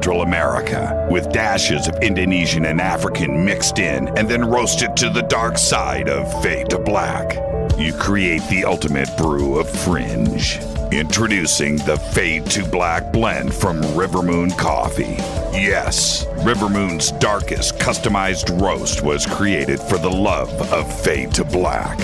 Central America, with dashes of Indonesian and African mixed in, and then roasted to the dark side of fade to black. You create the ultimate brew of fringe. Introducing the Fade to Black blend from River Moon Coffee. Yes, River Moon's darkest customized roast was created for the love of Fade to Black.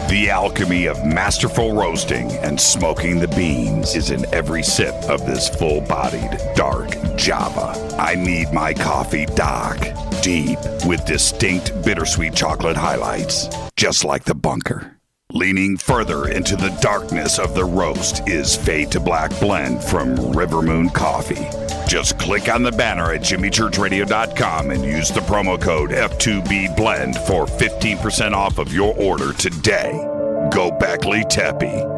The alchemy of masterful roasting and smoking the beans is in every sip of this full-bodied, dark Java. I need my coffee dark, deep, with distinct bittersweet chocolate highlights, just like the bunker. Leaning further into the darkness of the roast is Fade to Black blend from River Moon Coffee. Just click on the banner at jimmychurchradio.com and use the promo code F2BBLEND for 15% off of your order today. Go Beckley Teppy.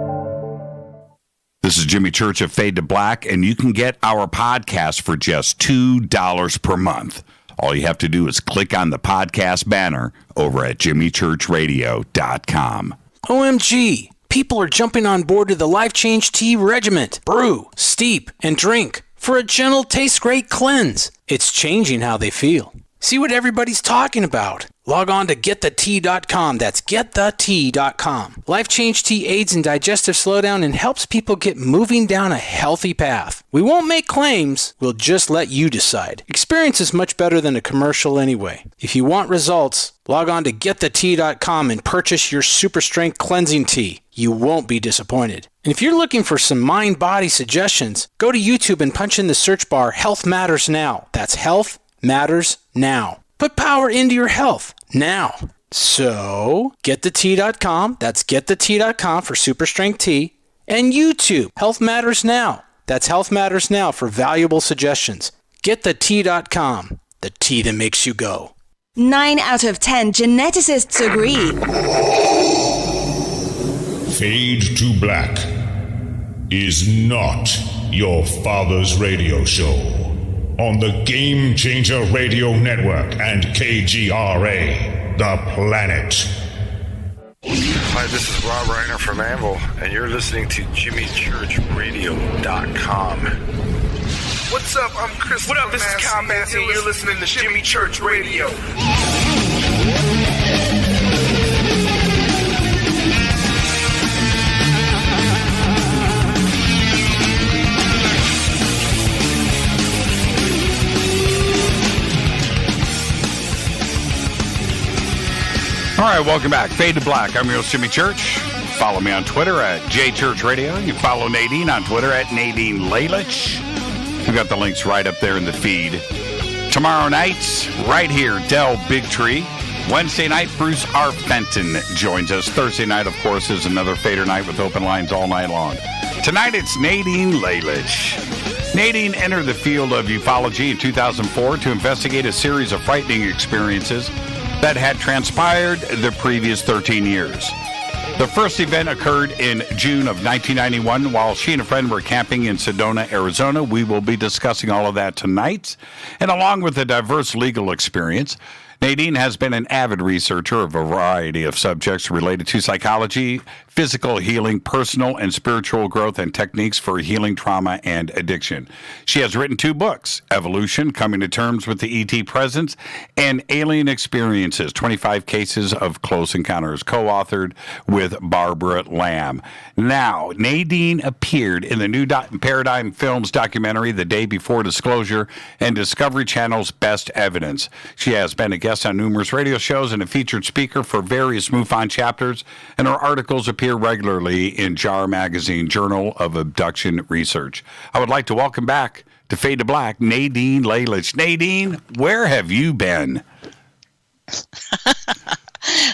This is Jimmy Church of Fade to Black, and you can get our podcast for just $2 per month. All you have to do is click on the podcast banner over at jimmychurchradio.com. OMG! People are jumping on board to the Life Change Tea Regiment. Brew, steep, and drink for a gentle, taste great cleanse. It's changing how they feel. See what everybody's talking about. Log on to getthetea.com. That's getthetea.com. Life Change Tea aids in digestive slowdown and helps people get moving down a healthy path. We won't make claims. We'll just let you decide. Experience is much better than a commercial anyway. If you want results, log on to getthetea.com and purchase your super strength cleansing tea. You won't be disappointed. And if you're looking for some mind-body suggestions, go to YouTube and punch in the search bar Health Matters Now. That's Health Matters Now. Put power into your health now. So, getthetea.com. That's getthetea.com for super strength tea. And YouTube, Health Matters Now. That's Health Matters Now for valuable suggestions. Getthetea.com. The tea that makes you go. 9 out of 10 geneticists agree. Fade to Black is not your father's radio show. On the Game Changer Radio Network and KGRA, The Planet. Hi, this is Rob Reiner from Anvil, and you're listening to JimmyChurchRadio.com. What's up? I'm Chris. What up? This is Kyle Massey, and you're listening to Jimmy Church Radio. All right, welcome back. Fade to Black. I'm your host, Jimmy Church. Follow me on Twitter at JChurchRadio. You follow Nadine on Twitter at Nadine Lalich. We've got the links right up there in the feed. Tomorrow night, right here, Del Bigtree. Wednesday night, Bruce R. Fenton joins us. Thursday night, of course, is another Fader night with open lines all night long. Tonight, it's Nadine Lalich. Nadine entered the field of ufology in 2004 to investigate a series of frightening experiences that had transpired the previous 13 years. The first event occurred in June of 1991 while she and a friend were camping in Sedona, Arizona. We will be discussing all of that tonight. And along with a diverse legal experience, Nadine has been an avid researcher of a variety of subjects related to psychology, physical healing, personal and spiritual growth, and techniques for healing trauma and addiction. She has written 2 books, Evolution, Coming to Terms with the ET Presence, and Alien Experiences, 25 Cases of Close Encounters, co-authored with Barbara Lamb. Now, Nadine appeared in the new Paradigm Films documentary, The Day Before Disclosure, and Discovery Channel's Best Evidence. She has been a guest on numerous radio shows and a featured speaker for various MUFON chapters, and her articles appear regularly in JAR Magazine, Journal of Abduction Research. I would like to welcome back to Fade to Black, Nadine Lalich. Nadine, where have you been?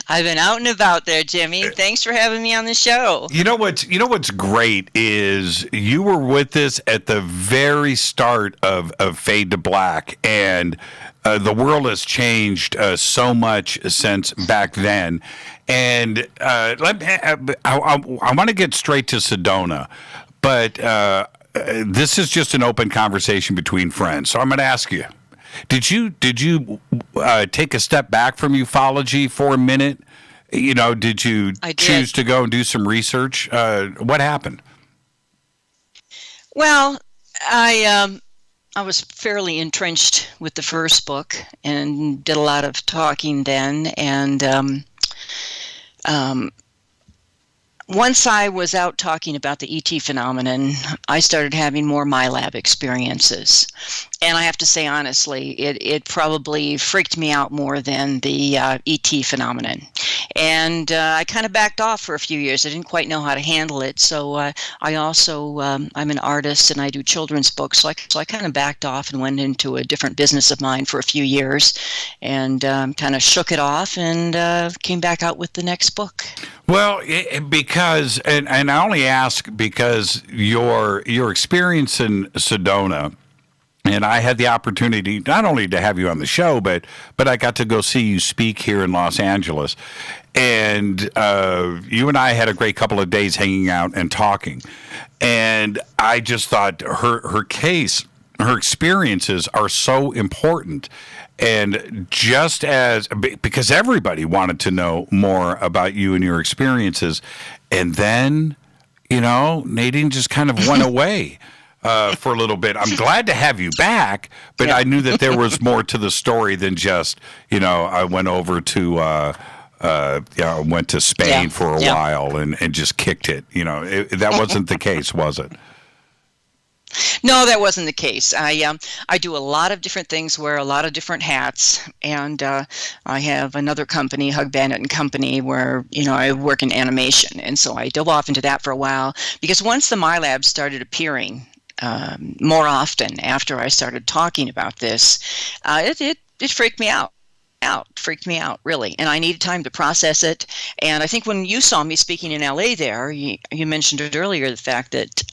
I've been out and about there, Jimmy. Thanks for having me on the show. You know what's great is you were with us at the very start of Fade to Black, and the world has changed so much since back then. And I want to get straight to Sedona, but this is just an open conversation between friends. So I'm going to ask you. Did you take a step back from ufology for a minute? You know, did you choose to go and do some research? What happened? Well, I I was fairly entrenched with the first book and did a lot of talking then. And once I was out talking about the ET phenomenon, I started having more MyLab experiences. And I have to say, honestly, it probably freaked me out more than the ET phenomenon. And I kind of backed off for a few years. I didn't quite know how to handle it. So I also, I'm an artist and I do children's books. So I kind of backed off and went into a different business of mine for a few years and kind of shook it off and came back out with the next book. Well, because, and I only ask because your experience in Sedona, and I had the opportunity not only to have you on the show, but I got to go see you speak here in Los Angeles. And you and I had a great couple of days hanging out and talking. And I just thought her case, her experiences are so important. And just as, because everybody wanted to know more about you and your experiences. And then, Nadine just kind of went away. For a little bit. I'm glad to have you back, but I knew that there was more to the story than just, I went over to, went to Spain for a while and just kicked it. That wasn't the case, was it? No, that wasn't the case. I do a lot of different things, wear a lot of different hats, and I have another company, Hug Bandit and Company, where I work in animation, and so I dove off into that for a while because once the MyLab started appearing more often after I started talking about this, it freaked me out. Freaked me out, really. And I needed time to process it. And I think when you saw me speaking in LA there, you mentioned it earlier, the fact that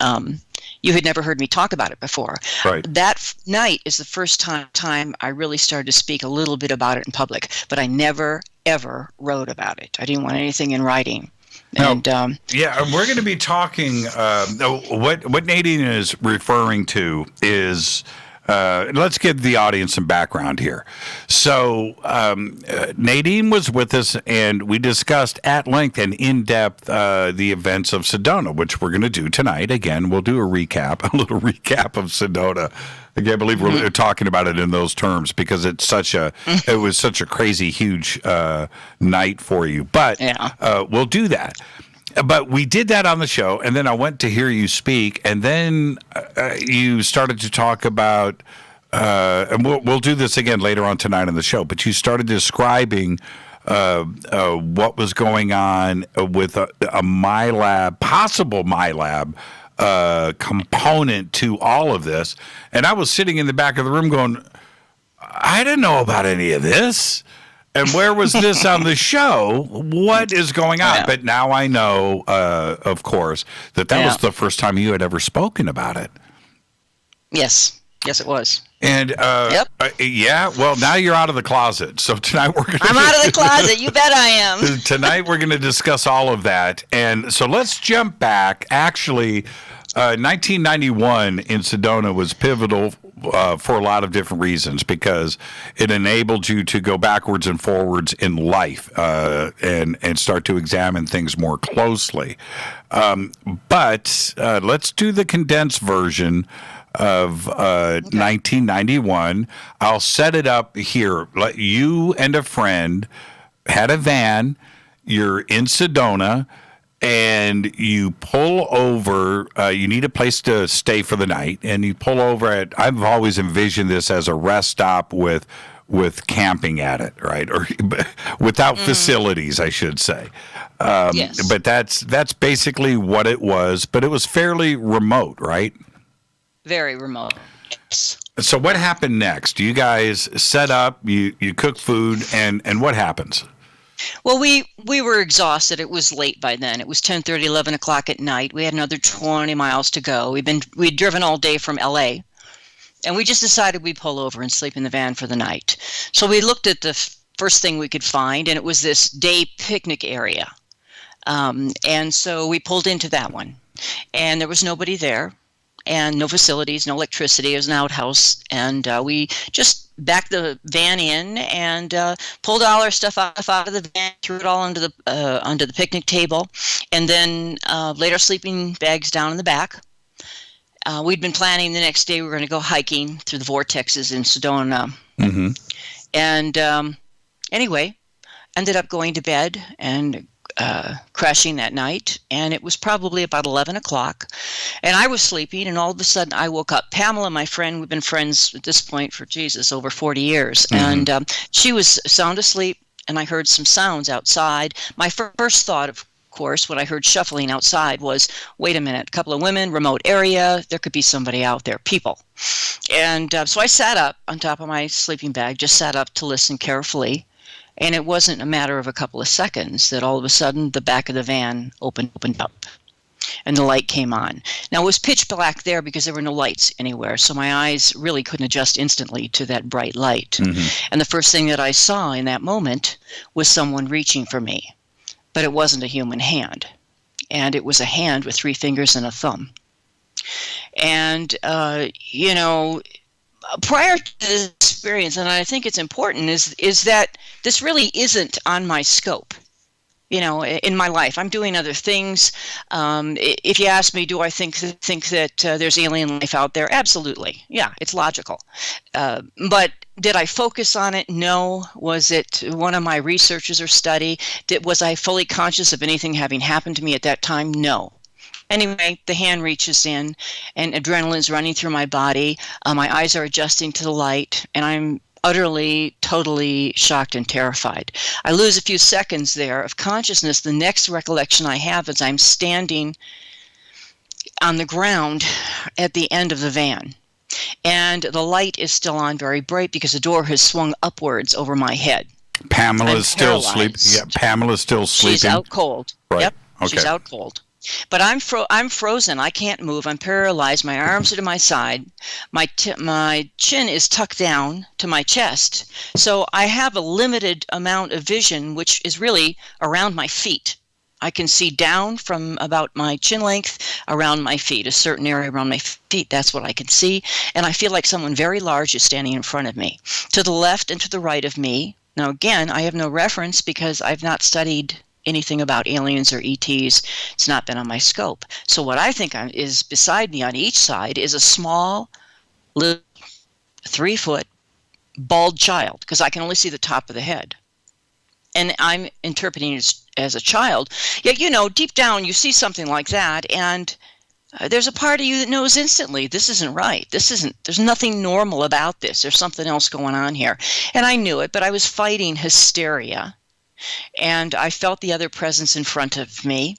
you had never heard me talk about it before. Right. That night is the first time I really started to speak a little bit about it in public, but I never, ever wrote about it. I didn't want anything in writing. And, we're going to be talking. What Nadine is referring to is, let's give the audience some background here. So Nadine was with us, and we discussed at length and in depth the events of Sedona, which we're going to do tonight. Again, we'll do a little recap of Sedona. I can't believe we're talking about it in those terms because it was such a crazy, huge night for you. But we'll do that. But we did that on the show, and then I went to hear you speak, and then you started to talk about, and we'll do this again later on tonight on the show, but you started describing what was going on with a MyLab, possible MyLab, component to all of this. And I was sitting in the back of the room going, I didn't know about any of this. And where was this on the show? What is going on? Yeah. But now I know, of course, that was the first time you had ever spoken about it. Yes, it was. And well, now you're out of the closet. So tonight we're going to... I'm out of the closet. You bet I am. Tonight we're going to discuss all of that. And so let's jump back. Actually, 1991 in Sedona was pivotal for a lot of different reasons because it enabled you to go backwards and forwards in life and start to examine things more closely. But let's do the condensed version of 1991. I'll set it up here. You and a friend had a van. You're in Sedona. And you pull over, you need a place to stay for the night, and you pull over at, I've always envisioned this as a rest stop with camping at it, right? Or without facilities, I should say. Yes. But that's basically what it was, but it was fairly remote, right? Very remote. Yes. So what happened next? You guys set up, you cook food, and what happens? Well, we were exhausted. It was late by then. It was 10:30, 11 o'clock at night. We had another 20 miles to go. We'd driven all day from LA, and we just decided we'd pull over and sleep in the van for the night. So we looked at the first thing we could find, and it was this day picnic area. And so we pulled into that one, and there was nobody there, and no facilities, no electricity. It was an outhouse, and we just backed the van in and pulled all our stuff out of the van, threw it all onto the picnic table, and then laid our sleeping bags down in the back. we'd been planning the next day we were going to go hiking through the vortexes in Sedona. Mm-hmm. And anyway, ended up going to bed and crashing that night. And it was probably about 11 o'clock. And I was sleeping, and all of a sudden I woke up. Pamela, my friend, we've been friends at this point for, over 40 years. Mm-hmm. And she was sound asleep, and I heard some sounds outside. My first thought, of course, when I heard shuffling outside was, wait a minute, a couple of women, remote area, there could be somebody out there, people. And so I sat up on top of my sleeping bag, just sat up to listen carefully. And it wasn't a matter of a couple of seconds that all of a sudden the back of the van opened up and the light came on. Now, it was pitch black there because there were no lights anywhere, so my eyes really couldn't adjust instantly to that bright light. Mm-hmm. And the first thing that I saw in that moment was someone reaching for me. But it wasn't a human hand. And it was a hand with 3 fingers and a thumb. And, prior to this experience, and I think it's important, is that this really isn't on my scope. In my life, I'm doing other things. If you ask me, do I think that there's alien life out there? Absolutely. Yeah, it's logical. But did I focus on it? No. Was it one of my researches or study? Was I fully conscious of anything having happened to me at that time? No. Anyway, the hand reaches in, and adrenaline's running through my body. My eyes are adjusting to the light, and I'm utterly, totally shocked and terrified. I lose a few seconds there of consciousness. The next recollection I have is I'm standing on the ground at the end of the van. And the light is still on very bright because the door has swung upwards over my head. Pamela's still sleeping. Yeah, Pamela's still sleeping. She's out cold. Right. Yep, okay. She's out cold. But I'm frozen. I can't move. I'm paralyzed. My arms are to my side. My chin is tucked down to my chest. So I have a limited amount of vision, which is really around my feet. I can see down from about my chin length around my feet, a certain area around my feet. That's what I can see. And I feel like someone very large is standing in front of me. To the left and to the right of me. Now, again, I have no reference because I've not studied anything about aliens or ETs. It's not been on my scope. So what I think is beside me on each side is a small, little 3-foot, bald child, because I can only see the top of the head. And I'm interpreting it as a child. Yet, deep down, you see something like that, and there's a part of you that knows instantly, this isn't right. There's nothing normal about this. There's something else going on here. And I knew it, but I was fighting hysteria. And I felt the other presence in front of me.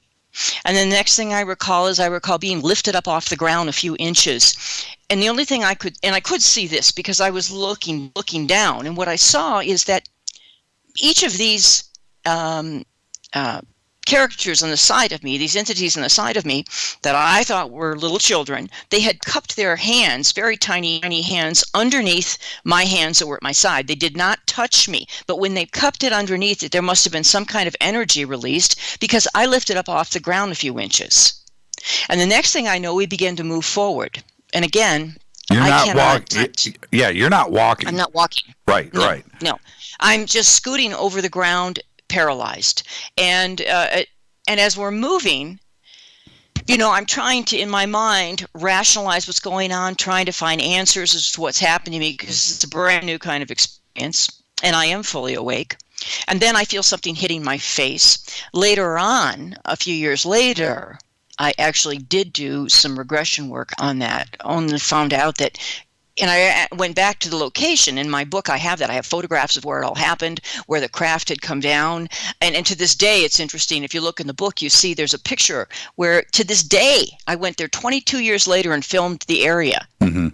And the next thing I recall being lifted up off the ground a few inches. And the only thing I could see this because I was looking down. And what I saw is that each of these characters on the side of me, these entities on the side of me that I thought were little children, they had cupped their hands, very tiny, tiny hands, underneath my hands that were at my side. They did not touch me, but when they cupped it underneath it, there must have been some kind of energy released because I lifted up off the ground a few inches. And the next thing I know, we began to move forward. And again, you're I not cannot walking. Yeah, you're not walking. I'm not walking. Right, no, right. No, I'm just scooting over the ground, paralyzed. And as we're moving, I'm trying to, in my mind, rationalize what's going on, trying to find answers as to what's happening to me because it's a brand new kind of experience, and I am fully awake. And then I feel something hitting my face. Later on, a few years later, I actually did do some regression work on that, only found out that. And I went back to the location. In my book, I have that. I have photographs of where it all happened, where the craft had come down. And to this day, it's interesting. If you look in the book, you see there's a picture where, to this day, I went there 22 years later and filmed the area. Mm-hmm.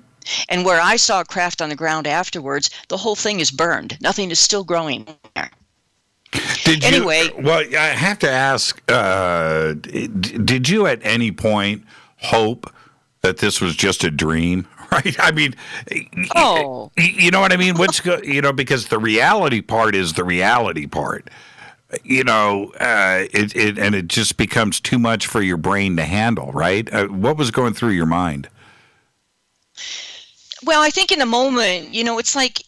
And where I saw a craft on the ground afterwards, the whole thing is burned. Nothing is still growing there. Well, I have to ask, did you at any point hope that this was just a dream? Right. I mean, you know what I mean? Because the reality part is the reality part, it just becomes too much for your brain to handle. Right. What was going through your mind? Well, I think in the moment, it's like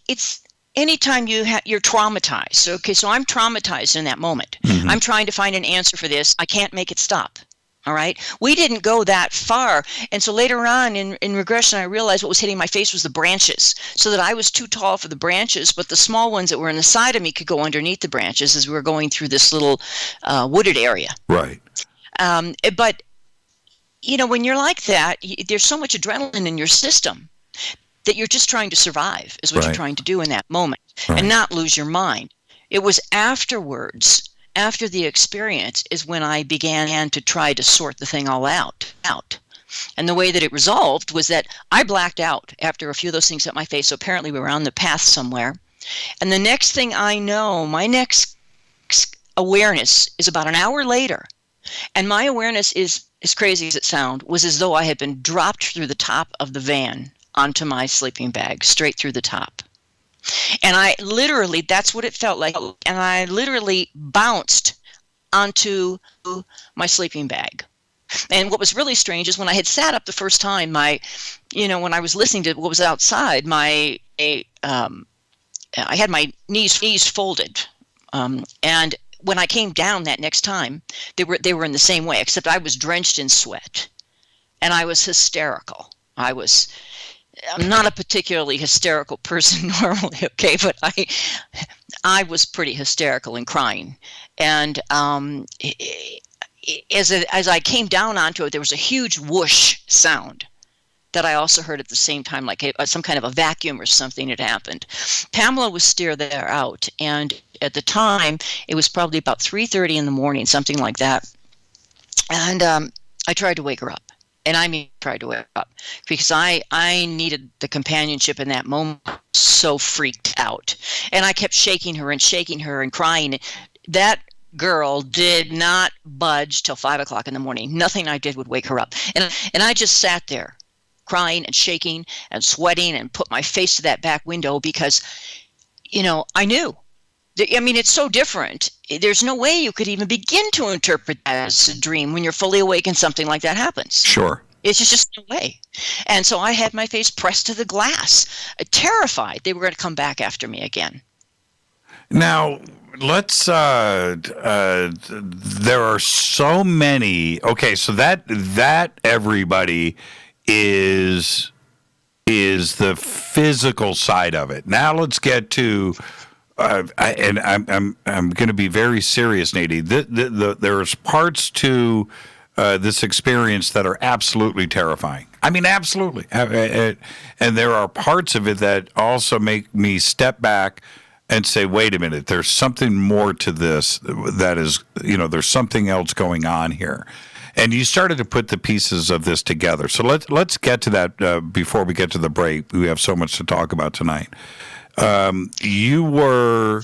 anytime you're traumatized. Okay. So I'm traumatized in that moment. Mm-hmm. I'm trying to find an answer for this. I can't make it stop. All right. We didn't go that far. And so later on in regression, I realized what was hitting my face was the branches, so that I was too tall for the branches, but the small ones that were on the side of me could go underneath the branches as we were going through this little wooded area. Right. But, when you're like that, there's so much adrenaline in your system that you're just trying to survive is what you're trying to do in that moment and not lose your mind. It was afterwards, after the experience, is when I began to try to sort the thing all out. And the way that it resolved was that I blacked out after a few of those things hit my face. So apparently we were on the path somewhere. And the next thing I know, my next awareness is about an hour later. And my awareness is, as crazy as it sounds, was as though I had been dropped through the top of the van onto my sleeping bag, straight through the top. And I literally, that's what it felt like. And I literally bounced onto my sleeping bag. And what was really strange is when I had sat up the first time, when I was listening to what was outside, I had my knees folded. And when I came down that next time, they were in the same way, except I was drenched in sweat. And I was hysterical. I'm not a particularly hysterical person normally, okay, but I was pretty hysterical and crying. And as I came down onto it, there was a huge whoosh sound that I also heard at the same time, like some kind of a vacuum or something had happened. Pamela was still there out, and at the time, it was probably about 3:30 in the morning, something like that. And I tried to wake her up. And I mean, tried to wake up because I needed the companionship in that moment. So freaked out, and I kept shaking her and crying. That girl did not budge till 5 o'clock in the morning. Nothing I did would wake her up, and I just sat there, crying and shaking and sweating, and put my face to that back window because, I knew. I mean, it's so different. There's no way you could even begin to interpret that as a dream when you're fully awake and something like that happens. Sure. It's just no way. And so I had my face pressed to the glass, terrified they were going to come back after me again. Now, let's, there are so many. Okay, so that everybody is the physical side of it. Now let's get to... I'm going to be very serious, Nadine. There's parts to this experience that are absolutely terrifying. I mean, absolutely. And there are parts of it that also make me step back and say, wait a minute, there's something more to this that is, there's something else going on here. And you started to put the pieces of this together. So let's get to that before we get to the break. We have so much to talk about tonight. You were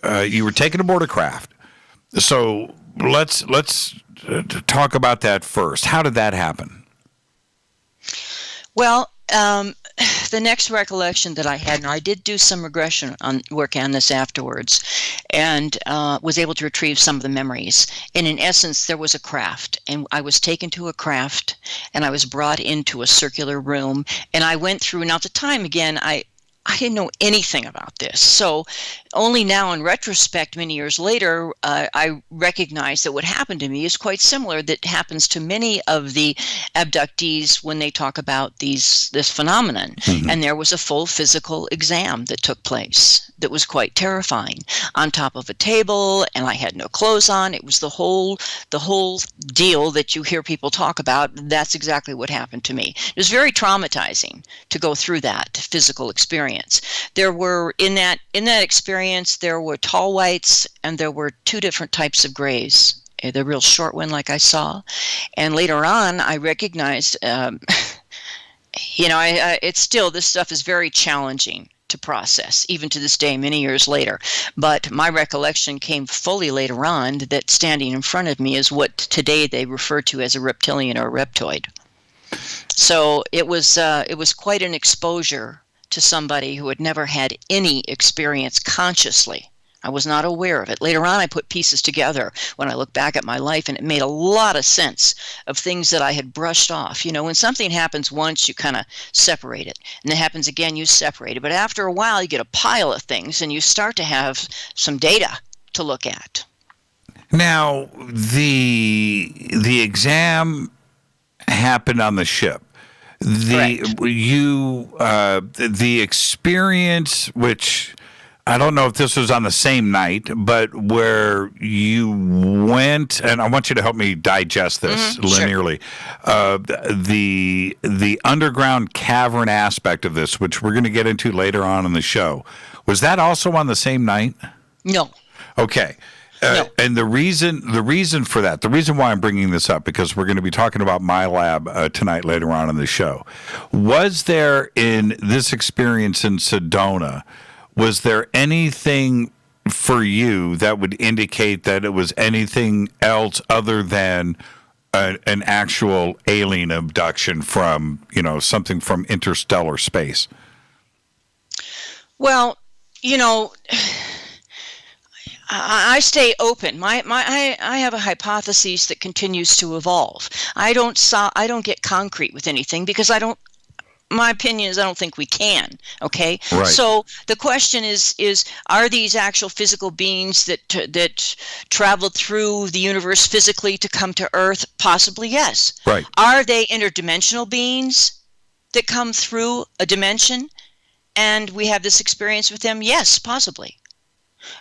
taken aboard a craft. So let's talk about that first. How did that happen? Well, the next recollection that I had, and I did do some regression work on this afterwards, and was able to retrieve some of the memories. And in essence, there was a craft, and I was taken to a craft, and I was brought into a circular room, and I went through. Now, at the time, again, I didn't know anything about this. So only now in retrospect, many years later, I recognize that what happened to me is quite similar that happens to many of the abductees when they talk about this phenomenon. Mm-hmm. And there was a full physical exam that took place that was quite terrifying on top of a table, and I had no clothes on. It was the whole deal that you hear people talk about. That's exactly what happened to me. It was very traumatizing to go through that physical experience. There were in that experience, there were tall whites and there were two different types of grays. The real short one, like I saw, and later on, I recognized. It's still, this stuff is very challenging to process, even to this day, many years later. But my recollection came fully later on that standing in front of me is what today they refer to as a reptilian or a reptoid. So it was quite an exposure to somebody who had never had any experience consciously. I was not aware of it. Later on, I put pieces together when I look back at my life, and it made a lot of sense of things that I had brushed off. When something happens once, you kind of separate it. And it happens again, you separate it. But after a while, you get a pile of things, and you start to have some data to look at. Now, the exam happened on the ship. The experience, which I don't know if this was on the same night, but where you went, and I want you to help me digest this linearly. Sure. The underground cavern aspect of this, which we're going to get into later on in the show, was that also on the same night? No. Okay. No. And the reason for that, the reason why I'm bringing this up, because we're going to be talking about my lab tonight later on in the show. Was there, in this experience in Sedona, was there anything for you that would indicate that it was anything else other than an actual alien abduction from, something from interstellar space? Well, I stay open. I have a hypothesis that continues to evolve. I don't get concrete with anything because my opinion is I don't think we can. Okay. Right. So the question is are these actual physical beings that traveled through the universe physically to come to Earth? Possibly, yes. Right. Are they interdimensional beings that come through a dimension and we have this experience with them? Yes, possibly.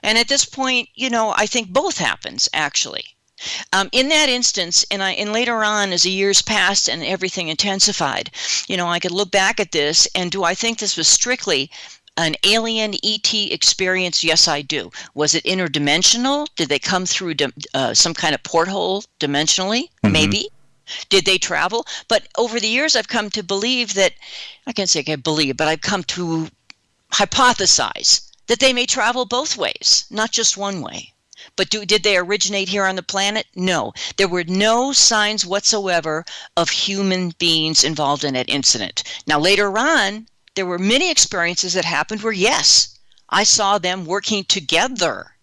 And at this point, I think both happens, actually. In that instance, and later on, as the years passed and everything intensified, I could look back at this, and do I think this was strictly an alien ET experience? Yes, I do. Was it interdimensional? Did they come through some kind of porthole dimensionally? Mm-hmm. Maybe. Did they travel? But over the years, I've come to believe that, I can't say I believe, but I've come to hypothesize that they may travel both ways, not just one way. But did they originate here on the planet? No. There were no signs whatsoever of human beings involved in that incident. Now, later on, there were many experiences that happened where, yes, I saw them working together.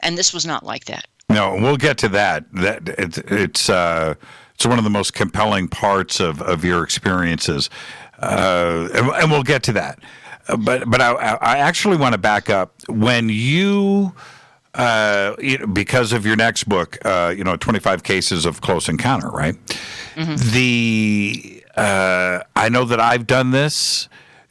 And this was not like that. No, we'll get to that. It's one of the most compelling parts of your experiences. And we'll get to that. But I actually want to back up. When you, because of your next book, 25 Cases of Close Encounter, right? Mm-hmm. I know that I've done this.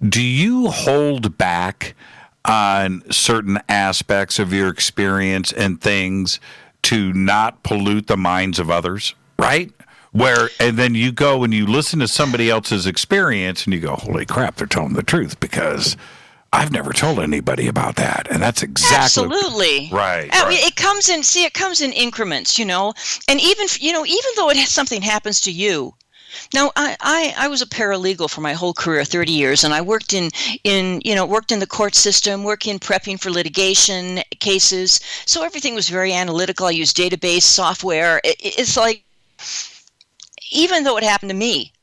Do you hold back on certain aspects of your experience and things to not pollute the minds of others, right? And then you go and you listen to somebody else's experience and you go, holy crap, they're telling the truth because I've never told anybody about that. And that's exactly. Absolutely. Right. It comes in increments, and even though something happens to you. Now, I was a paralegal for my whole career, 30 years, and I worked in the court system, prepping for litigation cases. So everything was very analytical. I used database software. It's like, even though it happened to me,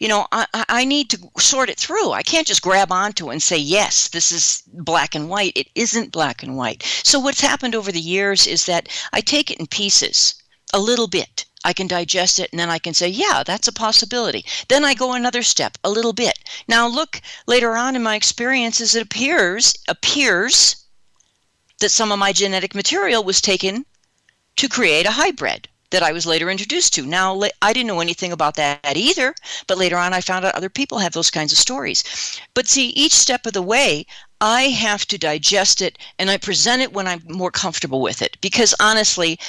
I need to sort it through. I can't just grab onto it and say, yes, this is black and white. It isn't black and white. So what's happened over the years is that I take it in pieces, a little bit. I can digest it, and then I can say, yeah, that's a possibility. Then I go another step, a little bit. Now, look, later on in my experiences, it appears that some of my genetic material was taken to create a hybrid that I was later introduced to. Now, I didn't know anything about that either, but later on I found out other people have those kinds of stories. But see, each step of the way, I have to digest it, and I present it when I'm more comfortable with it. Because honestly,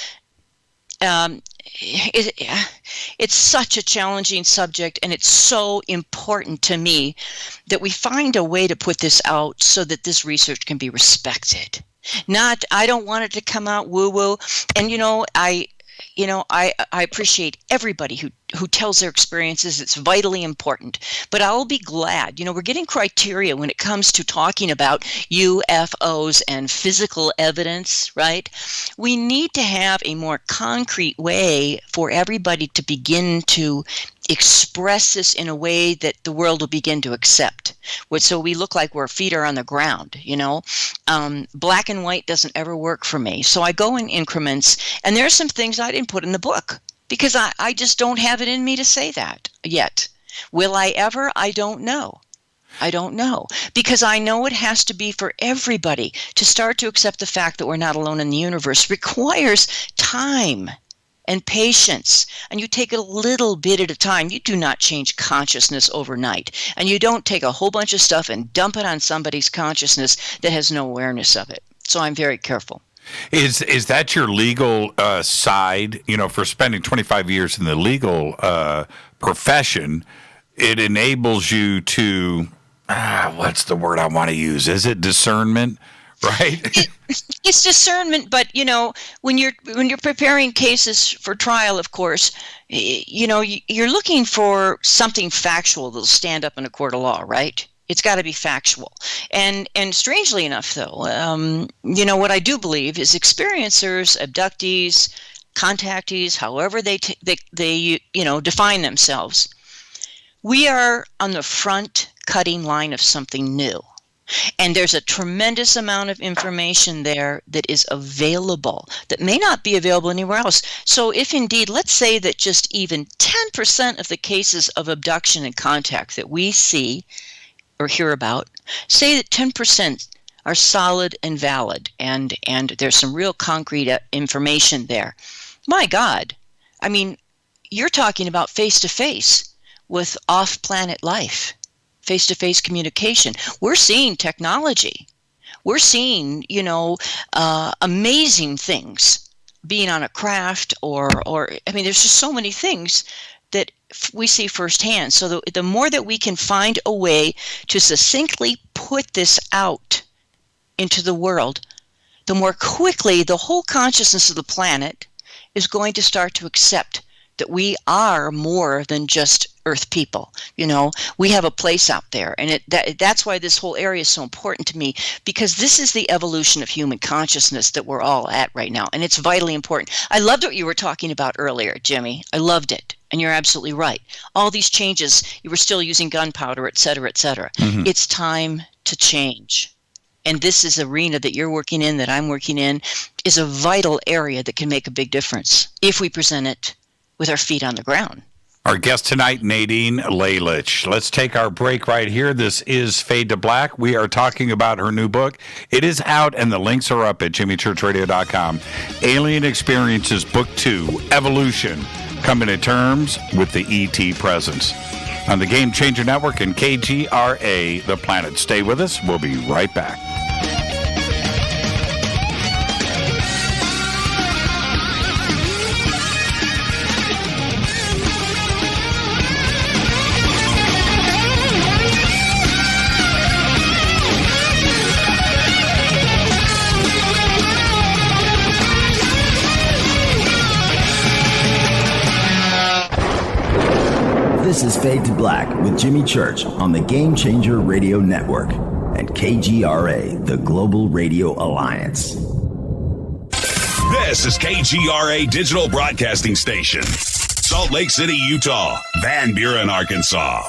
it's such a challenging subject, and it's so important to me that we find a way to put this out so that this research can be respected. I don't want it to come out woo-woo. And I appreciate everybody who tells their experiences. It's vitally important. But I'll be glad. We're getting criteria when it comes to talking about UFOs and physical evidence, right? We need to have a more concrete way for everybody to begin to express this in a way that the world will begin to accept. So we look like our feet are on the ground, Black and white doesn't ever work for me. So I go in increments, and there's some things I didn't put in the book because I just don't have it in me to say that yet. Will I ever? I don't know. I don't know, because I know it has to be for everybody. To start to accept the fact that we're not alone in the universe requires time and patience, and you take it a little bit at a time. You do not change consciousness overnight, and you don't take a whole bunch of stuff and dump it on somebody's consciousness that has no awareness of it. So I'm very careful. Is that your legal side? You know, for spending 25 years in the legal profession, it enables you to, what's the word I want to use? Is it discernment? Right? It's discernment, but when you're preparing cases for trial, of course, you're looking for something factual that'll stand up in a court of law, right? It's got to be factual. And strangely enough, though, what I do believe is experiencers, abductees, contactees, however they define themselves, we are on the front cutting line of something new. And there's a tremendous amount of information there that is available that may not be available anywhere else. So if indeed, let's say that just even 10% of the cases of abduction and contact that we see or hear about, say that 10% are solid and valid, and there's some real concrete information there. My God, I mean, you're talking about face-to-face with off-planet life. Face-to-face communication. We're seeing technology. We're seeing, amazing things being on a craft or there's just so many things that we see firsthand. So the more that we can find a way to succinctly put this out into the world, the more quickly the whole consciousness of the planet is going to start to accept that we are more than just Earth people. We have a place out there, and that's why this whole area is so important to me, because this is the evolution of human consciousness that we're all at right now, and it's vitally important. I loved what you were talking about earlier, Jimmy. I loved it, and you're absolutely right. All these changes, you were still using gunpowder, et cetera, et cetera. Mm-hmm. It's time to change. And this is arena that you're working in, that I'm working in, is a vital area that can make a big difference if we present it with our feet on the ground. Our guest tonight, Nadine Lalich. Let's take our break right here. This is Fade to Black. We are talking about her new book. It is out, and the links are up at jimmychurchradio.com. Alien Experiences, Book 2, Evolution, coming to terms with the ET presence. On the Game Changer Network and KGRA, The Planet. Stay with us. We'll be right back. This is Fade to Black with Jimmy Church on the Game Changer Radio Network and KGRA, the Global Radio Alliance. This is KGRA Digital Broadcasting Station, Salt Lake City, Utah, Van Buren, Arkansas.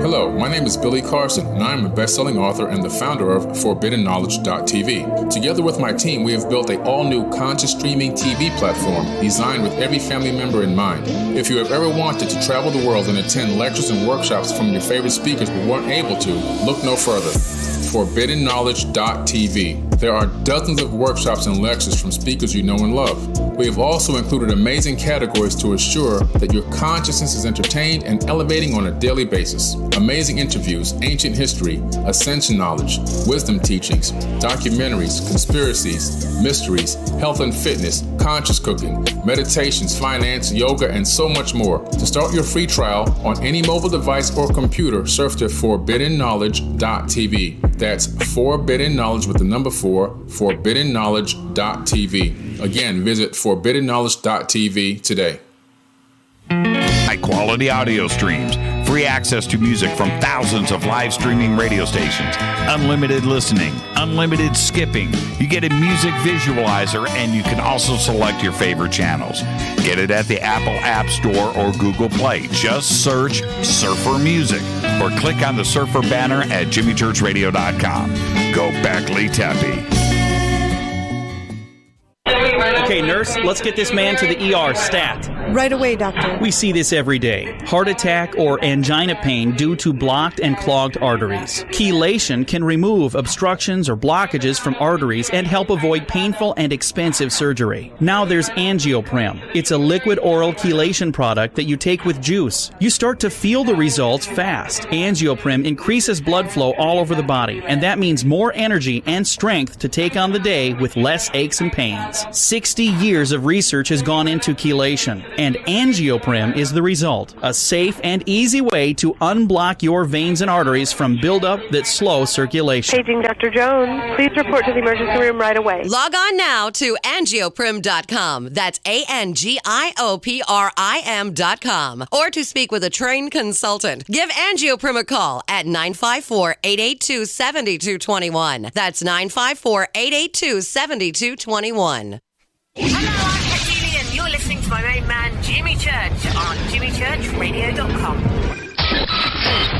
Hello, my name is Billy Carson, and I am a best-selling author and the founder of ForbiddenKnowledge.tv. Together with my team, we have built an all-new conscious streaming TV platform designed with every family member in mind. If you have ever wanted to travel the world and attend lectures and workshops from your favorite speakers but weren't able to, look no further. ForbiddenKnowledge.tv. There are dozens of workshops and lectures from speakers you know and love. We have also included amazing categories to assure that your consciousness is entertained and elevating on a daily basis. Amazing interviews, ancient history, ascension knowledge, wisdom teachings, documentaries, conspiracies, mysteries, health and fitness, conscious cooking, meditations, finance, yoga, and so much more. To start your free trial on any mobile device or computer, surf to ForbiddenKnowledge.tv. That's Forbidden Knowledge with the number 4, ForbiddenKnowledge.tv. Again, visit ForbiddenKnowledge.tv today. High-quality audio streams, free access to music from thousands of live streaming radio stations, unlimited listening, unlimited skipping. You get a music visualizer, and you can also select your favorite channels. Get it at the Apple App Store or Google Play. Just search Surfer Music or click on the Surfer banner at jimmychurchradio.com. Go Beckley Teppy. Okay, nurse, let's get this man to the ER stat. Right away, doctor. We see this every day. Heart attack or angina pain due to blocked and clogged arteries. Chelation can remove obstructions or blockages from arteries and help avoid painful and expensive surgery. Now there's Angioprim. It's a liquid oral chelation product that you take with juice. You start to feel the results fast. Angioprim increases blood flow all over the body, and that means more energy and strength to take on the day with less aches and pains. 60 years of research has gone into chelation, and Angioprim is the result. A safe and easy way to unblock your veins and arteries from buildup that slow circulation. Paging Dr. Jones. Please report to the emergency room right away. Log on now to angioprim.com. That's ANGIOPRIM.com. Or to speak with a trained consultant. Give Angioprim a call at 954-882-7221. That's 954-882-7221. Hello, I'm Katie, and you're listening to my main man, Jimmy Church, on jimmychurchradio.com.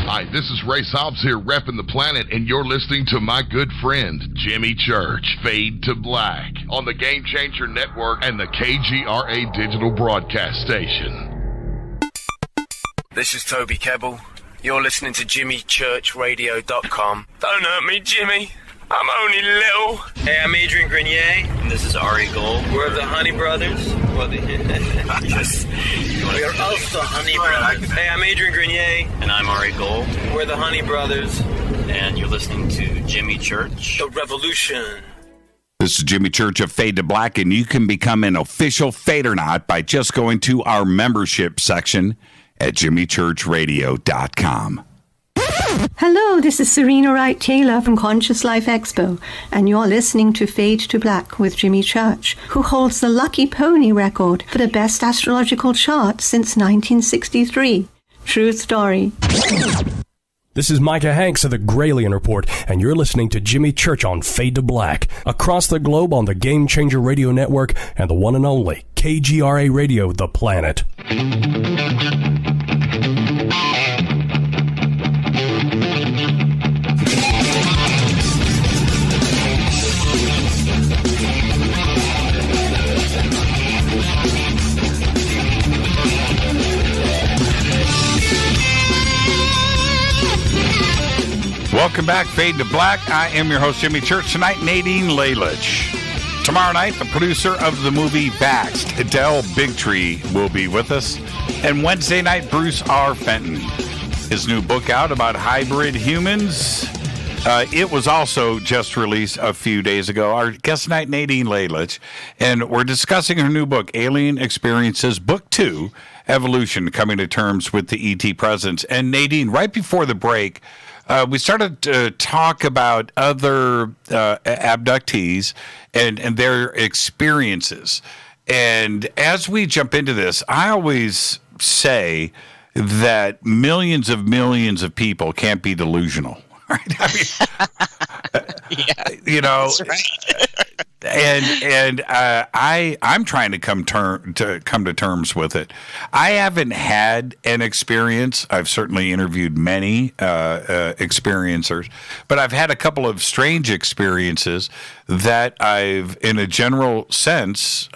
Hi, this is Ray Hobbs here, repping the planet, and you're listening to my good friend, Jimmy Church, Fade to Black, on the Game Changer Network and the KGRA digital broadcast station. This is Toby Kebbell. You're listening to jimmychurchradio.com. Don't hurt me, Jimmy. I'm only little. Hey, I'm Adrian Grenier. And this is Ari Gold. We're the Honey Brothers. We're also Honey Brothers. Hey, I'm Adrian Grenier. And I'm Ari Gold. We're the Honey Brothers. And you're listening to Jimmy Church. The Revolution. This is Jimmy Church of Fade to Black, and you can become an official Fadernaut by just going to our membership section at jimmychurchradio.com. Hello, this is Serena Wright Taylor from Conscious Life Expo, and you're listening to Fade to Black with Jimmy Church, who holds the Lucky Pony record for the best astrological chart since 1963. True story. This is Micah Hanks of the Gralien Report, and you're listening to Jimmy Church on Fade to Black, across the globe on the Game Changer Radio Network and the one and only KGRA Radio, The Planet. Welcome back, Fade to Black. I am your host, Jimmy Church. Tonight, Nadine Lalich. Tomorrow night, the producer of the movie Vaxxed, Adele Bigtree, will be with us. And Wednesday night, Bruce R. Fenton. His new book out about hybrid humans. It was also just released a few days ago. Our guest tonight, Nadine Lalich. And we're discussing her new book, Alien Experiences, Book 2, Evolution, Coming to Terms with the ET Presence. And Nadine, right before the break, we started to talk about other abductees and their experiences. And as we jump into this, I always say that millions of people can't be delusional. Right? I mean, yeah, you know, that's right. I'm trying to come to terms with it. I haven't had an experience. I've certainly interviewed many experiencers, but I've had a couple of strange experiences that I've, in a general sense,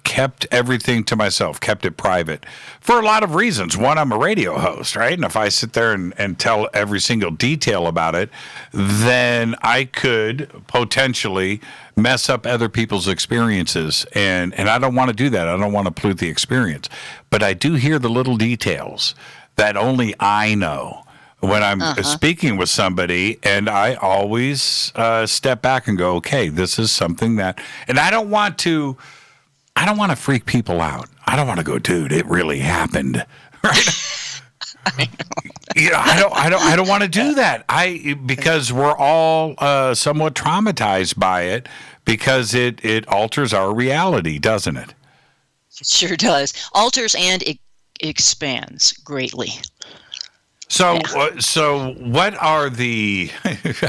kept everything to myself, kept it private for a lot of reasons. One, I'm a radio host, right? And if I sit there and tell every single detail about it, then I could potentially mess up other people's experiences. And I don't want to do that. I don't want to pollute the experience. But I do hear the little details that only I know when I'm speaking with somebody, and I always step back and go, okay, this is something that, and I don't want to freak people out. I don't want to go, dude, it really happened. Right? I don't want to do that. Because we're all somewhat traumatized by it, because it alters our reality, doesn't it? It sure does. Alters and it expands greatly. So what are the?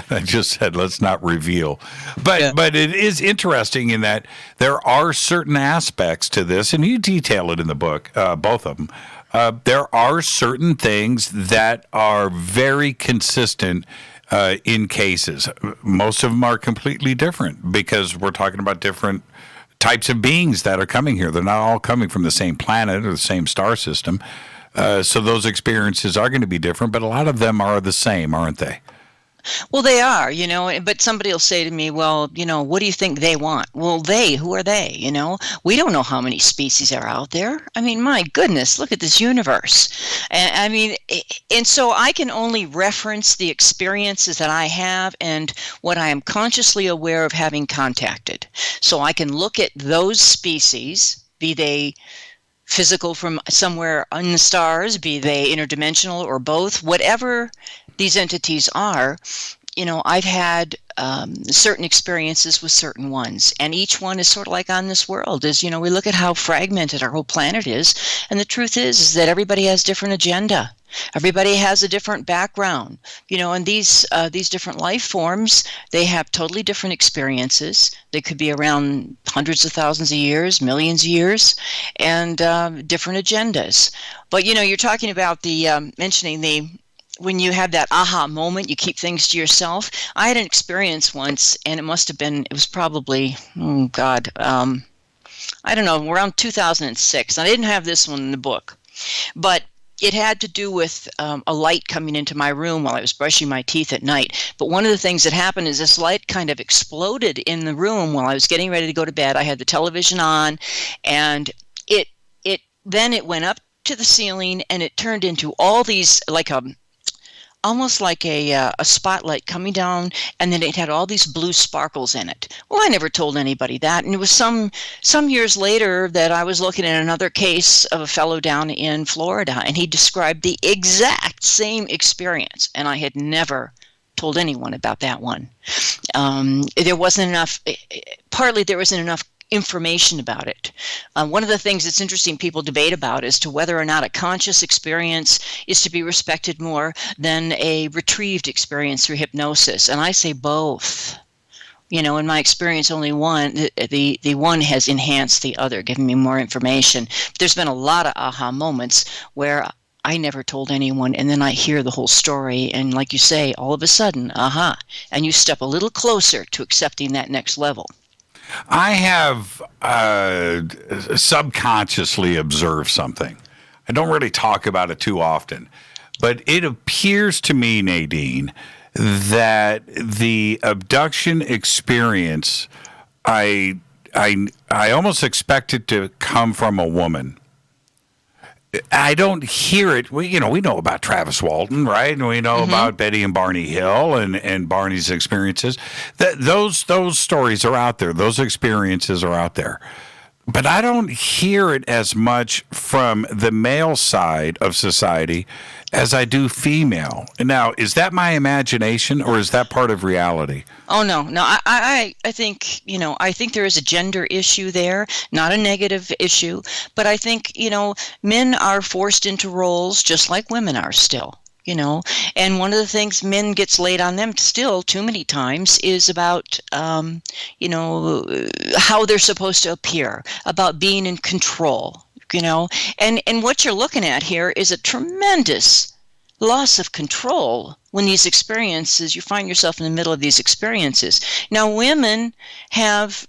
I just said let's not reveal, but it is interesting in that there are certain aspects to this, and you detail it in the book, both of them. There are certain things that are very consistent in cases. Most of them are completely different because we're talking about different types of beings that are coming here. They're not all coming from the same planet or the same star system. So those experiences are going to be different, but a lot of them are the same, aren't they? Well, they are, but somebody will say to me, well, what do you think they want? Well, who are they? We don't know how many species are out there. I mean, my goodness, look at this universe. And so I can only reference the experiences that I have and what I am consciously aware of having contacted. So I can look at those species, be they physical from somewhere in the stars, be they interdimensional or both, whatever these entities are, I've had certain experiences with certain ones, and each one is sort of like on this world. We look at how fragmented our whole planet is, and the truth is that everybody has different agenda. Everybody has a different background, and these different life forms, they have totally different experiences. They could be around hundreds of thousands of years, millions of years, and different agendas. But, you're talking about mentioning when you have that aha moment, you keep things to yourself. I had an experience once, and it was probably, I don't know, around 2006. I didn't have this one in the book, but it had to do with a light coming into my room while I was brushing my teeth at night. But one of the things that happened is this light kind of exploded in the room while I was getting ready to go to bed. I had the television on, and then it went up to the ceiling, and it turned into all these, almost like a spotlight coming down, and then it had all these blue sparkles in it. Well, I never told anybody that, and it was some years later that I was looking at another case of a fellow down in Florida, and he described the exact same experience, and I had never told anyone about that one. There wasn't enough information about it. One of the things that's interesting people debate about as to whether or not a conscious experience is to be respected more than a retrieved experience through hypnosis. And I say both. In my experience, only one, the one has enhanced the other, giving me more information. There's been a lot of aha moments where I never told anyone, and then I hear the whole story, and like you say, all of a sudden, aha, and you step a little closer to accepting that next level. I have subconsciously observed something. I don't really talk about it too often, but it appears to me, Nadine, that the abduction experience, I almost expect it to come from a woman. I don't hear it. We know about Travis Walton, right? And we know about Betty and Barney Hill and Barney's experiences. Those stories are out there. Those experiences are out there. But I don't hear it as much from the male side of society as I do female. Now, is that my imagination, or is that part of reality? Oh, no. I think, I think there is a gender issue there, not a negative issue. But I think, men are forced into roles just like women are still. And one of the things men gets laid on them still too many times is about, how they're supposed to appear, about being in control, and what you're looking at here is a tremendous loss of control when these experiences, you find yourself in the middle of these experiences. Now, women have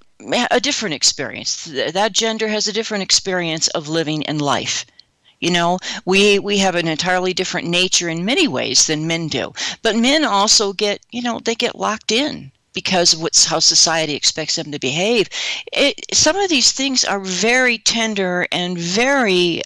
a different experience. That gender has a different experience of living in life. We have an entirely different nature in many ways than men do. But men also get, they get locked in because of how society expects them to behave. Some of these things are very tender and very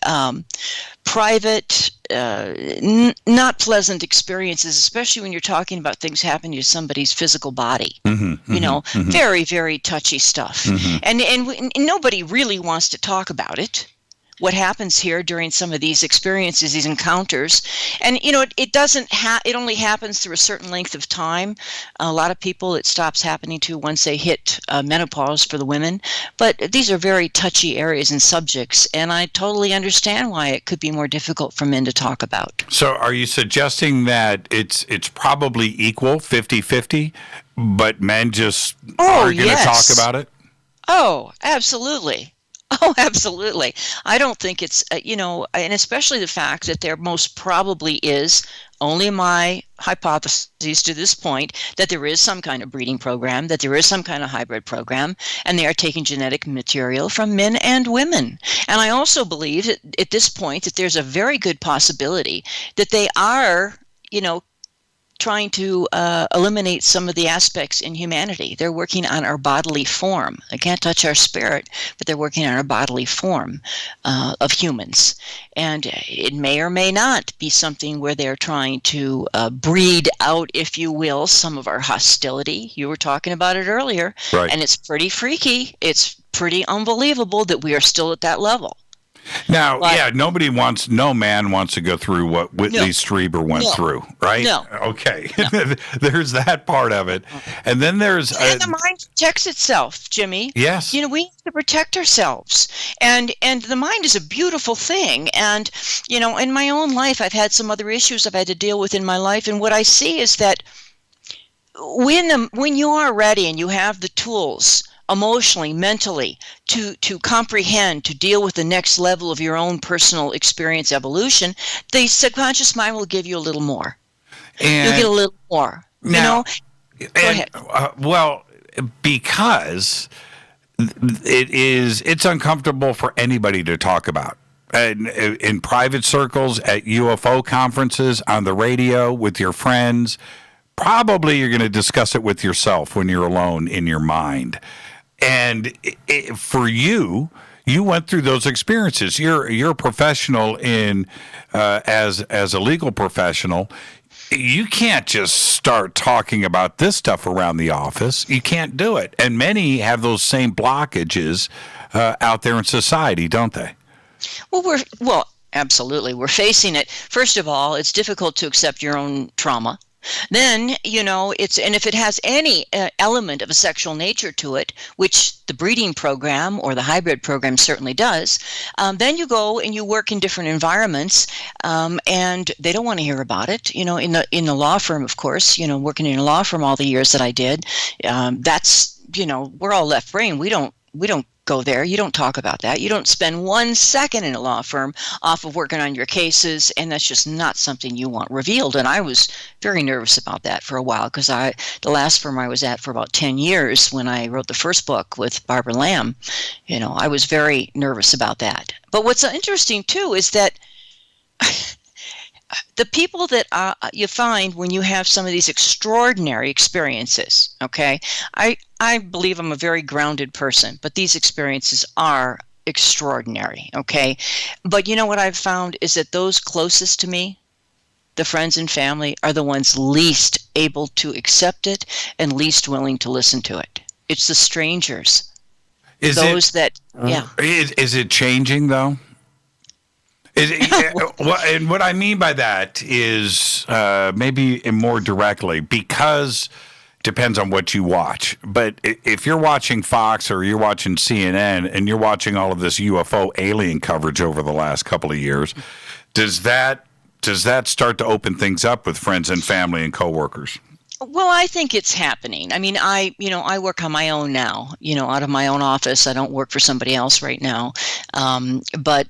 private, not pleasant experiences, especially when you're talking about things happening to somebody's physical body. Very, very touchy stuff. And nobody really wants to talk about it. What happens here during some of these experiences, these encounters, and it only happens through a certain length of time. A lot of people it stops happening to once they hit menopause for the women, but these are very touchy areas and subjects, and I totally understand why it could be more difficult for men to talk about. So are you suggesting that it's probably equal, 50-50, but men just are going to talk about it? Oh, absolutely. Oh, absolutely. I don't think it's, and especially the fact that there most probably is, only my hypothesis to this point, that there is some kind of breeding program, that there is some kind of hybrid program, and they are taking genetic material from men and women. And I also believe that at this point that there's a very good possibility that they are, trying to eliminate some of the aspects in humanity. They're working on our bodily form. They can't touch our spirit, but they're working on our bodily form of humans. And it may or may not be something where they're trying to breed out, if you will, some of our hostility. You were talking about it earlier. Right. And it's pretty freaky. It's pretty unbelievable that we are still at that level. Now, no man wants to go through what Whitley Strieber went through, right? No. Okay. No. There's that part of it. And then there's... and the mind protects itself, Jimmy. Yes. We need to protect ourselves. And the mind is a beautiful thing. And, in my own life, I've had some other issues I've had to deal with in my life. And what I see is that when you are ready and you have the tools emotionally, mentally, to comprehend, to deal with the next level of your own personal experience evolution, the subconscious mind will give you a little more. And you'll get a little more. Now, Go ahead. Because it's uncomfortable for anybody to talk about. In private circles, at UFO conferences, on the radio, with your friends, probably you're going to discuss it with yourself when you're alone in your mind. And for you went through those experiences. You're a professional in as a legal professional. You can't just start talking about this stuff around the office. You can't do it. And many have those same blockages out there in society, don't they? Well, absolutely. We're facing it. First of all, it's difficult to accept your own trauma. Then, and if it has any element of a sexual nature to it, which the breeding program or the hybrid program certainly does, then you go and you work in different environments, and they don't want to hear about it. In the law firm, of course, working in a law firm all the years that I did, that's, we're all left brain. We don't go there. You don't talk about that. You don't spend 1 second in a law firm off of working on your cases, and that's just not something you want revealed. And I was very nervous about that for a while, because the last firm I was at for about 10 years, when I wrote the first book with Barbara Lamb, I was very nervous about that. But what's interesting too is that the people that you find when you have some of these extraordinary experiences, okay, I believe I'm a very grounded person, but these experiences are extraordinary, okay? But what I've found is that those closest to me, the friends and family, are the ones least able to accept it and least willing to listen to it. It's the strangers. Is it changing, though? And what I mean by that is maybe more directly, because depends on what you watch. But if you're watching Fox or you're watching CNN and you're watching all of this UFO alien coverage over the last couple of years, does that start to open things up with friends and family and coworkers? Well, I think it's happening. I mean, I work on my own now, out of my own office. I don't work for somebody else right now. But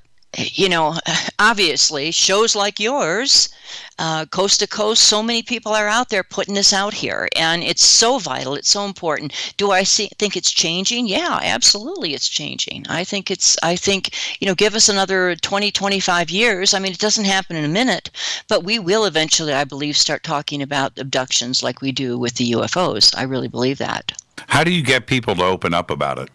obviously, shows like yours, coast to coast, so many people are out there putting this out here, and it's so vital. It's so important. Do I think it's changing? Yeah, absolutely, it's changing. I think give us another 20, 25 years. I mean, it doesn't happen in a minute, but we will eventually, I believe, start talking about abductions like we do with the UFOs. I really believe that. How do you get people to open up about it?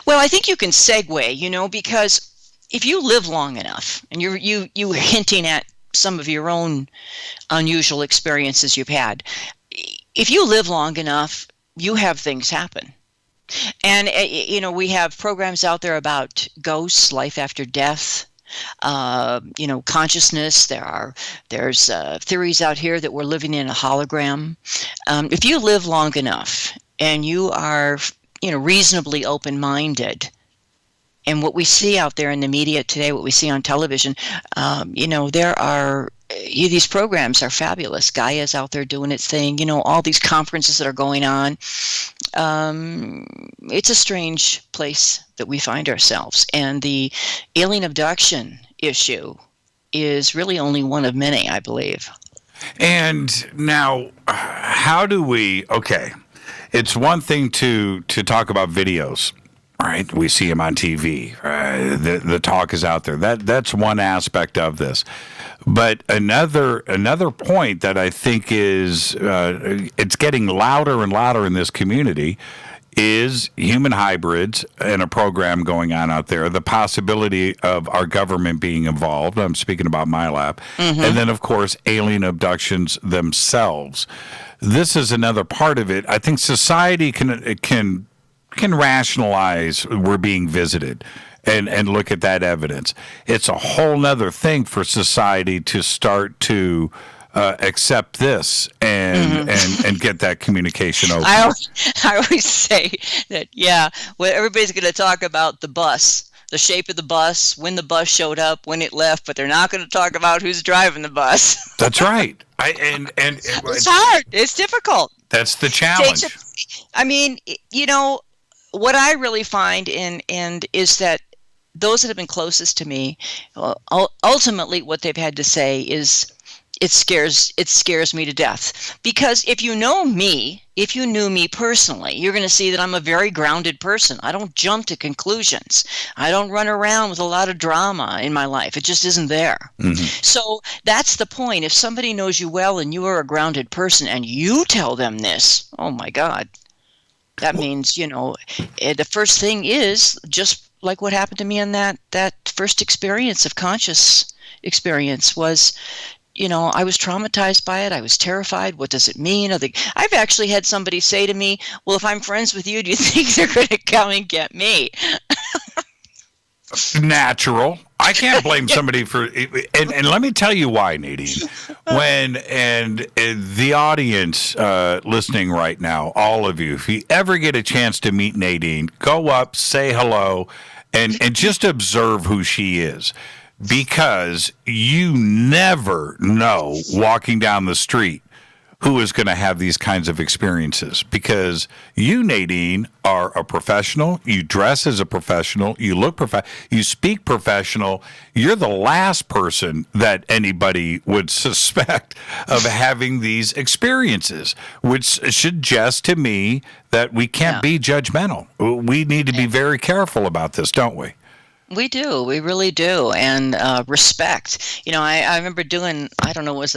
Well, I think you can segue, because if you live long enough, and you're hinting at some of your own unusual experiences you've had, if you live long enough, you have things happen. And, we have programs out there about ghosts, life after death, consciousness. There's theories out here that we're living in a hologram. If you live long enough and you are reasonably open-minded, and what we see out there in the media today, what we see on television, there are these programs are fabulous. Gaia's out there doing its thing. All these conferences that are going on. it's a strange place that we find ourselves. And the alien abduction issue is really only one of many, I believe. And now, how do we, okay, it's one thing to talk about videos, right? We see them on TV. The talk is out there. That's one aspect of this. But another point that I think is it's getting louder and louder in this community is human hybrids and a program going on out there, the possibility of our government being involved. I'm speaking about my lab. Mm-hmm. And then, of course, alien abductions themselves. This is another part of it. I think society can rationalize we're being visited and look at that evidence. It's a whole nother thing for society to start to accept this and get that communication open. I always say that, well, everybody's going to talk about the bus, the shape of the bus, when the bus showed up, when it left, but they're not going to talk about who's driving the bus. That's right. It's hard. It's difficult. That's the challenge. I mean, what I really find and is that those that have been closest to me, ultimately what they've had to say is, it scares me to death. Because if you knew me personally, you're going to see that I'm a very grounded person. I don't jump to conclusions. I don't run around with a lot of drama in my life. It just isn't there. Mm-hmm. So that's the point. If somebody knows you well and you are a grounded person and you tell them this, oh my God, that means, the first thing is just like what happened to me in that first experience of conscious experience was, I was traumatized by it. I was terrified. What does it mean? I've actually had somebody say to me, well, if I'm friends with you, do you think they're going to come and get me? Natural. I can't blame somebody for, and let me tell you why, Nadine. And the audience listening right now, all of you, if you ever get a chance to meet Nadine, go up, say hello, and just observe who she is. Because you never know walking down the street who is going to have these kinds of experiences. Because you, Nadine, are a professional. You dress as a professional. You look professional. You speak professional. You're the last person that anybody would suspect of having these experiences, which suggests to me that we can't be judgmental. We need to be very careful about this, don't we? We do. We really do. And respect. I remember doing, I don't know what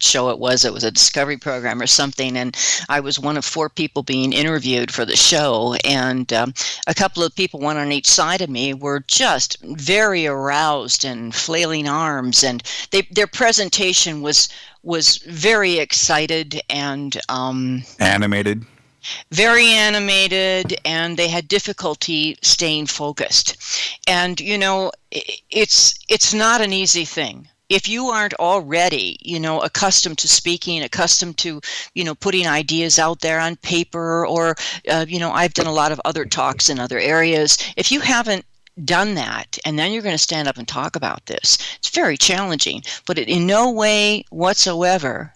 show it was. It was a discovery program or something. And I was one of 4 people being interviewed for the show. And a couple of people, one on each side of me, were just very aroused and flailing arms. And their presentation was very excited and animated. Very animated, and they had difficulty staying focused. And, it's not an easy thing. If you aren't already, accustomed to speaking, accustomed to, putting ideas out there on paper, or, I've done a lot of other talks in other areas. If you haven't done that, and then you're going to stand up and talk about this, it's very challenging. But in no way whatsoever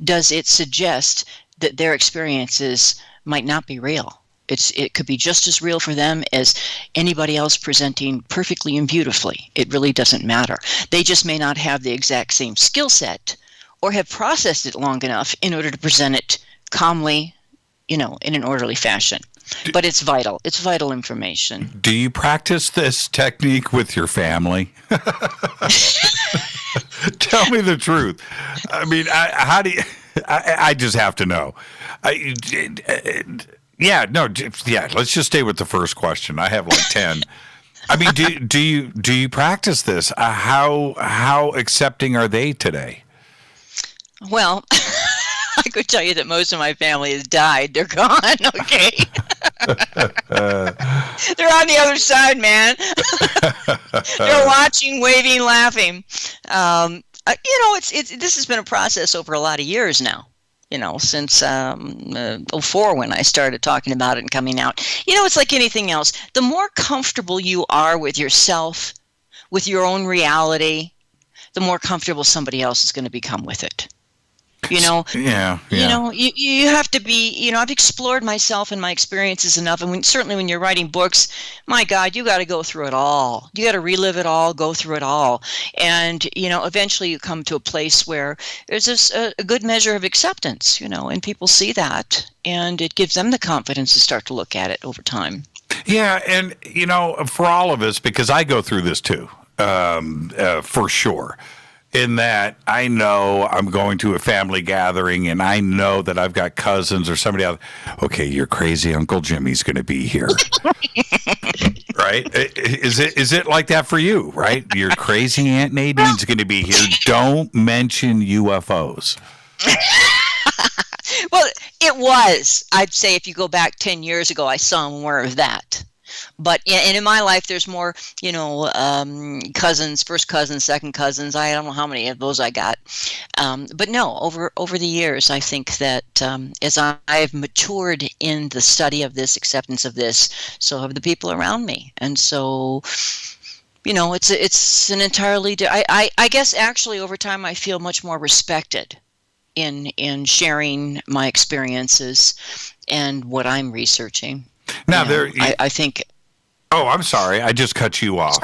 does it suggest that their experiences might not be real. It could be just as real for them as anybody else presenting perfectly and beautifully. It really doesn't matter. They just may not have the exact same skill set or have processed it long enough in order to present it calmly, in an orderly fashion. But it's vital. It's vital information. Do you practice this technique with your family? Tell me the truth. I mean, how do you... I just have to know. Let's just stay with the first question. I have like 10. I mean, do you practice this? How accepting are they today? Well, I could tell you that most of my family has died. They're gone. Okay. They're on the other side, man. They're watching, waving, laughing. This has been a process over a lot of years now, since 2004 when I started talking about it and coming out. It's like anything else. The more comfortable you are with yourself, with your own reality, the more comfortable somebody else is going to become with it. You know, Yeah. You know, you have to be, you know, I've explored myself and my experiences enough. And certainly when you're writing books, my God, you got to go through it all. You got to relive it all, go through it all. And, you know, eventually you come to a place where there's a good measure of acceptance, you know, and people see that. And it gives them the confidence to start to look at it over time. Yeah. And, you know, for all of us, because I go through this too, for sure. In that I know I'm going to a family gathering and I know that I've got cousins or somebody else. Okay, your crazy Uncle Jimmy's going to be here. Right? Is it like that for you, right? Your crazy Aunt Nadine's going to be here. Don't mention UFOs. Well, it was. I'd say if you go back 10 years ago, I saw more of that. But in my life, there's more, you know, cousins, first cousins, second cousins. I don't know how many of those I got. But no, over the years, I think that as I've matured in the study of this, acceptance of this, so have the people around me. And so, you know, it's an entirely I guess actually over time I feel much more respected in sharing my experiences and what I'm reaching. Now, I think. Oh, I'm sorry. I just cut you off.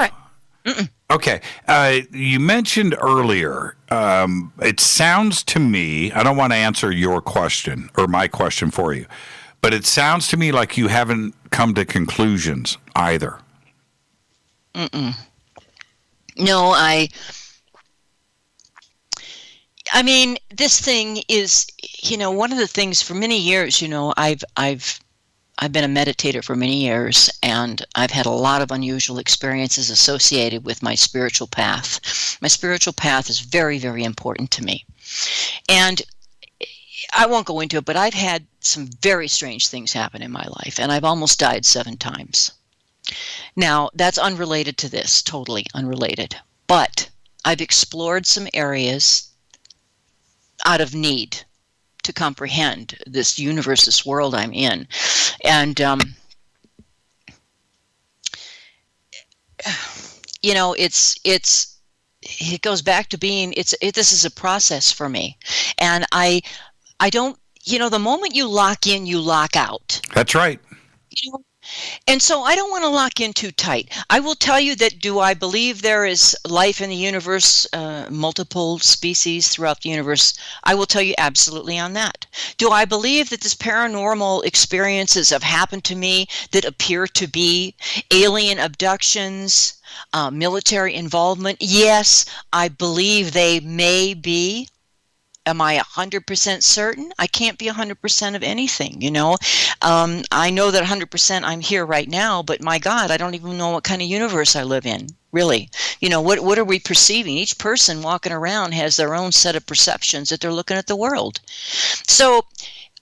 Okay. You mentioned earlier, it sounds to me, I don't want to answer your question or my question for you, but it sounds to me like you haven't come to conclusions either. No, I mean, this thing is, you know, one of the things for many years, you know, I've been a meditator for many years, and I've had a lot of unusual experiences associated with my spiritual path. My spiritual path is very, very important to me. And I won't go into it, but I've had some very strange things happen in my life, and I've almost died 7 times. Now, that's unrelated to this, totally unrelated. But I've explored some areas out of need to comprehend this universe, this world I'm in. And, you know, it goes back to being, this is a process for me. And I don't, you know, the moment you lock in, you lock out. That's right. You know? And so I don't want to lock in too tight. I will tell you that, do I believe there is life in the universe, multiple species throughout the universe? I will tell you absolutely on that. Do I believe that these paranormal experiences have happened to me that appear to be alien abductions, military involvement? Yes, I believe they may be. Am I 100% certain? I can't be 100% of anything, you know. I know that 100% I'm here right now, but my God, I don't even know what kind of universe I live in, really. You know, what are we perceiving? Each person walking around has their own set of perceptions that they're looking at the world. So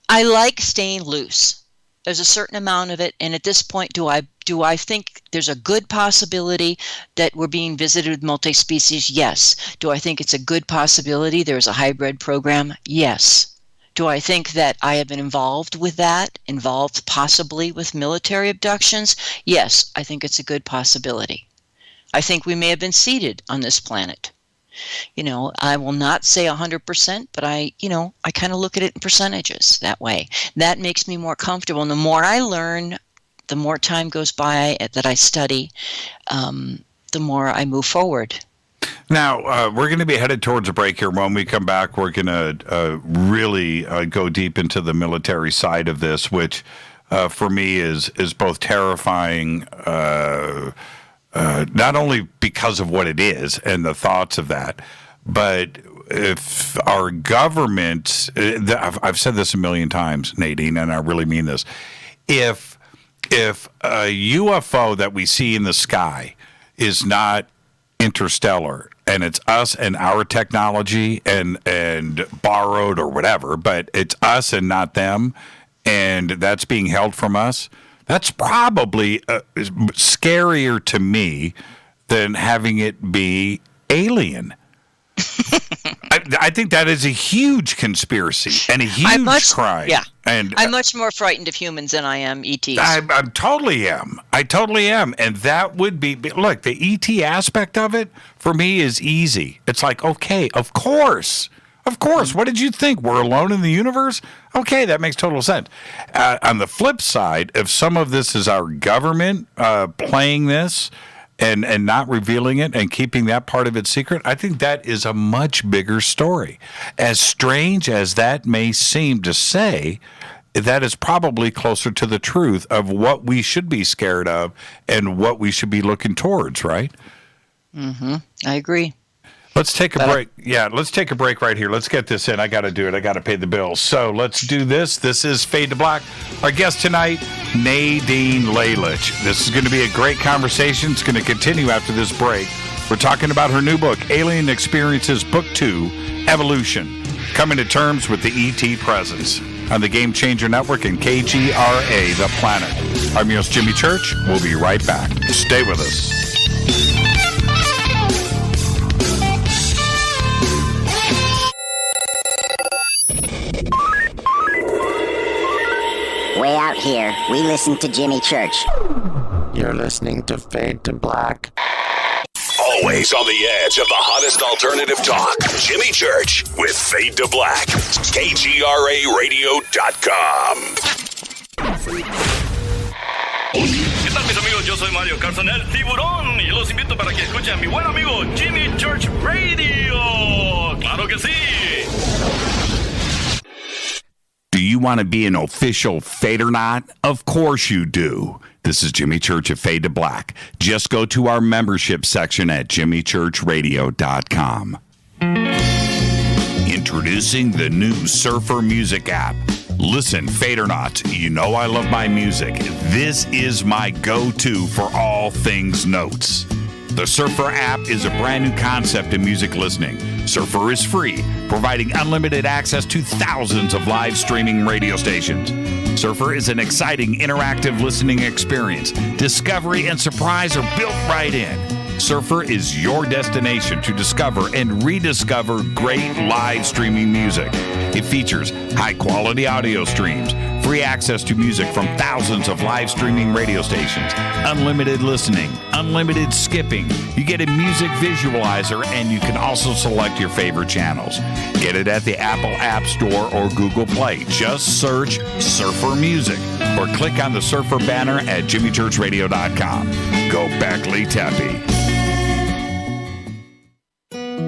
I like staying loose. There's a certain amount of it, and at this point, do I think there's a good possibility that we're being visited with multi-species? Yes. Do I think it's a good possibility there's a hybrid program? Yes. Do I think that I have been involved with that, involved possibly with military abductions? Yes, I think it's a good possibility. I think we may have been seeded on this planet. You know, I will not say 100%, but I kind of look at it in percentages that way. That makes me more comfortable. And the more I learn, the more time goes by that I study, the more I move forward. Now, we're going to be headed towards a break here. When we come back, we're going to really go deep into the military side of this, which for me is both terrifying, not only because of what it is and the thoughts of that, but if our government, I've said this a million times, Nadine, and I really mean this, if a UFO that we see in the sky is not interstellar and it's us and our technology and borrowed or whatever, but it's us and not them, and that's being held from us, that's probably scarier to me than having it be alien. I think that is a huge conspiracy and a huge crime. Yeah, and I'm much more frightened of humans than I am ETs. I totally am. I totally am. And that would be, look, the ET aspect of it for me is easy. It's like, okay, of course Of course. What did you think? We're alone in the universe? Okay, that makes total sense. On the flip side, if some of this is our government playing this and not revealing it and keeping that part of it secret, I think that is a much bigger story. As strange as that may seem to say, that is probably closer to the truth of what we should be scared of and what we should be looking towards, right? Mm-hmm. I agree. Let's take a break. Yeah, let's take a break right here. Let's get this in. I got to do it. I got to pay the bills. So let's do this. This is Fade to Black. Our guest tonight, Nadine Lalich. This is going to be a great conversation. It's going to continue after this break. We're talking about her new book, Alien Experiences, Book 2, Evolution, coming to terms with the ET presence on the Game Changer Network and KGRA, The Planet. I'm your host, Jimmy Church. We'll be right back. Stay with us. Way out here, we listen to Jimmy Church. You're listening to Fade to Black. Always on the edge of the hottest alternative talk. Jimmy Church with Fade to Black. KGRARadio.com. ¿Qué tal, mis amigos? Yo soy Mario Carson, el tiburón, y los invito para que escuchen a mi buen amigo Jimmy Church Radio. ¡Claro que sí! Do you want to be an official Fadernaut? Of course you do. This is Jimmy Church of Fade to Black. Just go to our membership section at jimmychurchradio.com. Introducing the new Surfer Music app. Listen, Fadernauts, you know I love my music. This is my go-to for all things notes. The Surfer app is a brand new concept in music listening. Surfer is free, providing unlimited access to thousands of live streaming radio stations. Surfer is an exciting, interactive listening experience. Discovery and surprise are built right in. Surfer is your destination to discover and rediscover great live streaming music. It features high-quality audio streams, free access to music from thousands of live streaming radio stations, unlimited listening, unlimited skipping. You get a music visualizer, and you can also select your favorite channels. Get it at the Apple App Store or Google Play. Just search Surfer Music or click on the Surfer banner at jimmychurchradio.com. Go Beckley Teppy.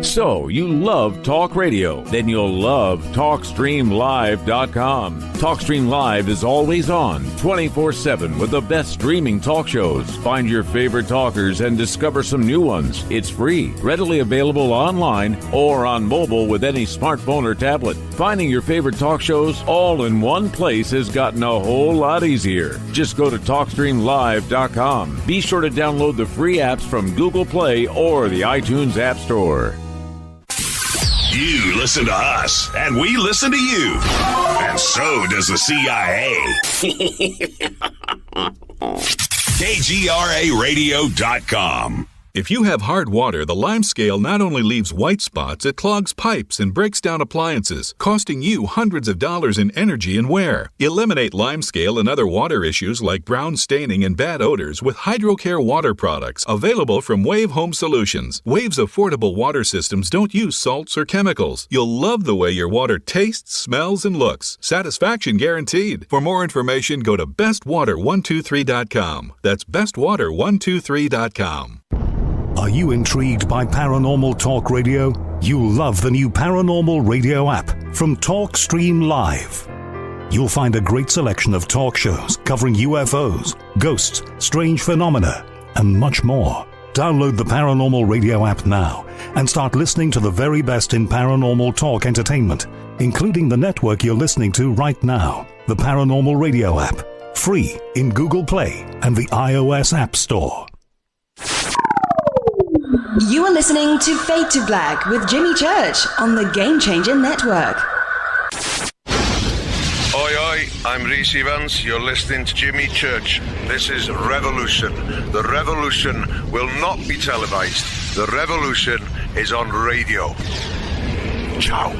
So, you love talk radio? Then you'll love TalkStreamLive.com. TalkStream Live is always on, 24/7 with the best streaming talk shows. Find your favorite talkers and discover some new ones. It's free, readily available online or on mobile with any smartphone or tablet. Finding your favorite talk shows all in one place has gotten a whole lot easier. Just go to TalkStreamLive.com. Be sure to download the free apps from Google Play or the iTunes App Store. You listen to us, and we listen to you. And so does the CIA. KGRARadio.com. If you have hard water, the lime scale not only leaves white spots, it clogs pipes and breaks down appliances, costing you hundreds of dollars in energy and wear. Eliminate lime scale and other water issues like brown staining and bad odors with HydroCare water products available from Wave Home Solutions. Wave's affordable water systems don't use salts or chemicals. You'll love the way your water tastes, smells, and looks. Satisfaction guaranteed. For more information, go to bestwater123.com. That's bestwater123.com. Are you intrigued by paranormal talk radio? You'll love the new paranormal radio app from TalkStream Live. You'll find a great selection of talk shows covering UFOs, ghosts, strange phenomena, and much more. Download the paranormal radio app now and start listening to the very best in paranormal talk entertainment, including the network you're listening to right now, the paranormal radio app, free in Google Play and the iOS App Store. You are listening to Fade to Black with Jimmy Church on the Game Changer Network. Oi, oi, I'm Reese Evans. You're listening to Jimmy Church. This is Revolution. The revolution will not be televised. The revolution is on radio. Ciao.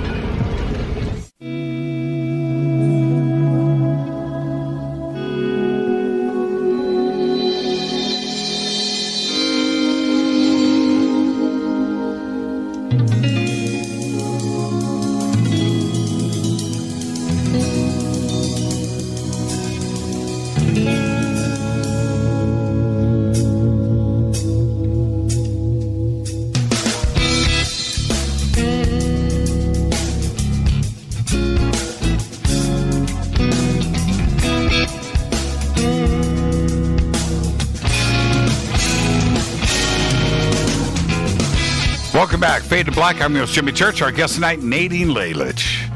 Welcome back. Fade to Black. I'm your host, Jimmy Church. Our guest tonight, Nadine Lalich.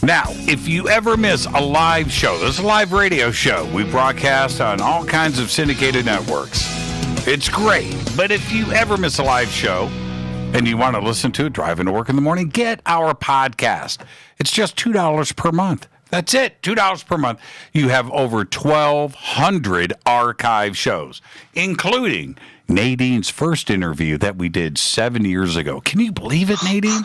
Now, if you ever miss a live show, this is a live radio show. We broadcast on all kinds of syndicated networks. It's great. But if you ever miss a live show and you want to listen to it driving to work in the morning, get our podcast. It's just $2 per month. That's it, $2 per month. You have over 1,200 archive shows, including Nadine's first interview that we did 7 years ago. Can you believe it, Nadine?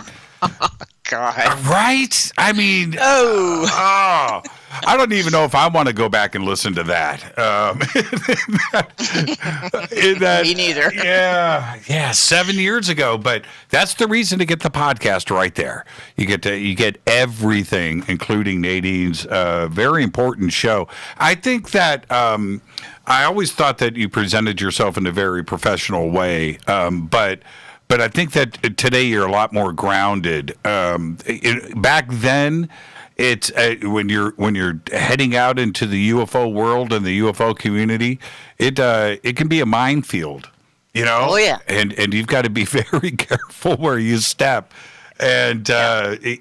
God. Right? I mean, I don't even know if I want to go back and listen to that. Me neither. Yeah, 7 years ago. But that's the reason to get the podcast right there. You get everything, including Nadine's very important show. I think that I always thought that you presented yourself in a very professional way, but I think that today you're a lot more grounded. Back then, it's when you're heading out into the UFO world and the UFO community, it can be a minefield, you know. Oh yeah. And you've got to be very careful where you step. And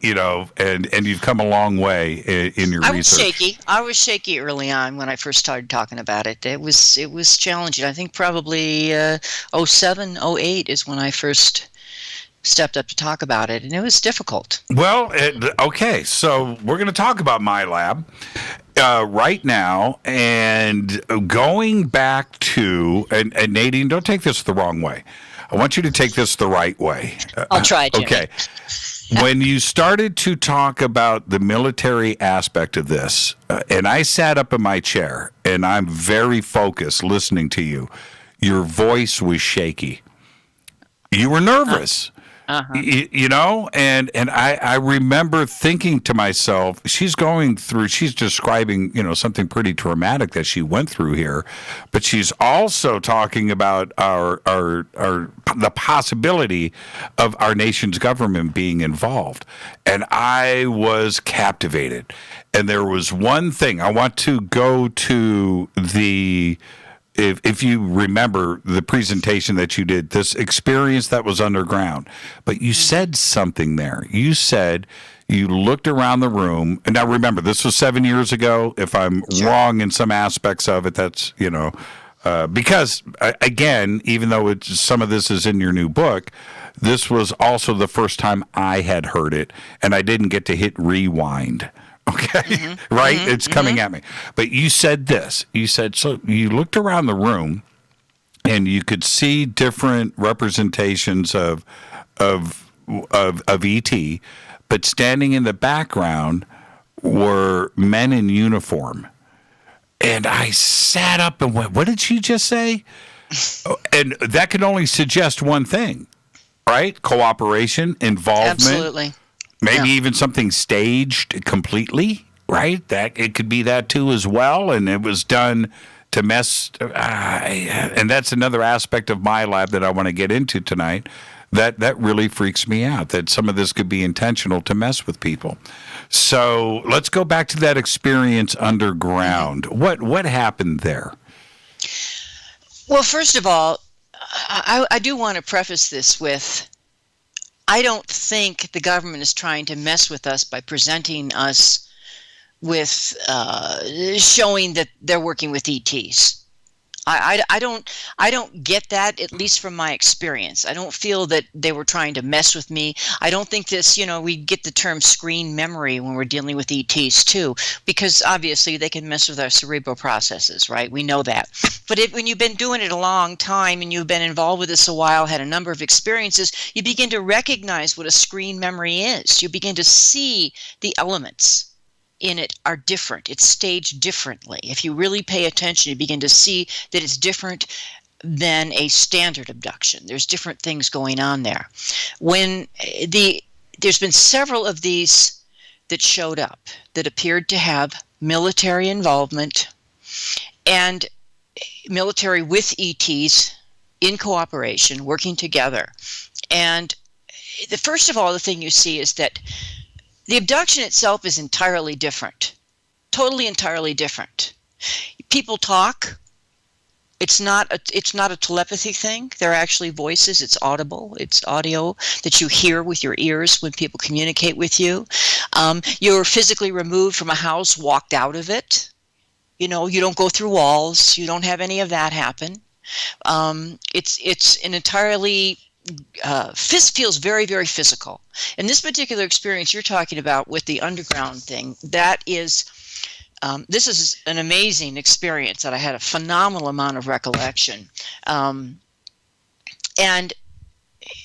you know, and you've come a long way in your research. I was shaky early on when I first started talking about it. It was challenging. I think probably 07, 08 is when I first stepped up to talk about it, and it was difficult. Well, okay, so we're going to talk about my lab right now, and going back to and Nadine, don't take this the wrong way. I want you to take this the right way. I'll try, Jimmy. Okay. When you started to talk about the military aspect of this, and I sat up in my chair, and I'm very focused listening to you, your voice was shaky. You were nervous. You know, and I remember thinking to myself, she's describing, you know, something pretty traumatic that she went through here, but she's also talking about the possibility of our nation's government being involved. And I was captivated. And there was one thing I want to go to if you remember the presentation that you did, this experience that was underground, but you said something there. You said you looked around the room, and now remember, this was 7 years ago. If I'm wrong in some aspects of it, that's, you know, because, again, even though some of this is in your new book, this was also the first time I had heard it, and I didn't get to hit rewind. Okay, right? It's coming at me. But you said this. You said, so you looked around the room and you could see different representations of ET, but standing in the background were men in uniform. And I sat up and went, what did you just say? And that could only suggest one thing, right? Cooperation, involvement. Absolutely. Maybe even something staged completely, right? That it could be that too as well, and it was done to mess. And that's another aspect of my lab that I want to get into tonight. That really freaks me out. That some of this could be intentional to mess with people. So let's go back to that experience underground. What happened there? Well, first of all, I do want to preface this with, I don't think the government is trying to mess with us by presenting us with showing that they're working with ETs. I don't get that, at least from my experience. I don't feel that they were trying to mess with me. I don't think this, you know, we get the term screen memory when we're dealing with ETs too, because obviously they can mess with our cerebral processes, right? We know that. But when you've been doing it a long time and you've been involved with this a while, had a number of experiences, you begin to recognize what a screen memory is. You begin to see the elements in it are different. It's staged differently. If you really pay attention, you begin to see that it's different than a standard abduction. There's different things going on there. There's been several of these that showed up that appeared to have military involvement and military with ETs in cooperation, working together. And first of all, the thing you see is that the abduction itself is entirely different, totally entirely different. People talk. It's not a telepathy thing. They're actually voices. It's audible. It's audio that you hear with your ears when people communicate with you. You're physically removed from a house, walked out of it. You don't go through walls. You don't have any of that happen. It's an entirely feels very, very physical. In this particular experience you're talking about with the underground thing, that is. This is an amazing experience that I had a phenomenal amount of recollection. And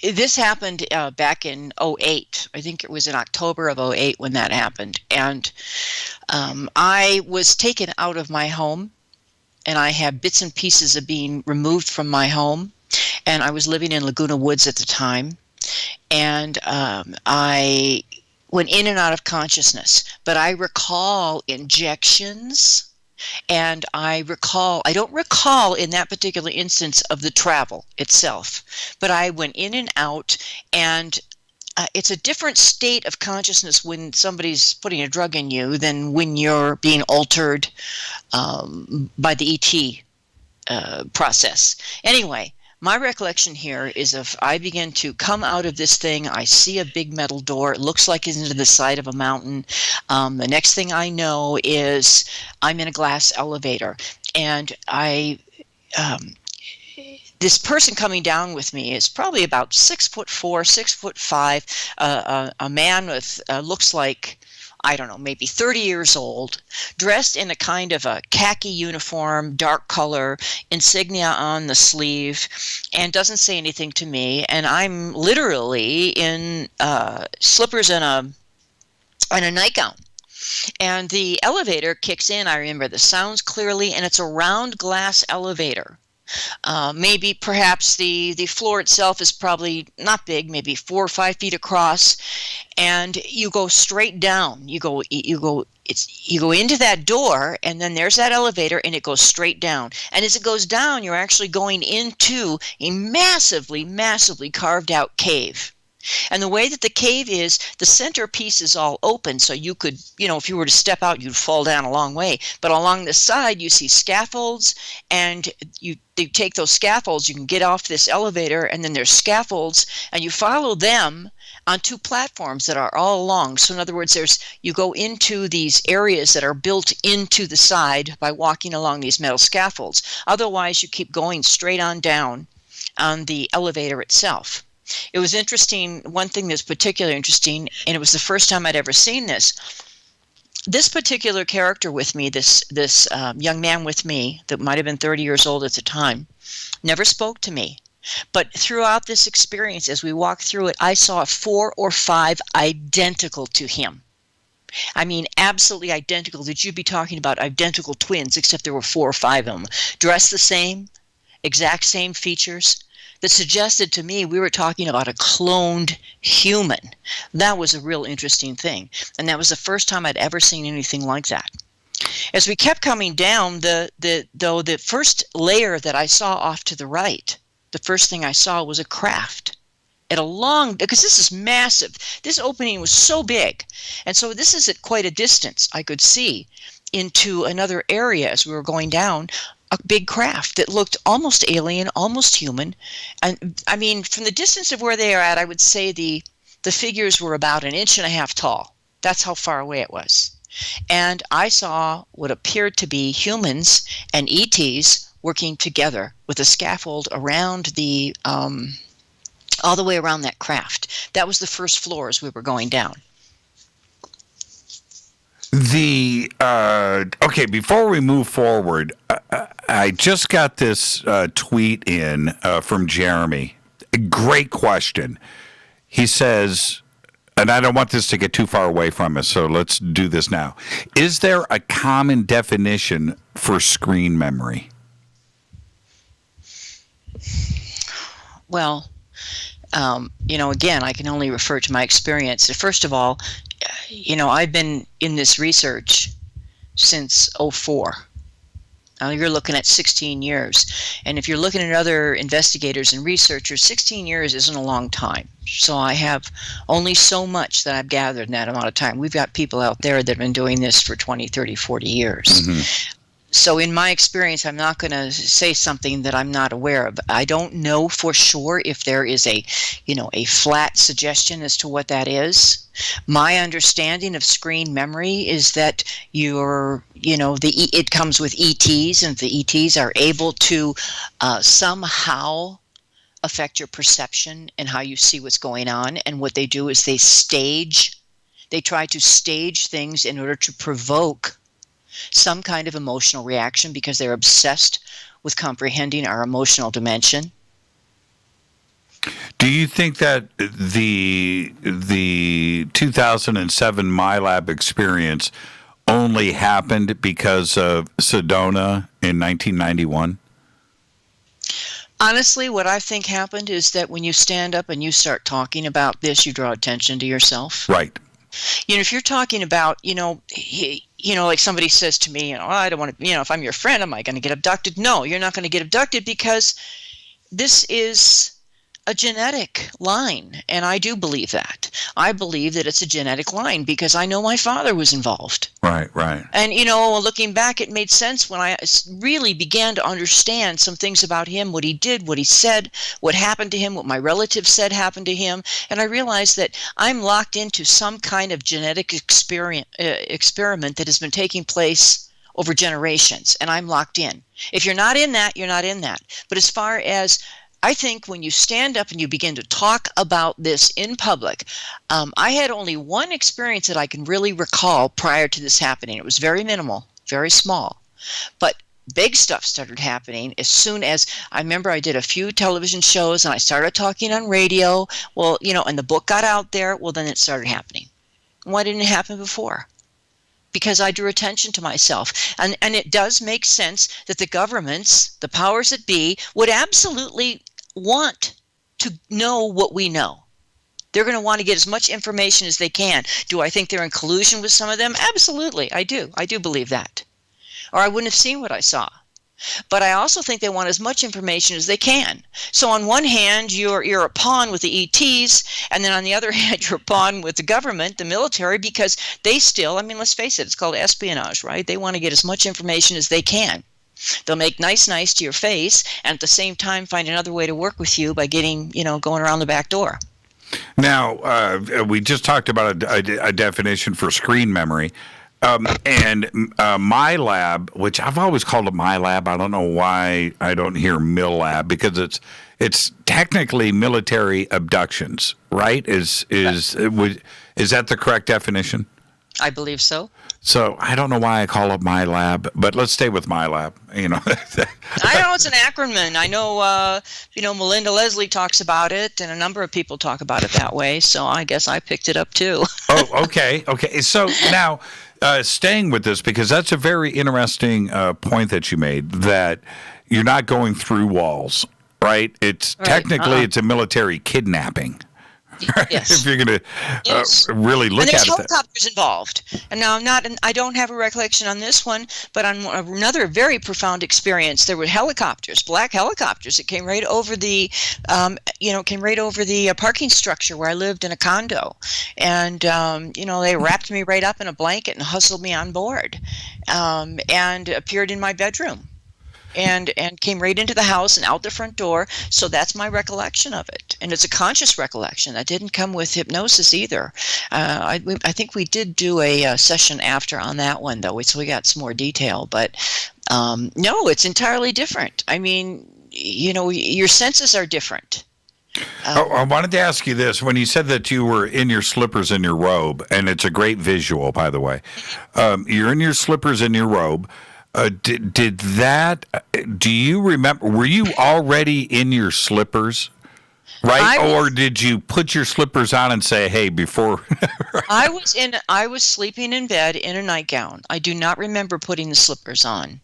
this happened back in 2008. I think it was in October of 2008 when that happened. And I was taken out of my home, and I had bits and pieces of being removed from my home. And I was living in Laguna Woods at the time. And I went in and out of consciousness, but I recall injections, and I don't recall in that particular instance of the travel itself, but I went in and out, and it's a different state of consciousness when somebody's putting a drug in you than when you're being altered by the ET process. Anyway, my recollection here is I begin to come out of this thing. I see a big metal door. It looks like it's into the side of a mountain. The next thing I know is I'm in a glass elevator. And this person coming down with me is probably about 6'4", 6'5", a man with looks like, I don't know, maybe 30 years old, dressed in a kind of a khaki uniform, dark color, insignia on the sleeve, and doesn't say anything to me. And I'm literally in slippers and a nightgown. And the elevator kicks in. I remember the sounds clearly, and it's a round glass elevator. Maybe perhaps the floor itself is probably not big, maybe 4 or 5 feet across, and you go straight down. You go into that door, and then there's that elevator, and it goes straight down. And as it goes down, you're actually going into a massively, massively carved out cave. And the way that the cave is, the centerpiece is all open, so you could, if you were to step out, you'd fall down a long way. But along the side, you see scaffolds, and they take those scaffolds, you can get off this elevator, and then there's scaffolds, and you follow them on 2 platforms that are all along. So in other words, you go into these areas that are built into the side by walking along these metal scaffolds. Otherwise, you keep going straight on down on the elevator itself. It was interesting. One thing that's particularly interesting, and it was the first time I'd ever seen this. This particular character with me, this young man with me that might have been 30 years old at the time, never spoke to me. But throughout this experience, as we walked through it, I saw 4 or 5 identical to him. I mean, absolutely identical. That you'd be talking about identical twins, except there were 4 or 5 of them. Dressed the same, exact same features. That suggested to me we were talking about a cloned human. That was a real interesting thing. And that was the first time I'd ever seen anything like that. As we kept coming down, the first layer that I saw off to the right, the first thing I saw was a craft. Because this is massive. This opening was so big. And so this is at quite a distance. I could see into another area as we were going down, a big craft that looked almost alien, almost human. And I mean, from the distance of where they are at, I would say the figures were about 1.5 inches tall. That's how far away it was. And I saw what appeared to be humans and ETs working together with a scaffold around all the way around that craft. That was the first floor as we were going down. Okay, before we move forward, I just got this tweet in from Jeremy. Great question. He says, and I don't want this to get too far away from us, so let's do this now. Is there a common definition for screen memory? Well, again, I can only refer to my experience. First of all, I've been in this research since 2004. Now you're looking at 16 years. And if you're looking at other investigators and researchers, 16 years isn't a long time. So I have only so much that I've gathered in that amount of time. We've got people out there that have been doing this for 20, 30, 40 years. Mm-hmm. So in my experience, I'm not going to say something that I'm not aware of. I don't know for sure if there is a flat suggestion as to what that is. My understanding of screen memory is that it comes with ETs, and the ETs are able to somehow affect your perception and how you see what's going on. And what they do is they try to stage things in order to provoke some kind of emotional reaction because they're obsessed with comprehending our emotional dimension. Do you think that the 2007 MyLab experience only happened because of Sedona in 1991? Honestly, what I think happened is that when you stand up and you start talking about this, you draw attention to yourself. Right. If you're talking about, like somebody says to me, I don't want to, if I'm your friend, am I going to get abducted? No, you're not going to get abducted because this is a genetic line, and I do believe that. I believe that it's a genetic line because I know my father was involved. Right. And, looking back, it made sense when I really began to understand some things about him, what he did, what he said, what happened to him, what my relatives said happened to him. And I realized that I'm locked into some kind of genetic experiment that has been taking place over generations, and I'm locked in. If you're not in that, you're not in that. But as far as I think when you stand up and you begin to talk about this in public, I had only one experience that I can really recall prior to this happening. It was very minimal, very small. But big stuff started happening as soon as I remember I did a few television shows and I started talking on radio. Well, and the book got out there. Well, then it started happening. Why didn't it happen before? Because I drew attention to myself. And it does make sense that the governments, the powers that be, would absolutely want to know what we know. They're going to want to get as much information as they can. Do I think they're in collusion with some of them? Absolutely, I do. I do believe that. Or I wouldn't have seen what I saw. But I also think they want as much information as they can. So on one hand, you're a pawn with the ETs, and then on the other hand, you're a pawn with the government, the military, because they still, let's face it, it's called espionage, right? They want to get as much information as they can. They'll make nice to your face, and at the same time find another way to work with you by getting, going around the back door. Now, we just talked about a definition for screen memory. And MyLab, which I've always called it MyLab. I don't know why I don't hear MilLab, because it's technically military abductions, right? Is that the correct definition? I believe so. So I don't know why I call it MyLab, but let's stay with MyLab. I know it's an acronym. I know, Melinda Leslie talks about it, and a number of people talk about it that way. So I guess I picked it up too. Oh, okay. So now, staying with this, because that's a very interesting point that you made, that you're not going through walls, right? It's right. Technically it's a military kidnapping. Right? Yes. If you're going to really look at it. And there's helicopters involved. And now I don't have a recollection on this one, but on another very profound experience, there were helicopters, black helicopters that came right over the, parking structure where I lived in a condo. And, they wrapped me right up in a blanket and hustled me on board, and appeared in my bedroom. And came right into the house and out the front door. So that's my recollection of it. And it's a conscious recollection. That didn't come with hypnosis either. I think we did do a session after on that one, though, so we got some more detail. But no, it's entirely different. Your senses are different. I wanted to ask you this. When you said that you were in your slippers and your robe, and it's a great visual, by the way. You're in your slippers and your robe. Do you remember, were you already in your slippers, right? Or did you put your slippers on and say, hey, before? I was sleeping in bed in a nightgown. I do not remember putting the slippers on,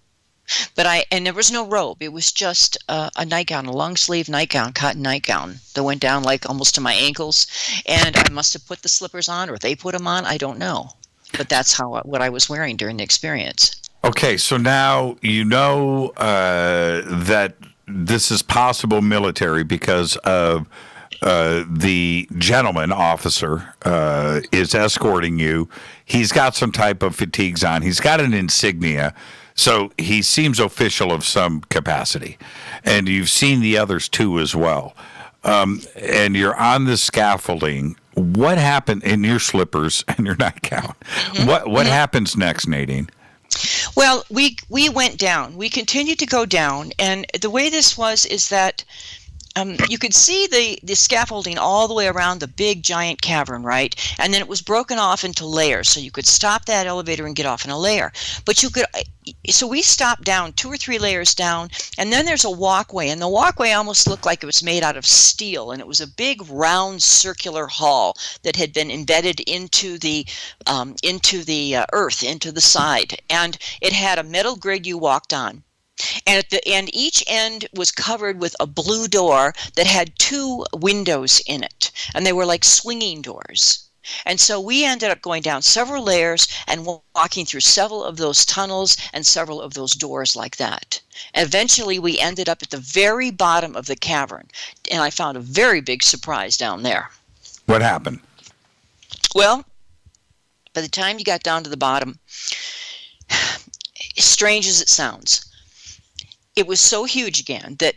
and there was no robe. It was just a nightgown, a long sleeve nightgown, cotton nightgown that went down like almost to my ankles. And I must have put the slippers on, or they put them on. I don't know. But that's what I was wearing during the experience. Okay, so now you know that this is possible military because of the gentleman officer is escorting you. He's got some type of fatigues on. He's got an insignia, so he seems official of some capacity. And you've seen the others too as well. And you're on the scaffolding. What happened in your slippers and your nightgown? What happens next, Nadine? Well, we went down. We continued to go down, and the way this was is that you could see the scaffolding all the way around the big giant cavern, right? And then it was broken off into layers, so you could stop that elevator and get off in a layer. But you could, so we stopped down 2 or 3 layers down, and then there's a walkway, and the walkway almost looked like it was made out of steel, and it was a big round circular hall that had been embedded into the earth, into the side, and it had a metal grid you walked on. And at the end, each end was covered with a blue door that had 2 windows in it, and they were like swinging doors. And so we ended up going down several layers and walking through several of those tunnels and several of those doors like that. And eventually we ended up at the very bottom of the cavern, and I found a very big surprise down there. What happened? Well, by the time you got down to the bottom, strange as it sounds, it was so huge again that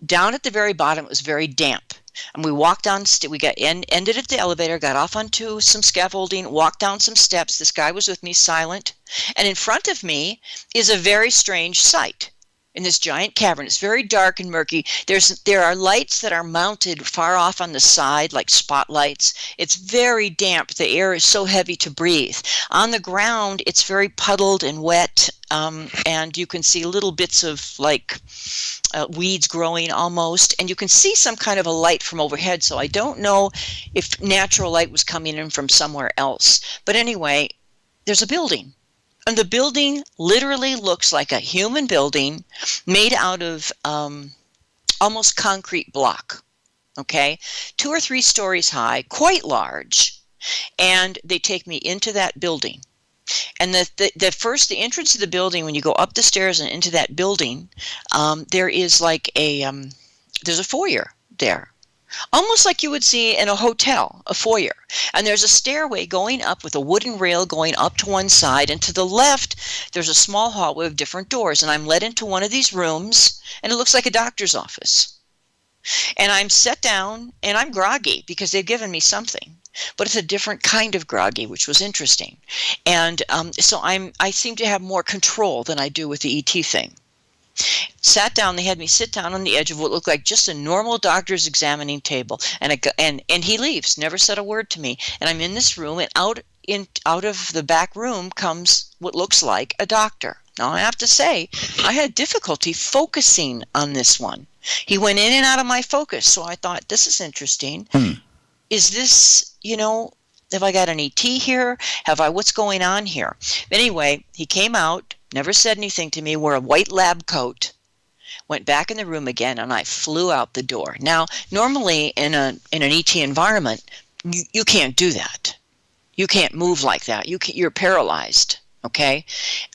down at the very bottom it was very damp. And we walked down, we ended at the elevator, got off onto some scaffolding, walked down some steps. This guy was with me, silent. And in front of me is a very strange sight. In this giant cavern, it's very dark and murky. There are lights that are mounted far off on the side, like spotlights. It's very damp. The air is so heavy to breathe. On the ground, it's very puddled and wet, and you can see little bits of weeds growing almost, and you can see some kind of a light from overhead. So I don't know if natural light was coming in from somewhere else. But anyway, there's a building. And the building literally looks like a human building made out of almost concrete block, okay? 2 or 3 stories high, quite large. And they take me into that building. And the entrance to the building, when you go up the stairs and into that building, there is like there's a foyer there. Almost like you would see in a hotel, a foyer. And there's a stairway going up with a wooden rail going up to one side. And to the left, there's a small hallway with different doors. And I'm led into one of these rooms, and it looks like a doctor's office. And I'm set down, and I'm groggy because they've given me something. But it's a different kind of groggy, which was interesting. And so I seem to have more control than I do with the ET thing. Sat down. They had me sit down on the edge of what looked like just a normal doctor's examining table, and he leaves. Never said a word to me. And I'm in this room, and out of the back room comes what looks like a doctor. Now I have to say, I had difficulty focusing on this one. He went in and out of my focus, so I thought, this is interesting. Is this, have I got an ET here? What's going on here? Anyway, he came out. Never said anything to me, wore a white lab coat, went back in the room again, and I flew out the door. Now, normally in an ET environment, you can't do that. You can't move like that. You're paralyzed, okay?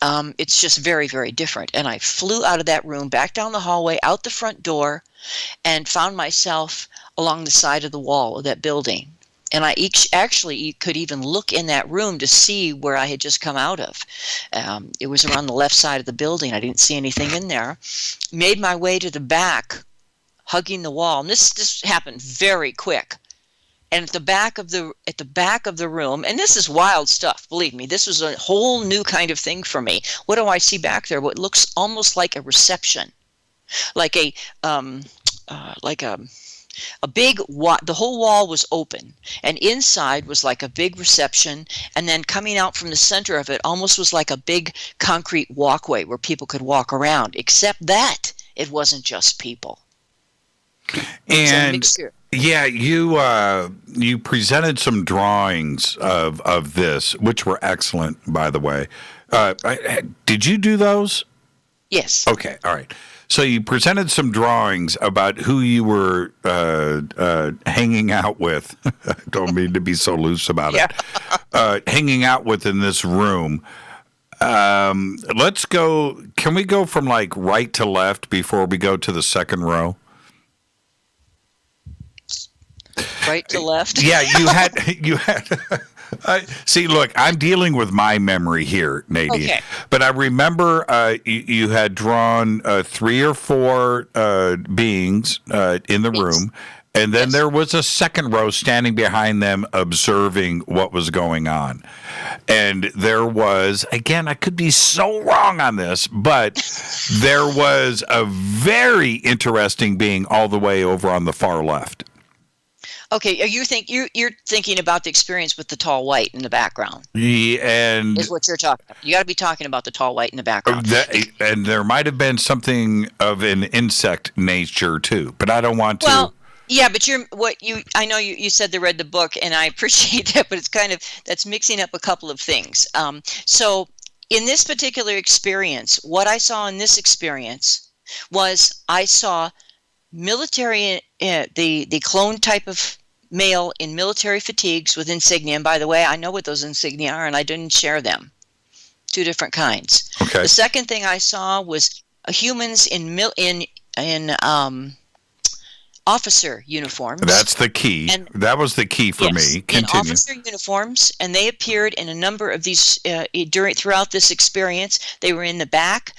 It's just very, very different. And I flew out of that room, back down the hallway, out the front door, and found myself along the side of the wall of that building. And I actually could even look in that room to see where I had just come out of. It was around the left side of the building. I didn't see anything in there. Made my way to the back, hugging the wall. And this happened very quick. And at the back of the room, and this is wild stuff. Believe me, this was a whole new kind of thing for me. What do I see back there? What looks almost like a reception, the whole wall was open, and inside was like a big reception, and then coming out from the center of it almost was like a big concrete walkway where people could walk around, except that it wasn't just people. And yeah, you presented some drawings of this, which were excellent, by the way. Did you do those? Yes. Okay, all right. So you presented some drawings about who you were hanging out with. I don't mean to be so loose about it. Hanging out with in this room. Let's go. Can we go from like right to left before we go to the second row? right to left. Yeah, you had. See, look, I'm dealing with my memory here, Nadine. Okay. But I remember you had drawn 3 or 4 beings in the room, and then there was a second row standing behind them observing what was going on. And there was, again, I could be so wrong on this, but there was a very interesting being all the way over on the far left. Okay, you're thinking about the experience with the tall white in the background. Yeah, and is what you're talking about. You got to be talking about the tall white in the background. And there might have been something of an insect nature too, but I don't want to. Well, yeah, but I know you said they read the book, and I appreciate that, but it's that's mixing up a couple of things. So in this particular experience, what I saw in this experience was I saw military, the clone type of male in military fatigues with insignia. And by the way, I know what those insignia are, and I didn't share them. 2 different kinds. Okay. The second thing I saw was humans in officer uniforms. That's the key. And that was the key for me. Continue. In officer uniforms, and they appeared in a number of these throughout this experience. They were in the back,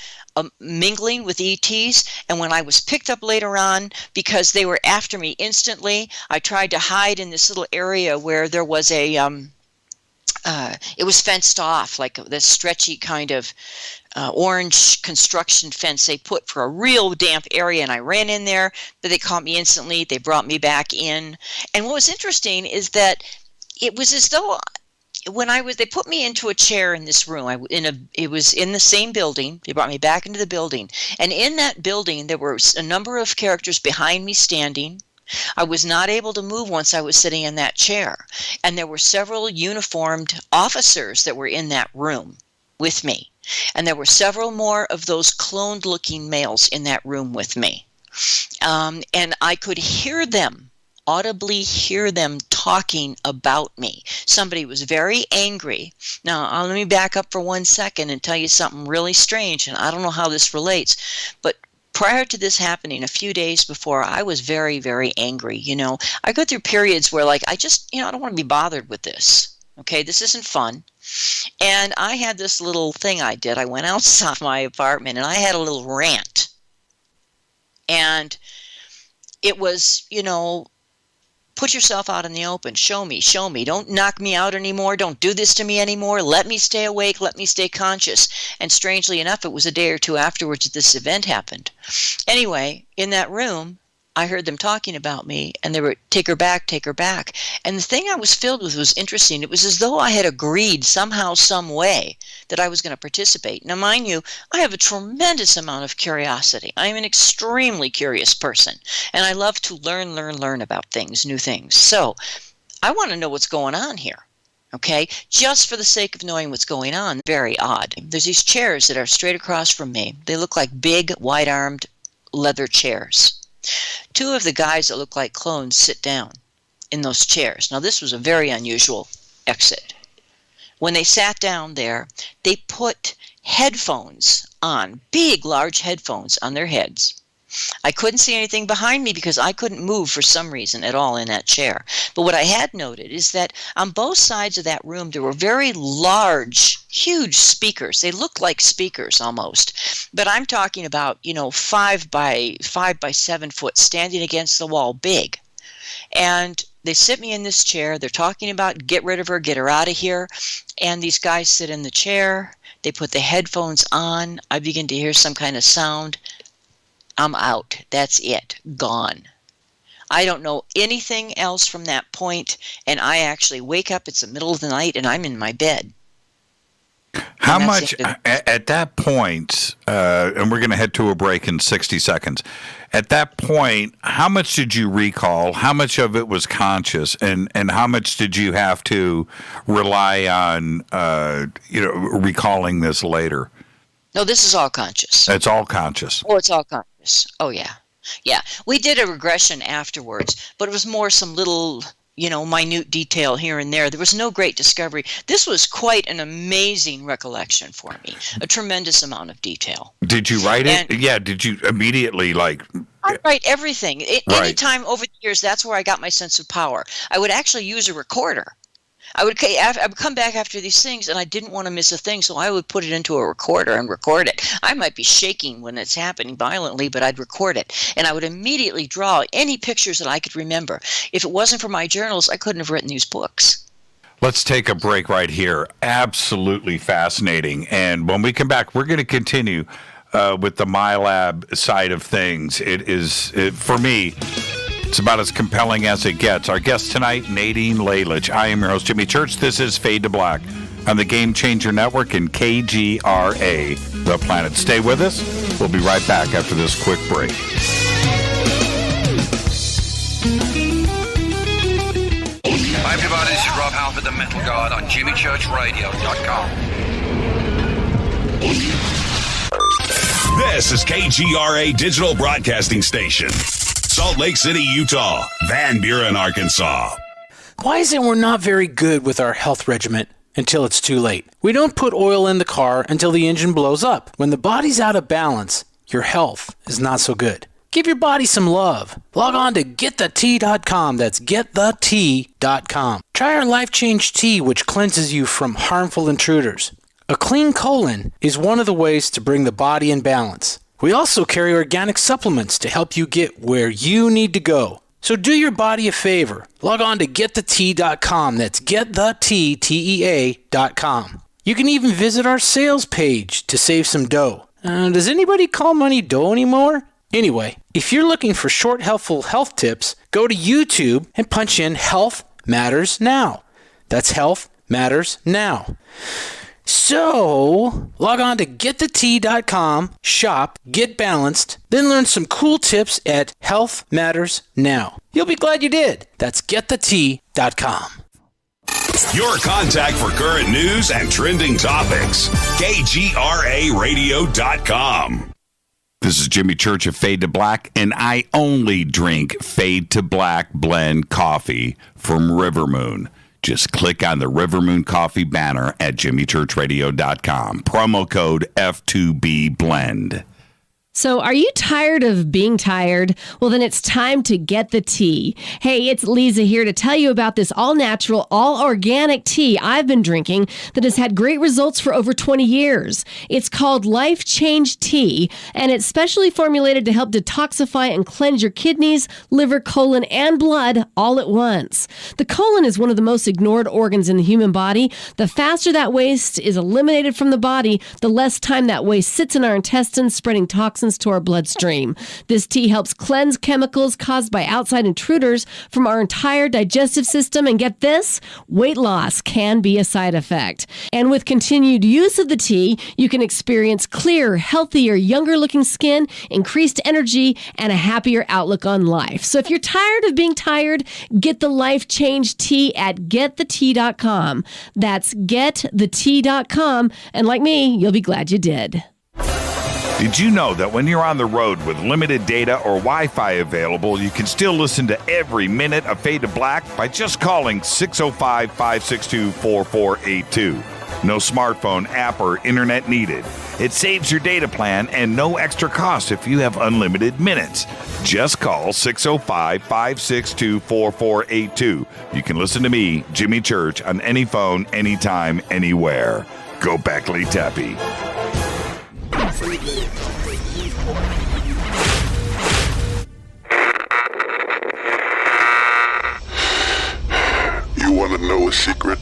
mingling with ETs, and when I was picked up later on, because they were after me instantly, I tried to hide in this little area where there was a it was fenced off, like this stretchy kind of orange construction fence they put for a real damp area, and I ran in there, but they caught me instantly. They brought me back in, and what was interesting is that it was as though they put me into a chair in this room. It was in the same building. They brought me back into the building, and in that building there were a number of characters behind me standing. I was not able to move once I was sitting in that chair, and there were several uniformed officers that were in that room with me, and there were several more of those cloned-looking males in that room with me, and I could audibly hear them talking about me. Somebody was very angry. Now, let me back up for 1 second and tell you something really strange, and I don't know how this relates, but prior to this happening, a few days before, I was very, very angry. I go through periods where, I just, I don't want to be bothered with this. Okay, this isn't fun. And I had this little thing I did. I went outside my apartment, and I had a little rant. And it was, put yourself out in the open. Show me. Don't knock me out anymore. Don't do this to me anymore. Let me stay awake. Let me stay conscious. And strangely enough, it was a day or 2 afterwards that this event happened. Anyway, in that room, I heard them talking about me, and they were, take her back. And the thing I was filled with was interesting. It was as though I had agreed somehow, some way, that I was going to participate. Now, mind you, I have a tremendous amount of curiosity. I'm an extremely curious person, and I love to learn about things, new things. So I want to know what's going on here. Okay, just for the sake of knowing what's going on. Very odd. There's these chairs that are straight across from me. They look like big, wide-armed leather chairs. 2 of the guys that look like clones sit down in those chairs. Now, this was a very unusual exit. When they sat down there, they put headphones on, big, large headphones on their heads. I couldn't see anything behind me because I couldn't move for some reason at all in that chair. But what I had noted is that on both sides of that room, there were very large, huge speakers. They looked like speakers almost. But I'm talking about, 5 by 7 foot, standing against the wall, big. And they sit me in this chair. They're talking about get rid of her, get her out of here. And these guys sit in the chair. They put the headphones on. I begin to hear some kind of sound. I'm out. That's it. Gone. I don't know anything else from that point, and I actually wake up. It's the middle of the night, and I'm in my bed. How much, at that point, and we're going to head to a break in 60 seconds, at that point, how much did you recall? How much of it was conscious, and how much did you have to rely on, recalling this later? No, this is all conscious. It's all conscious. Oh, it's all conscious. Oh, yeah. Yeah. We did a regression afterwards, but it was more some little, minute detail here and there. There was no great discovery. This was quite an amazing recollection for me. A tremendous amount of detail. Did you write it? Yeah. Did you immediately, I write everything. Anytime over the years, that's where I got my sense of power. I would actually use a recorder. I would come back after these things, and I didn't want to miss a thing, so I would put it into a recorder and record it. I might be shaking when it's happening violently, but I'd record it. And I would immediately draw any pictures that I could remember. If it wasn't for my journals, I couldn't have written these books. Let's take a break right here. Absolutely fascinating. And when we come back, we're going to continue with the MyLab side of things. For me, it's about as compelling as it gets. Our guest tonight, Nadine Lalich. I am your host, Jimmy Church. This is Fade to Black on the Game Changer Network and KGRA, The Planet. Stay with us. We'll be right back after this quick break. Hi, everybody. This is Rob Halford, the Metal God, on JimmyChurchRadio.com. This is KGRA Digital Broadcasting Station. Salt Lake City, Utah. Van Buren, Arkansas. Why is it we're not very good with our health regimen until it's too late? We don't put oil in the car until the engine blows up. When the body's out of balance, your health is not so good. Give your body some love. Log on to GetTheT.com. That's GetTheT.com. Try our Life Change Tea, which cleanses you from harmful intruders. A clean colon is one of the ways to bring the body in balance. We also carry organic supplements to help you get where you need to go. So do your body a favor. Log on to GetTheT.com. That's GetTheT.com. You can even visit our sales page to save some dough. Does anybody call money dough anymore? Anyway, if you're looking for short, helpful health tips, go to YouTube and punch in Health Matters Now. That's Health Matters Now. So, log on to GetTheT.com, shop, get balanced, then learn some cool tips at Health Matters Now. You'll be glad you did. That's GetTheT.com. Your contact for current news and trending topics. KGRARadio.com. This is Jimmy Church of Fade to Black, and I only drink Fade to Black blend coffee from Rivermoon. Just click on the Rivermoon Coffee banner at jimmychurchradio.com. Promo code F2B Blend. So are you tired of being tired? Well, then it's time to get the tea. Hey, it's Lisa here to tell you about this all-natural, all-organic tea I've been drinking that has had great results for over 20 years. It's called Life Change Tea, and it's specially formulated to help detoxify and cleanse your kidneys, liver, colon, and blood all at once. The colon is one of the most ignored organs in the human body. The faster that waste is eliminated from the body, the less time that waste sits in our intestines, spreading toxins to our bloodstream. This tea helps cleanse chemicals caused by outside intruders from our entire digestive system. And get this, weight loss can be a side effect. And with continued use of the tea, you can experience clearer, healthier, younger looking skin, increased energy, and a happier outlook on life. So if you're tired of being tired, get the Life Change Tea at GetTheT.com. That's GetTheT.com. And like me, you'll be glad you did. Did you know that when you're on the road with limited data or Wi-Fi available, you can still listen to every minute of Fade to Black by just calling 605-562-4482. No smartphone, app, or internet needed. It saves your data plan and no extra cost if you have unlimited minutes. Just call 605-562-4482. You can listen to me, Jimmy Church, on any phone, anytime, anywhere. Go Beckley Tappy. You want to know a secret?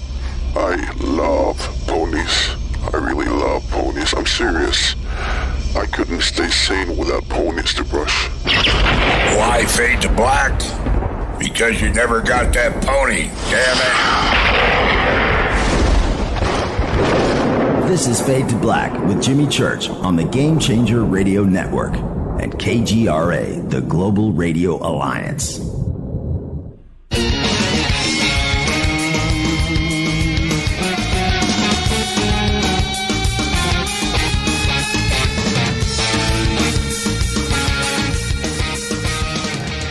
I love ponies. I really love ponies. I'm serious. I couldn't stay sane without ponies to brush. Why Fade to Black? Because you never got that pony. Damn it. This is Fade to Black with Jimmy Church on the Game Changer Radio Network and KGRA, the Global Radio Alliance.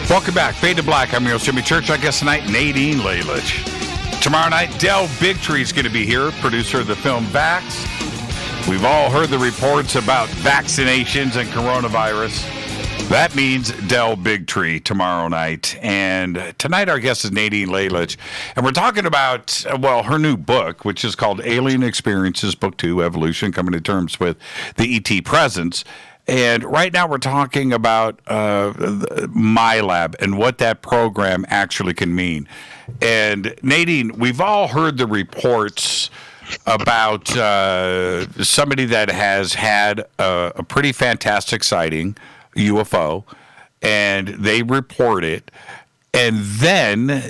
Welcome back. Fade to Black. I'm your host, Jimmy Church. Our guest tonight, Nadine Lalich. Tomorrow night, Del Bigtree's going to be here, producer of the film Vax. We've all heard the reports about vaccinations and coronavirus. That means Del Bigtree tomorrow night. And tonight our guest is Nadine Lalich. And we're talking about, well, her new book, which is called Alien Experiences, Book 2, Evolution, Coming to Terms with the ET Presence. And right now we're talking about MyLab and what that program actually can mean. And Nadine, we've all heard the reports about somebody that has had a pretty fantastic sighting, UFO, and they report it, and then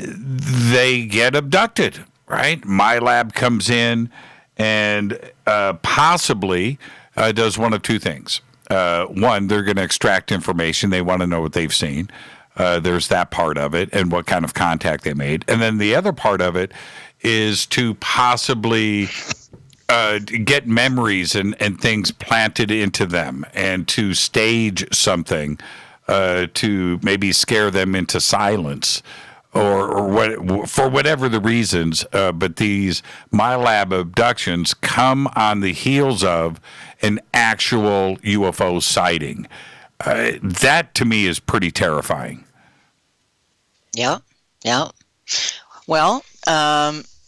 they get abducted, right? MyLab comes in and possibly does one of two things. One, they're going to extract information. They want to know what they've seen. There's that part of it and what kind of contact they made. And then the other part of it is to possibly get memories and things planted into them and to stage something to maybe scare them into silence or what, for whatever the reasons. But these MyLab abductions come on the heels of an actual UFO sighting. That, to me, is pretty terrifying. Yeah. Well,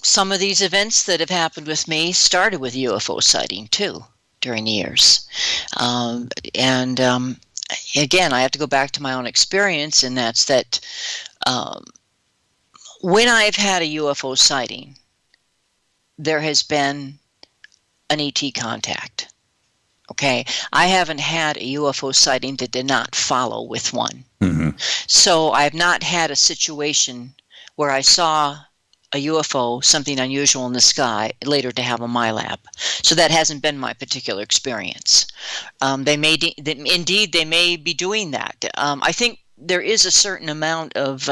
some of these events that have happened with me started with UFO sighting, too, during the years. Again, I have to go back to my own experience, and that's that when I've had a UFO sighting, there has been an ET contact. Okay, I haven't had a UFO sighting that did not follow with one. Mm-hmm. So I have not had a situation where I saw a UFO, something unusual in the sky, later to have a MyLab. So that hasn't been my particular experience. They may be doing that. I think there is a certain amount of,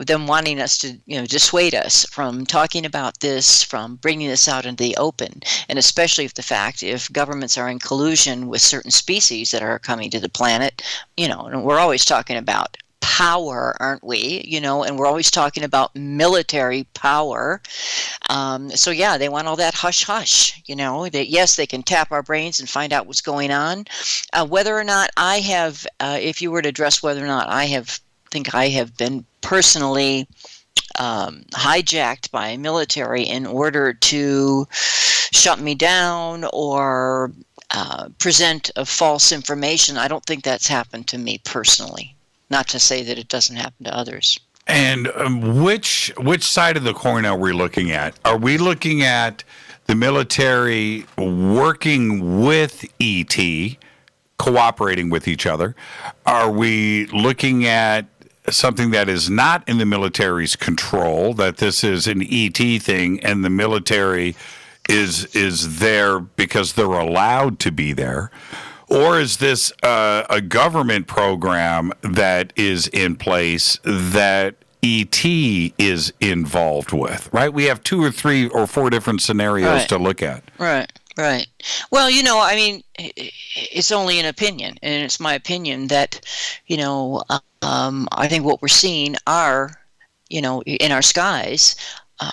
them wanting us to, dissuade us from talking about this, from bringing this out into the open, and especially if governments are in collusion with certain species that are coming to the planet, and we're always talking about power, aren't we? And we're always talking about military power. So yeah, they want all that hush hush, that yes, they can tap our brains and find out what's going on. Whether or not I have, if you were to address whether or not I have been personally hijacked by military in order to shut me down or present a false information, I don't think that's happened to me personally. Not to say that it doesn't happen to others. And which side of the coin are we looking at? Are we looking at the military working with ET, cooperating with each other? Are we looking at something that is not in the military's control, that this is an ET thing and the military is there because they're allowed to be there? Or is this a government program that is in place that ET is involved with, right? We have 2 or 3 or 4 different scenarios to look at. Right. Well, it's only an opinion, and it's my opinion that, I think what we're seeing are, in our skies,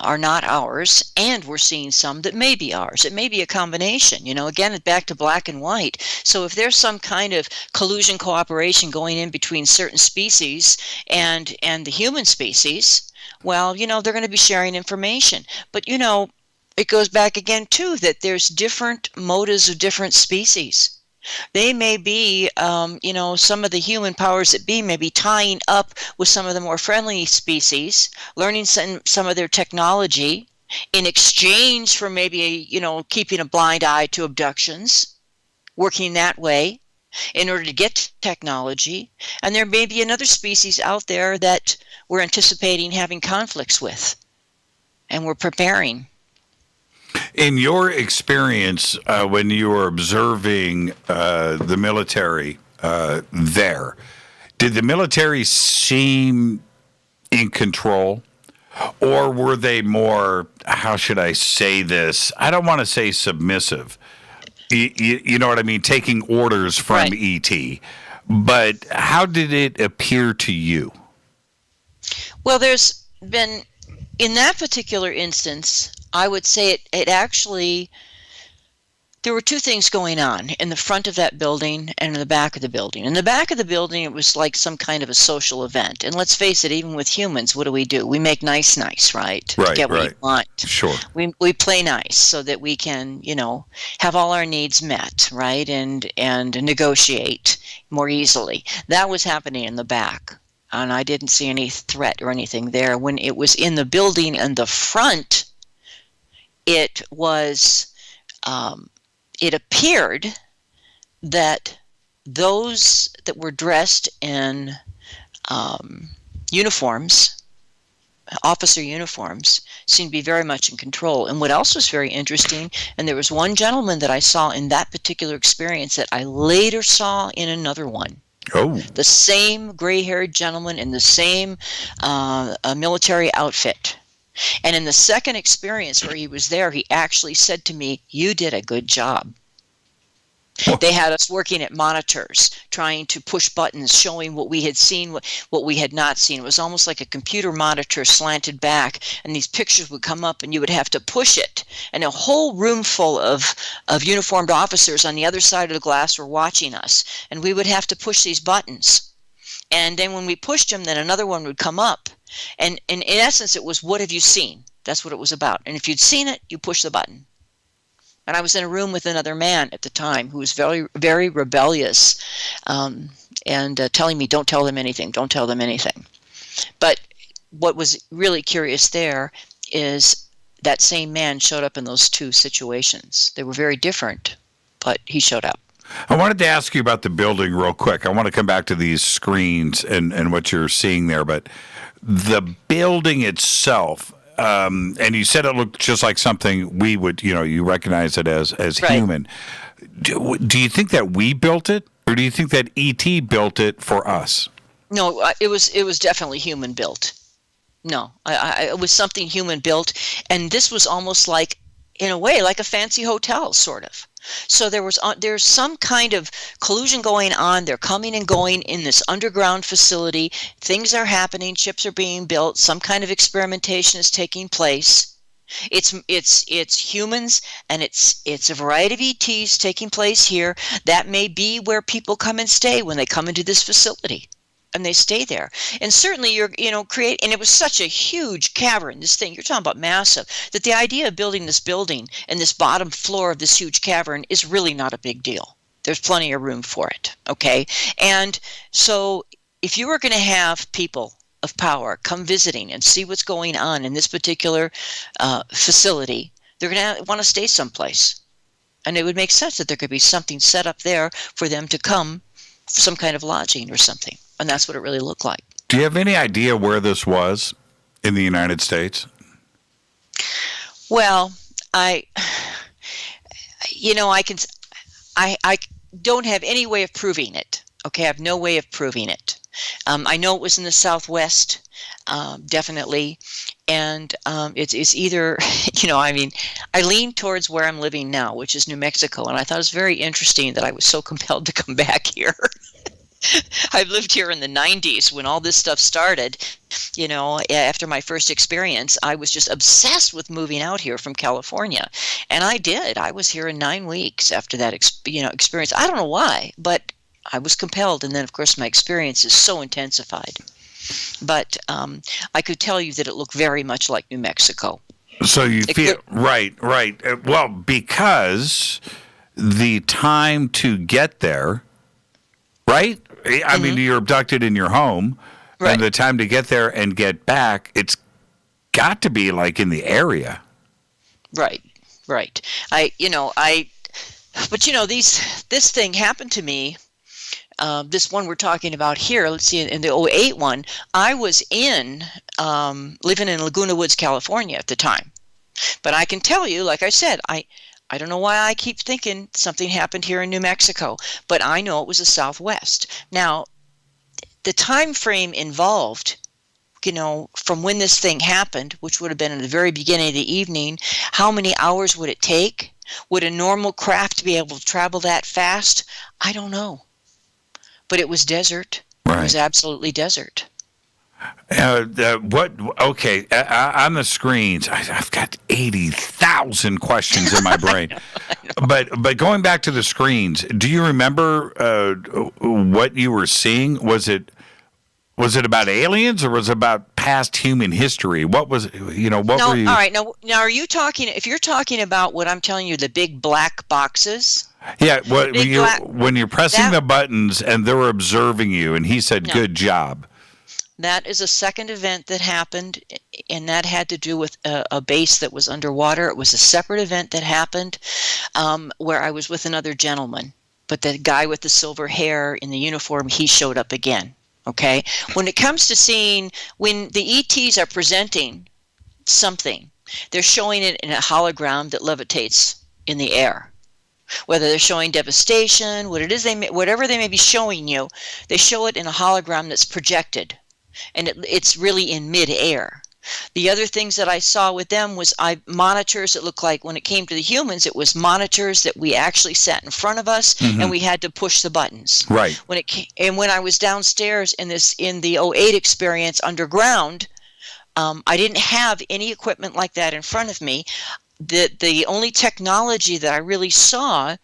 are not ours, and we're seeing some that may be ours. It may be a combination, again, back to black and white. So if there's some kind of collusion, cooperation going in between certain species and the human species, well, they're going to be sharing information. But, it goes back again, too, that there's different motives of different species. They may be, some of the human powers that be may be tying up with some of the more friendly species, learning some of their technology in exchange for maybe, keeping a blind eye to abductions, working that way in order to get technology. And there may be another species out there that we're anticipating having conflicts with, and we're preparing. In your experience, when you were observing the military there, did the military seem in control? Or were they more, how should I say this? I don't want to say submissive. You know what I mean? Taking orders from ET. But how did it appear to you? Well, there's been, in that particular instance, I would say it actually there were two things going on in the front of that building and in the back of the building. In the back of the building, it was like some kind of a social event. And let's face it, even with humans, what do? We make nice, right? Right, Get what we want. Sure. We play nice so that we can, have all our needs met, right? And negotiate more easily. That was happening in the back. And I didn't see any threat or anything there. When it was in the building and the front, it was... it appeared that those that were dressed in uniforms, officer uniforms, seemed to be very much in control. And what else was very interesting, and there was one gentleman that I saw in that particular experience that I later saw in another one. Oh. The same gray-haired gentleman in the same military outfit. And in the second experience where he was there, he actually said to me, "You did a good job." They had us working at monitors, trying to push buttons, showing what we had seen, what we had not seen. It was almost like a computer monitor slanted back, and these pictures would come up, and you would have to push it. And a whole room full of uniformed officers on the other side of the glass were watching us, and we would have to push these buttons. And then when we pushed them, then another one would come up. And in essence, it was, what have you seen? That's what it was about. And if you'd seen it, you push the button. And I was in a room with another man at the time who was very, very rebellious and telling me, don't tell them anything, don't tell them anything. But what was really curious there is that same man showed up in those two situations. They were very different, but he showed up. I wanted to ask you about the building real quick. I want to come back to these screens and what you're seeing there, but the building itself, and you said it looked just like something we would, you recognize it as right. Human. Do you think that we built it, or do you think that E.T. built it for us? No, it was definitely human built. No, it was something human built, and this was almost like, in a way, like a fancy hotel, sort of. So there's some kind of collusion going on. They're coming and going in this underground facility. Things are happening. Ships are being built. Some kind of experimentation is taking place. It's humans, and it's a variety of ETs taking place here. That may be where people come and stay when they come into this facility. And they stay there. And certainly and it was such a huge cavern, this thing, you're talking about massive, that the idea of building this building and this bottom floor of this huge cavern is really not a big deal. There's plenty of room for it, okay? And so if you were going to have people of power come visiting and see what's going on in this particular facility, they're going to want to stay someplace. And it would make sense that there could be something set up there for them to come, some kind of lodging or something. And that's what it really looked like. Do you have any idea where this was in the United States? Well, I don't have any way of proving it. Okay, I have no way of proving it. I know it was in the Southwest, definitely. And it's either, I lean towards where I'm living now, which is New Mexico. And I thought it was very interesting that I was so compelled to come back here. I've lived here in the 90s when all this stuff started. After my first experience, I was just obsessed with moving out here from California. And I did. I was here in 9 weeks after that experience. I don't know why, but I was compelled. And then, of course, my experience is so intensified. But I could tell you that it looked very much like New Mexico. So you feel, right. Well, because the time to get there, right? I mean, you're abducted in your home, right. And the time to get there and get back, it's got to be like in the area. Right. This thing happened to me. This one we're talking about here, let's see, in the 2008 one, I was living in Laguna Woods, California at the time. But I can tell you, like I said, I don't know why I keep thinking something happened here in New Mexico, but I know it was the Southwest. Now, the time frame involved, from when this thing happened, which would have been in the very beginning of the evening, how many hours would it take? Would a normal craft be able to travel that fast? I don't know. But it was desert. Right. It was absolutely desert. What? Okay, on the screens, I've got 80,000 questions in my brain. But going back to the screens, do you remember what you were seeing? Was it about aliens or was it about past human history? What was What were you? All right. Now, are you talking? If you're talking about what I'm telling you, the big black boxes. Yeah. When you're pressing the buttons and they're observing you, and he said, "Good job." That is a second event that happened, and that had to do with a base that was underwater. It was a separate event that happened where I was with another gentleman, but the guy with the silver hair in the uniform, he showed up again. Okay? When it comes to seeing, when the ETs are presenting something, they're showing it in a hologram that levitates in the air. Whether they're showing devastation, whatever they may be showing you, they show it in a hologram that's projected. And it's really in mid-air. The other things that I saw with them was monitors that looked like, when it came to the humans, it was monitors that we actually sat in front of us, and we had to push the buttons. Right. When I was downstairs in the 08 experience underground, I didn't have any equipment like that in front of me. The only technology that I really saw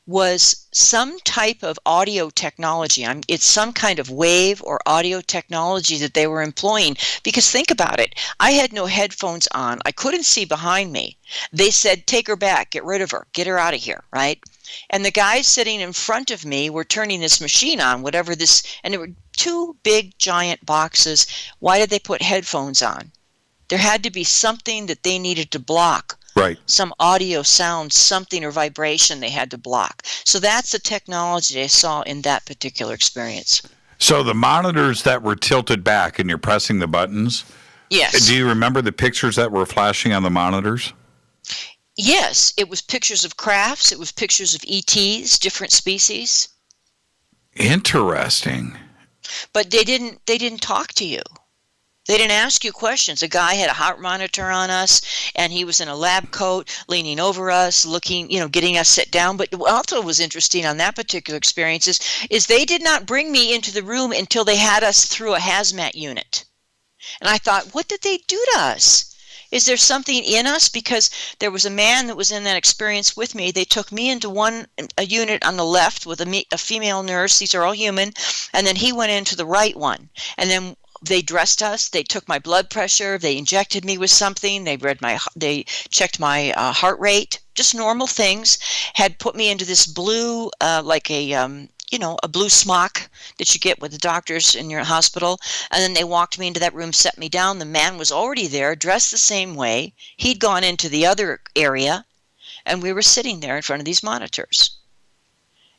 was some type of audio technology. It's some kind of wave or audio technology that they were employing. Because think about it. I had no headphones on. I couldn't see behind me. They said, take her back, get rid of her, get her out of here, right? And the guys sitting in front of me were turning this machine on, and there were two big giant boxes. Why did they put headphones on? There had to be something that they needed to block. Right. Some audio sound, something or vibration they had to block. So that's the technology I saw in that particular experience. So the monitors that were tilted back and you're pressing the buttons? Yes. Do you remember the pictures that were flashing on the monitors? Yes. It was pictures of crafts. It was pictures of ETs, different species. Interesting. But they didn't talk to you. They didn't ask you questions. A guy had a heart monitor on us, and he was in a lab coat, leaning over us, looking, getting us sit down. But what also was interesting on that particular experience is they did not bring me into the room until they had us through a hazmat unit. And I thought, what did they do to us? Is there something in us? Because there was a man that was in that experience with me. They took me into a unit on the left with a female nurse. These are all human. And then he went into the right one. And then they dressed us. They took my blood pressure. They injected me with something. They checked my heart rate. Just normal things. Had put me into this blue, like a blue smock that you get with the doctors in your hospital. And then they walked me into that room, set me down. The man was already there, dressed the same way. He'd gone into the other area, and we were sitting there in front of these monitors.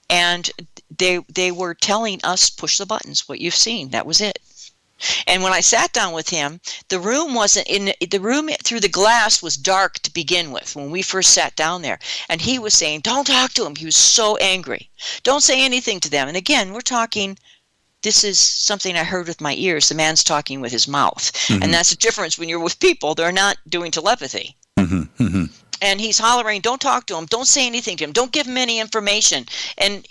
And they were telling us, push the buttons, what you've seen. That was it. And when I sat down with him, the room through the glass was dark to begin with when we first sat down there. And he was saying, don't talk to him. He was so angry. Don't say anything to them. And again, we're talking, this is something I heard with my ears. The man's talking with his mouth. Mm-hmm. And that's the difference when you're with people. They're not doing telepathy. Mm-hmm. Mm-hmm. And he's hollering, don't talk to him. Don't say anything to him. Don't give him any information. And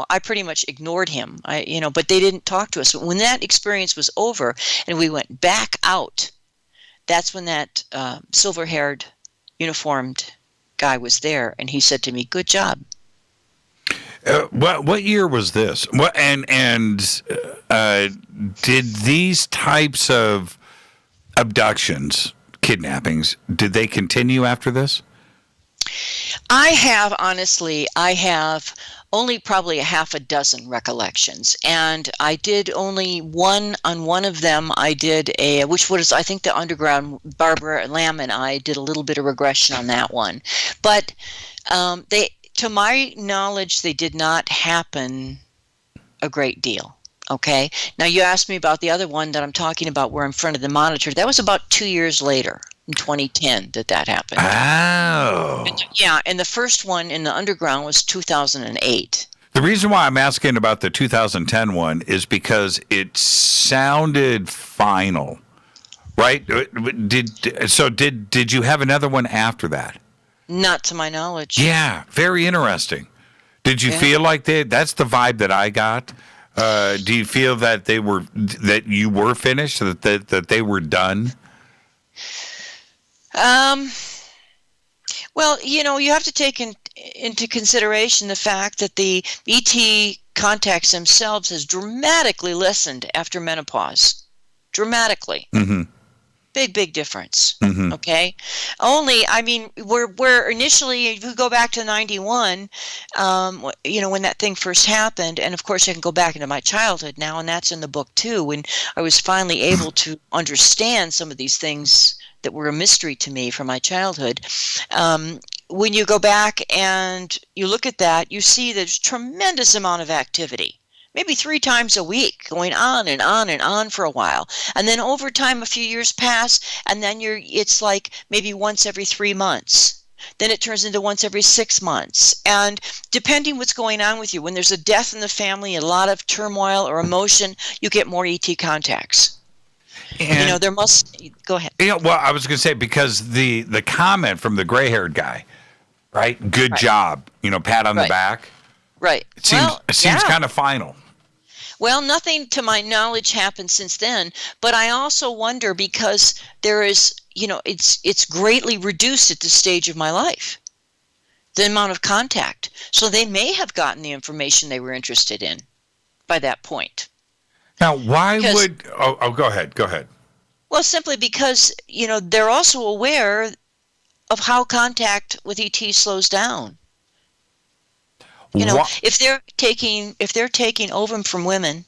I pretty much ignored him, but they didn't talk to us. When that experience was over and we went back out, that's when that silver-haired, uniformed guy was there, and he said to me, good job. What year was this? Did these types of abductions, kidnappings, did they continue after this? I have only probably a half a dozen recollections, and I did only one of them. I did which was, I think, the underground. Barbara Lamb and I did a little bit of regression on that one, but to my knowledge, they did not happen a great deal. Okay. Now you asked me about the other one that I'm talking about, where in front of the monitor. That was about 2 years later. In 2010 that happened. Oh. And the first one in the underground was 2008. The reason why I'm asking about the 2010 one is because it sounded final, right? Did you have another one after that? Not to my knowledge. Yeah, very interesting. Did you feel like that's the vibe that I got? Do you feel that you were finished, that they were done? Well, you have to take into consideration the fact that the ET contacts themselves has dramatically lessened after menopause. Dramatically. Mm-hmm. Big difference. Mm-hmm. Okay. We're initially, if you go back to 91, when that thing first happened, and of course I can go back into my childhood now, and that's in the book too, when I was finally able to understand some of these things that were a mystery to me from my childhood. When you go back and you look at that, you see there's tremendous amount of activity. Maybe 3 times a week, going on and on and on for a while. And then over time, a few years pass, and then it's like maybe once every 3 months. Then it turns into once every 6 months. And depending what's going on with you, when there's a death in the family, a lot of turmoil or emotion, you get more ET contacts. And, there must... Go ahead. Well, I was going to say, because the comment from the gray-haired guy, right? Good job. Pat on the back. Right. It seems kind of final. Well, nothing to my knowledge happened since then, but I also wonder because there is, it's greatly reduced at this stage of my life, the amount of contact. So they may have gotten the information they were interested in by that point. Now, why would... Oh, go ahead. Well, simply because, they're also aware of how contact with ET slows down. If they're taking ovum from women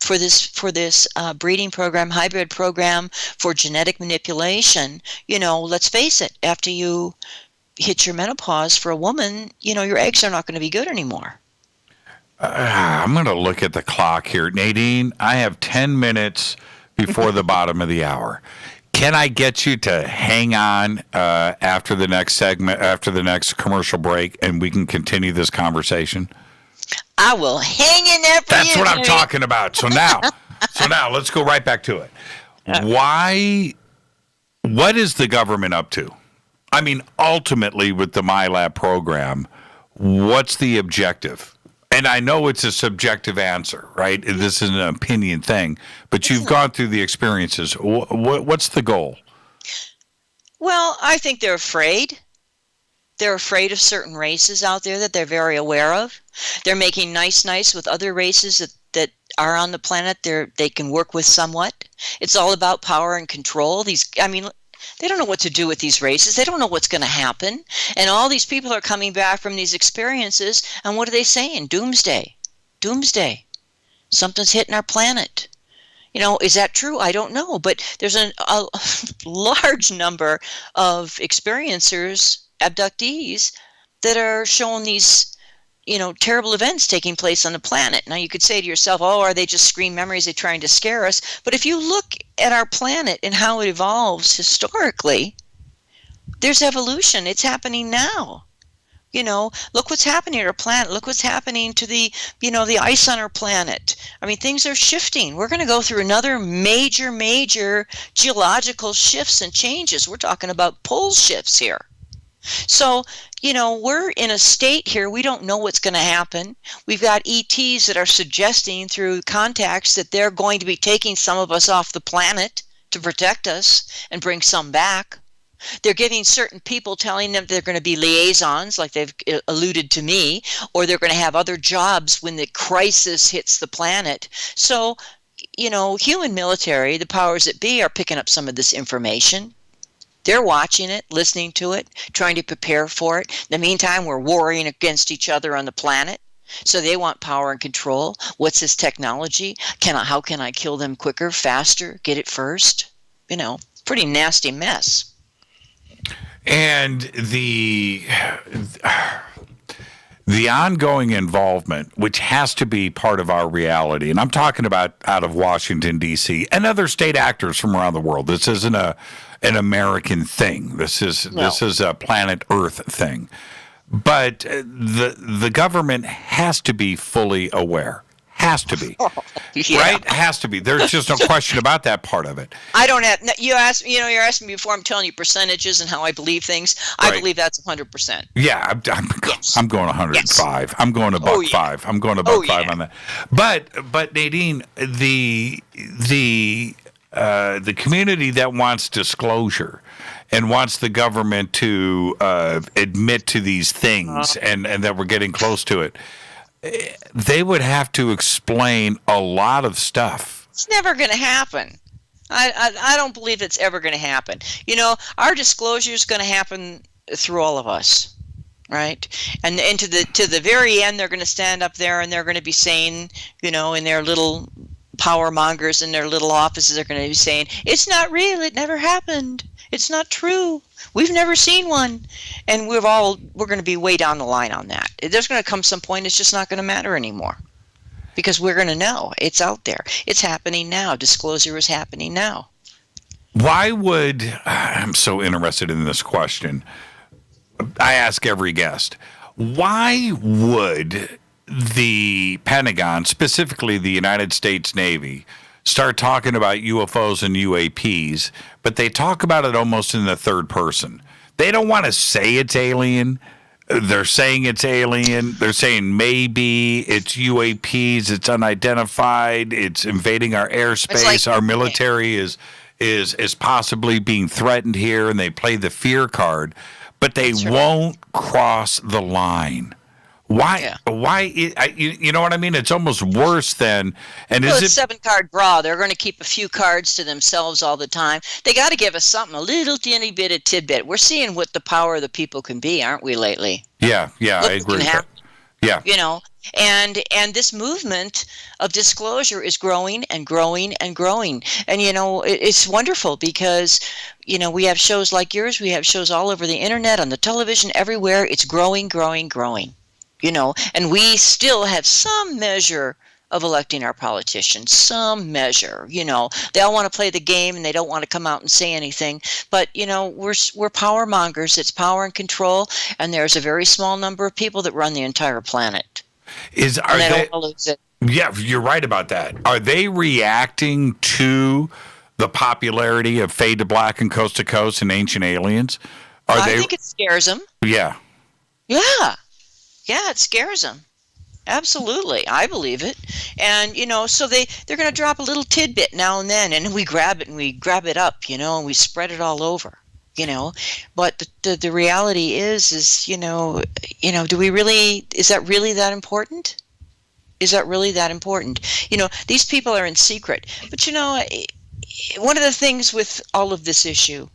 for this breeding program, hybrid program for genetic manipulation, let's face it, after you hit your menopause for a woman, your eggs are not going to be good anymore. I'm going to look at the clock here. Nadine, I have 10 minutes before the bottom of the hour. Can I get you to hang on after the next segment, after the next commercial break, and we can continue this conversation? I will hang in there for That's what I'm talking about. So now let's go right back to it. What is the government up to? I mean, ultimately with the MyLab program, what's the objective? And I know it's a subjective answer, right? This is an opinion thing, but you've gone through the experiences. What's the goal? Well, I think they're afraid. They're afraid of certain races out there that they're very aware of. They're making nice with other races that are on the planet they can work with somewhat. It's all about power and control. They don't know what to do with these races. They don't know what's going to happen. And all these people are coming back from these experiences, and what are they saying? Doomsday. Something's hitting our planet. Is that true? I don't know. But there's a large number of experiencers, abductees, that are showing these terrible events taking place on the planet. Now, you could say to yourself, are they just screen memories? They're trying to scare us. But if you look at our planet and how it evolves historically, there's evolution. It's happening now. Look what's happening to our planet. Look what's happening to the ice on our planet. Things are shifting. We're going to go through another major geological shifts and changes. We're talking about pole shifts here. So, we're in a state here, we don't know what's going to happen. We've got ETs that are suggesting through contacts that they're going to be taking some of us off the planet to protect us and bring some back. They're giving certain people, telling them they're going to be liaisons, like they've alluded to me, or they're going to have other jobs when the crisis hits the planet. So, human military, the powers that be, are picking up some of this information. They're watching it, listening to it, trying to prepare for it. In the meantime, we're warring against each other on the planet. So they want power and control. What's this technology? How can I kill them quicker, faster, get it first? Pretty nasty mess. And the ongoing involvement, which has to be part of our reality, and I'm talking about out of Washington, D.C., and other state actors from around the world. This isn't an American thing. This is a planet Earth thing. But the government has to be fully aware. Has to be. Yeah. Right? Has to be. There's just no question about that part of it. I don't have. You're asking me before. I'm telling you percentages and how I believe things. I believe that's 100%. Yeah, I'm going 105. Yes. I'm going to $1.05. I'm going to $1.05 on that. But Nadine, the community that wants disclosure and wants the government to admit to these things and that we're getting close to it, they would have to explain a lot of stuff. It's never going to happen. I don't believe it's ever going to happen. Our disclosure is going to happen through all of us, right? And to the very end, they're going to stand up there and they're going to be saying, in their little power mongers in their little offices are going to be saying, it's not real, it never happened, it's not true, we've never seen one, and we're going to be way down the line on that. There's going to come some point it's just not going to matter anymore, because we're going to know it's out there, it's happening now, disclosure is happening now. I'm so interested in this question. I ask every guest, why would the Pentagon, specifically the United States Navy, start talking about UFOs and UAPs, but they talk about it almost in the third person? They don't want to say it's alien. They're saying it's alien. They're saying maybe it's UAPs, it's unidentified, it's invading our airspace, our military is possibly being threatened here, and they play the fear card, but they won't cross the line. Why? Yeah. Why? You know what I mean? It's almost worse than. And it's 7-card draw. They're going to keep a few cards to themselves all the time. They got to give us something, a little teeny bit of tidbit. We're seeing what the power of the people can be, aren't we? Lately. Yeah, I agree with that. Yeah. And this movement of disclosure is growing and growing and growing. And it's wonderful because we have shows like yours. We have shows all over the internet, on the television, everywhere. It's growing, growing, growing. And we still have some measure of electing our politicians, some measure. They all want to play the game and they don't want to come out and say anything. But, we're power mongers. It's power and control. And there's a very small number of people that run the entire planet. Are they don't want to lose it. Yeah, you're right about that. Are they reacting to the popularity of Fade to Black and Coast to Coast and Ancient Aliens? I think it scares them. Yeah. Yeah. Yeah, it scares them. Absolutely. I believe it. And, so they're going to drop a little tidbit now and then, and we grab it and we grab it up, and we spread it all over, But the reality is, do we really, is that really that important? Is that really that important? These people are in secret. But, one of the things with all of this issue,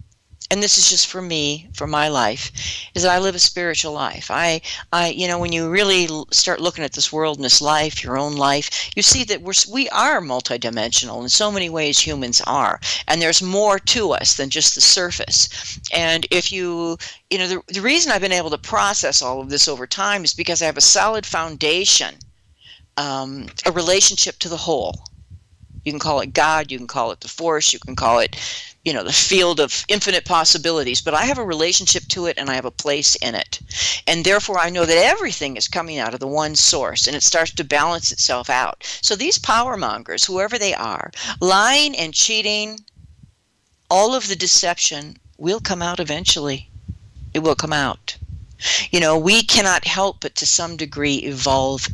and this is just for me, for my life, is that I live a spiritual life. I when you really start looking at this world and this life, your own life, you see that we are multidimensional in so many ways. Humans are, and there's more to us than just the surface. And if the reason I've been able to process all of this over time is because I have a solid foundation, a relationship to the whole. You can call it God, you can call it the Force, you can call it, the field of infinite possibilities, but I have a relationship to it and I have a place in it. And therefore I know that everything is coming out of the one source and it starts to balance itself out. So these power mongers, whoever they are, lying and cheating, all of the deception will come out eventually. It will come out. We cannot help but to some degree evolve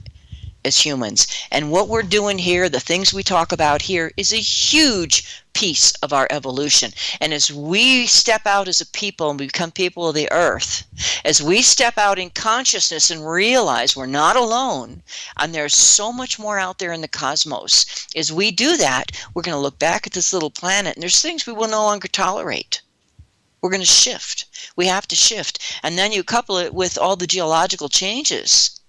as humans. And what we're doing here, the things we talk about here, is a huge piece of our evolution. And as we step out as a people and become people of the earth, as we step out in consciousness and realize we're not alone, and there's so much more out there in the cosmos, as we do that, we're going to look back at this little planet, and there's things we will no longer tolerate. We're going to shift. We have to shift. And then you couple it with all the geological changes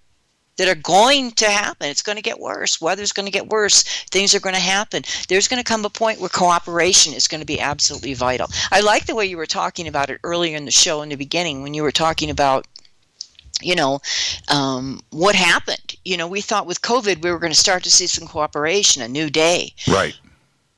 that are going to happen. It's going to get worse. Weather's going to get worse. Things are going to happen. There's going to come a point where cooperation is going to be absolutely vital. I like the way you were talking about it earlier in the show in the beginning when you were talking about, what happened. We thought with COVID we were going to start to see some cooperation, a new day. Right.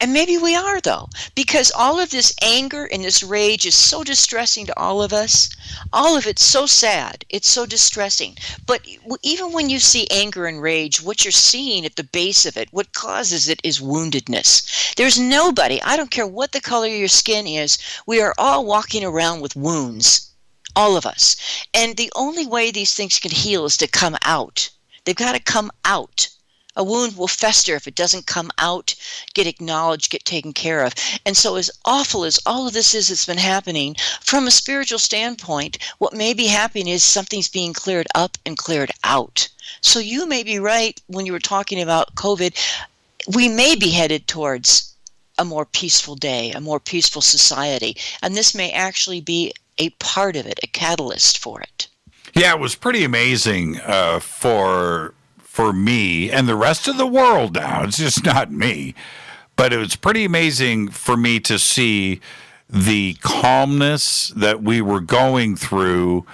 And maybe we are, though, because all of this anger and this rage is so distressing to all of us. All of it's so sad. It's so distressing. But even when you see anger and rage, what you're seeing at the base of it, what causes it is woundedness. There's nobody, I don't care what the color of your skin is, we are all walking around with wounds, all of us. And the only way these things can heal is to come out. They've got to come out. A wound will fester if it doesn't come out, get acknowledged, get taken care of. And so as awful as all of this is that's been happening, from a spiritual standpoint, what may be happening is something's being cleared up and cleared out. So you may be right when you were talking about COVID. We may be headed towards a more peaceful day, a more peaceful society. And this may actually be a part of it, a catalyst for it. Yeah, it was pretty amazing for me and the rest of the world now. It's just not me. But it was pretty amazing for me to see the calmness that we were going through,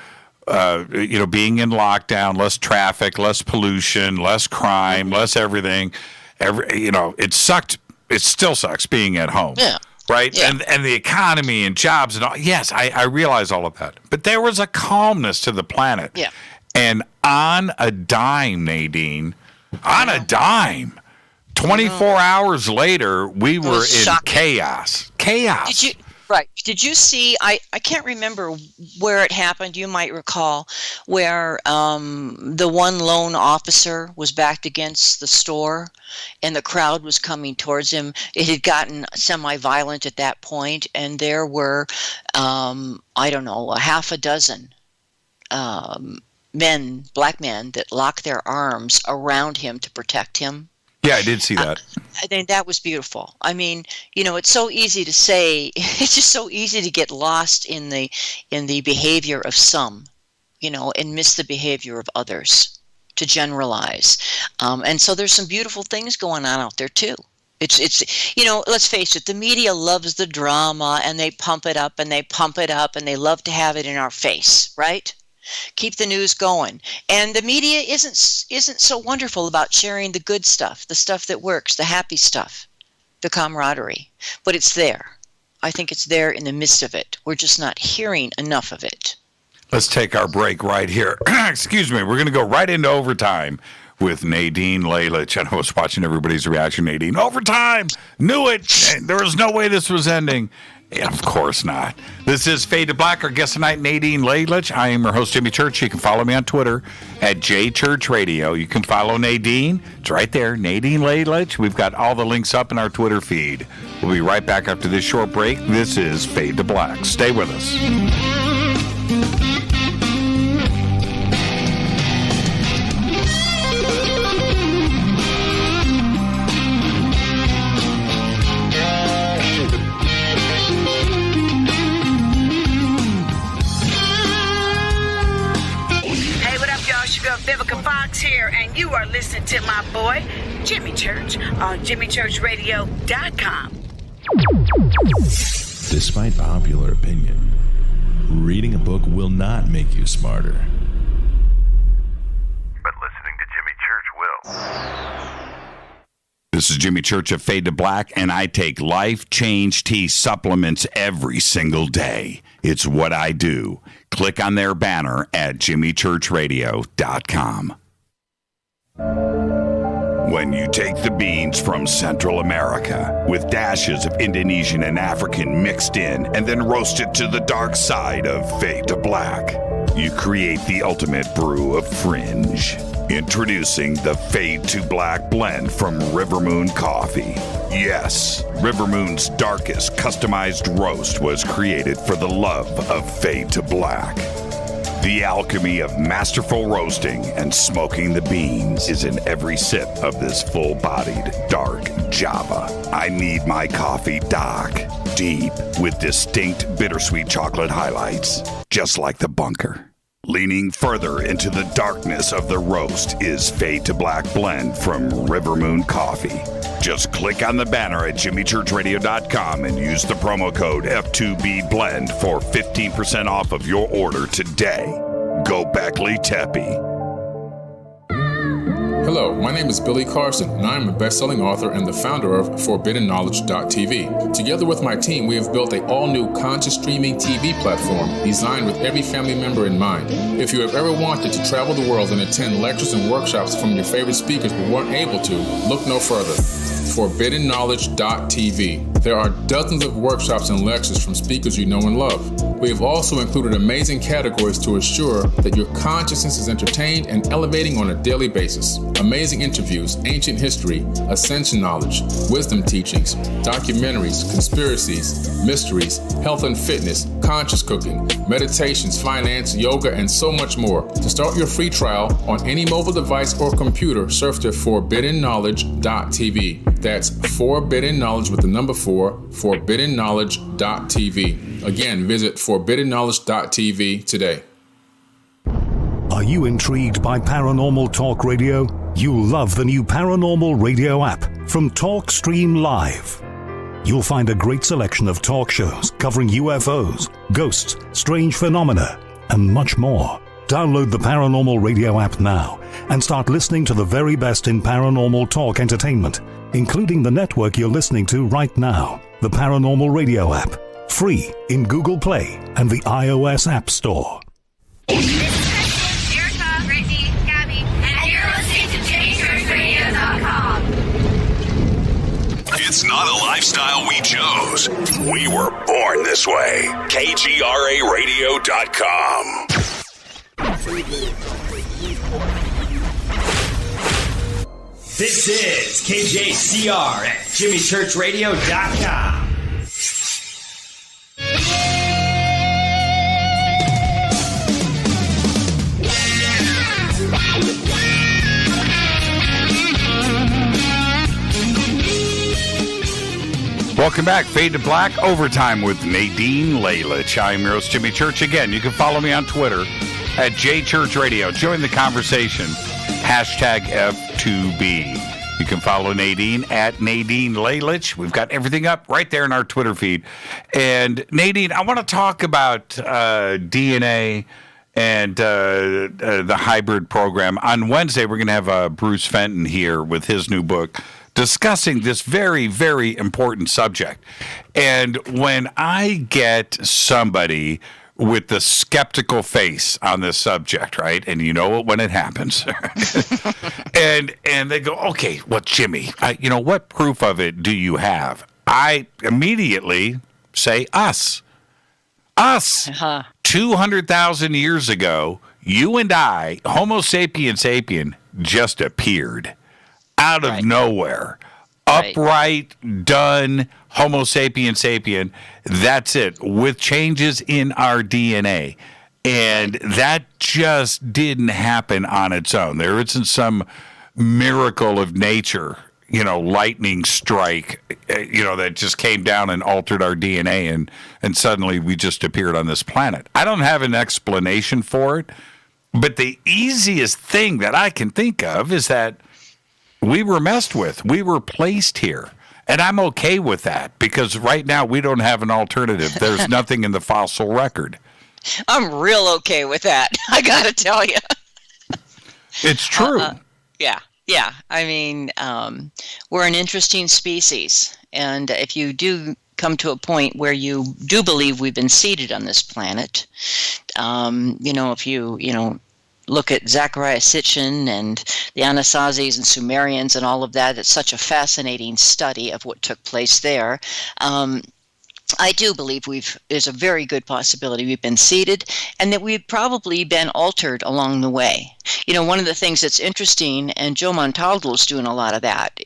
being in lockdown, less traffic, less pollution, less crime, less everything. It sucked. It still sucks being at home. Yeah. Right? Yeah. And the economy and jobs and all. Yes, I realize all of that. But there was a calmness to the planet. Yeah. And on a dime, Nadine, 24 hours later, we were in chaos. Chaos. Did you see, I can't remember where it happened, you might recall, where the one lone officer was backed against the store and the crowd was coming towards him. It had gotten semi-violent at that point, and there were, a half a dozen black men that locked their arms around him to protect him. Yeah, I did see that. I think that was beautiful. I mean, it's so easy to say, it's just so easy to get lost in the behavior of some, and miss the behavior of others, to generalize. And so there's some beautiful things going on out there too. It's let's face it, the media loves the drama, and they pump it up and they pump it up, and they love to have it in our face, right? Keep the news going. And the media isn't so wonderful about sharing the good stuff, the stuff that works, the happy stuff, the camaraderie. But it's there. I think it's there in the midst of it. We're just not hearing enough of it. Let's take our break right here. Excuse me. We're going to go right into overtime with Nadine Lalich. I was watching everybody's reaction. Nadine, overtime! Knew it! There was no way this was ending. Yeah, of course not. This is Fade to Black. Our guest tonight, Nadine Lalich. I am your host, Jimmy Church. You can follow me on Twitter at JChurchRadio. You can follow Nadine. It's right there, Nadine Lalich. We've got all the links up in our Twitter feed. We'll be right back after this short break. This is Fade to Black. Stay with us. Vivica Fox here, and you are listening to my boy, Jimmy Church, on JimmyChurchRadio.com. Despite popular opinion, reading a book will not make you smarter. But listening to Jimmy Church will. This is Jimmy Church of Fade to Black, and I take Life Change Tea supplements every single day. It's what I do. Click on their banner at JimmyChurchRadio.com. When you take the beans from Central America with dashes of Indonesian and African mixed in and then roast it to the dark side of Fade to Black, you create the ultimate brew of fringe. Introducing the Fade to Black blend from Rivermoon Coffee. Yes, Rivermoon's darkest customized roast was created for the love of Fade to Black. The alchemy of masterful roasting and smoking the beans is in every sip of this full-bodied, dark Java. I need my coffee dark, deep, with distinct bittersweet chocolate highlights, just like the bunker. Leaning further into the darkness of the roast is Fade to Black blend from Rivermoon Coffee. Just click on the banner at JimmyChurchRadio.com and use the promo code F2BBLEND for 15% off of your order today. Go Beckley Teppy. Hello, my name is Billy Carson, and I am a best-selling author and the founder of ForbiddenKnowledge.tv. Together with my team, we have built an all-new conscious streaming TV platform designed with every family member in mind. If you have ever wanted to travel the world and attend lectures and workshops from your favorite speakers but weren't able to, look no further. ForbiddenKnowledge.tv. There are dozens of workshops and lectures from speakers you know and love. We have also included amazing categories to assure that your consciousness is entertained and elevating on a daily basis. Amazing interviews, ancient history, ascension knowledge, wisdom teachings, documentaries, conspiracies, mysteries, health and fitness, conscious cooking, meditations, finance, yoga, and so much more. To start your free trial on any mobile device or computer, surf to ForbiddenKnowledge.tv. That's Forbidden Knowledge with the number 4, ForbiddenKnowledge.tv. Again, visit ForbiddenKnowledge.tv today. Are you intrigued by Paranormal Talk Radio? You'll love the new Paranormal Radio app from TalkStream Live. You'll find a great selection of talk shows covering UFOs, ghosts, strange phenomena, and much more. Download the Paranormal Radio app now and start listening to the very best in paranormal talk entertainment, including the network you're listening to right now, the Paranormal Radio app, free in Google Play and the iOS App Store. Erica, Brittany, Gabby, and you're listening to JimyChurchRadio.com. It's not a lifestyle we chose. We were born this way. KGRARadio.com. This is KJCR at JimmyChurchRadio.com. Welcome back. Fade to Black, Overtime with Nadine Lalich. I'm your host, Jimmy Church. Again, you can follow me on Twitter at JChurchRadio. Join the conversation. Hashtag F2B. You can follow Nadine at Nadine Lalich. We've got everything up right there in our Twitter feed. And Nadine, I want to talk about DNA and the hybrid program. On Wednesday, we're going to have Bruce Fenton here with his new book discussing this very, very important subject. And when I get somebody with the skeptical face on this subject, right? And you know it when it happens. and they go, okay, well, Jimmy, what proof of it do you have? I immediately say us. Us. 200,000 years ago, you and I, Homo sapien sapien, just appeared out of nowhere. Upright, done, Homo sapien sapien. That's it, with changes in our DNA. And that just didn't happen on its own. There isn't some miracle of nature, lightning strike, that just came down and altered our DNA and suddenly we just appeared on this planet. I don't have an explanation for it, but the easiest thing that I can think of is that we were messed with. We were placed here. And I'm okay with that because right now we don't have an alternative. There's nothing in the fossil record. I'm real okay with that. I got to tell you. It's true. Yeah. I mean, we're an interesting species. And if you do come to a point where you do believe we've been seeded on this planet, if you look at Zecharia Sitchin and the Anasazis and Sumerians and all of that, it's such a fascinating study of what took place there. I do believe there's a very good possibility we've been seeded and that we've probably been altered along the way. One of the things that's interesting, and Joe Montaldo's doing a lot of that,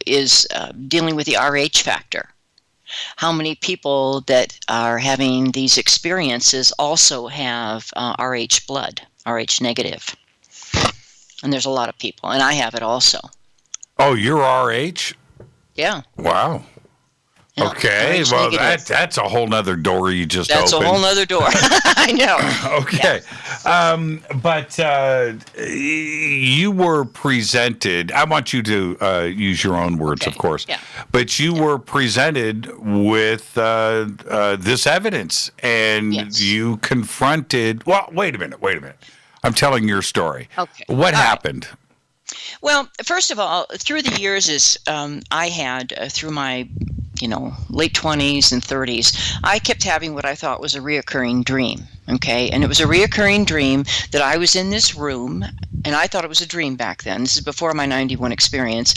is dealing with the RH factor. How many people that are having these experiences also have RH blood, RH negative? And there's a lot of people, and I have it also. Oh, you're RH? Yeah. Wow. Yeah, okay, well, that's a whole nother door you just opened. That's a whole nother door. I know. Okay. Yeah. But you were presented, I want you to use your own words, of course, but you were presented with this evidence, and you confronted, well, wait a minute. I'm telling your story. Okay. What happened? Well, first of all, through the years, I had through my late 20s and 30s, I kept having what I thought was a reoccurring dream. Okay, and it was a reoccurring dream that I was in this room, and I thought it was a dream back then. This is before my 91 experience.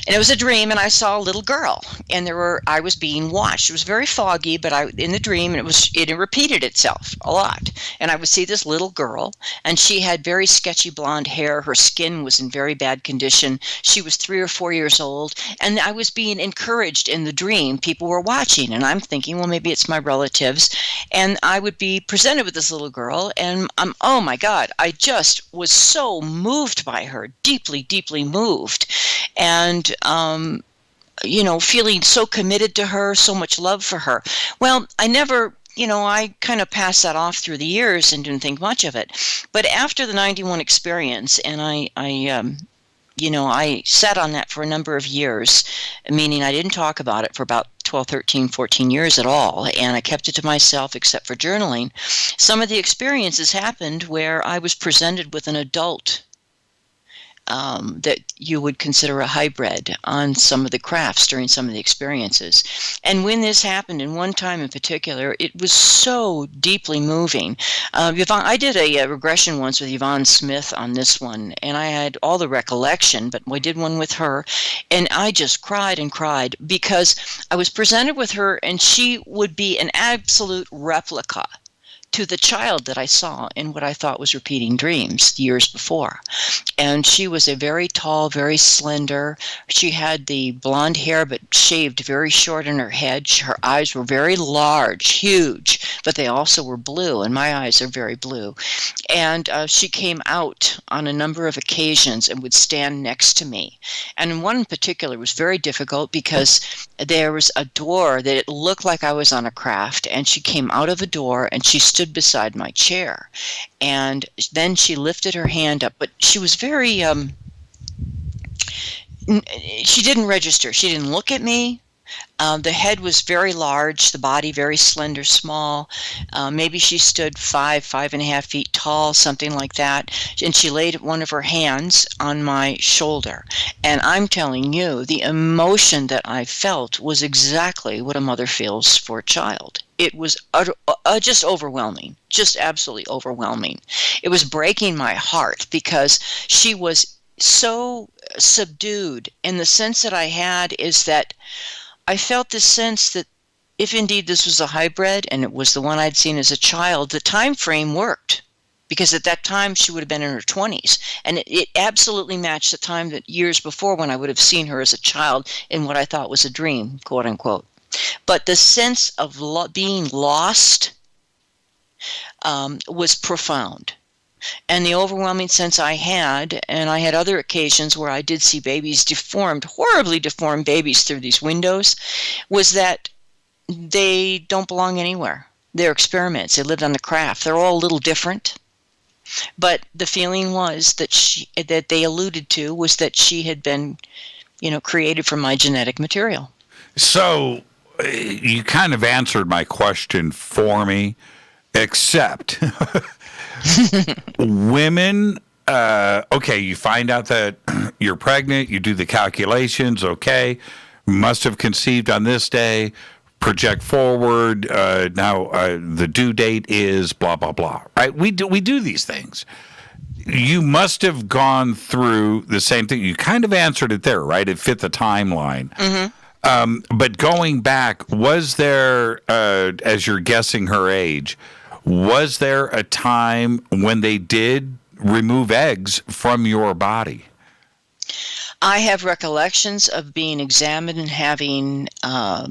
And it was a dream, and I saw a little girl, and I was being watched. It was very foggy, but in the dream, and it repeated itself a lot. And I would see this little girl, and she had very sketchy blonde hair. Her skin was in very bad condition. She was 3 or 4 years old, and I was being encouraged in the dream. People were watching, and I'm thinking, well, maybe it's my relatives. And I would be presented with this little girl, and oh my God, I just was so moved by her, deeply, deeply moved. And feeling so committed to her, so much love for her. Well, I never, I kind of passed that off through the years and didn't think much of it. But after the 91 experience, and I sat on that for a number of years, meaning I didn't talk about it for about 12, 13, 14 years at all, and I kept it to myself except for journaling. Some of the experiences happened where I was presented with an adult that you would consider a hybrid on some of the crafts during some of the experiences. And when this happened, in one time in particular, it was so deeply moving. Yvonne, I did a regression once with Yvonne Smith on this one, and I had all the recollection, but I did one with her, and I just cried and cried because I was presented with her, and she would be an absolute replica to the child that I saw in what I thought was repeating dreams years before. And she was a very tall, very slender. She had the blonde hair but shaved very short in her head. Her eyes were very large, huge, but they also were blue, and my eyes are very blue. And she came out on a number of occasions and would stand next to me. And one in particular was very difficult because there was a door that it looked like I was on a craft, and she came out of a door and she stood beside my chair, and then she lifted her hand up, but she was very she didn't register. She didn't look at me. The head was very large, the body very slender, small. Maybe she stood 5.5 feet tall, something like that. And she laid one of her hands on my shoulder. And I'm telling you, the emotion that I felt was exactly what a mother feels for a child. It was just overwhelming, just absolutely overwhelming. It was breaking my heart because she was so subdued. And the sense that I had is that I felt this sense that if indeed this was a hybrid and it was the one I'd seen as a child, the time frame worked, because at that time she would have been in her 20s, and it absolutely matched the time that years before when I would have seen her as a child in what I thought was a dream, quote unquote. But the sense of being lost was profound. And the overwhelming sense I had, and I had other occasions where I did see babies deformed, horribly deformed babies through these windows, was that they don't belong anywhere. They're experiments. They lived on the craft. They're all a little different. But the feeling was that they alluded to was that she had been, created from my genetic material. So you kind of answered my question for me, except women, okay, you find out that you're pregnant, you do the calculations, okay, must have conceived on this day, project forward, now the due date is blah, blah, blah, right? We do these things. You must have gone through the same thing. You kind of answered it there, right? It fit the timeline. Mm-hmm. But going back, was there, as you're guessing her age, was there a time when they did remove eggs from your body? I have recollections of being examined and having, I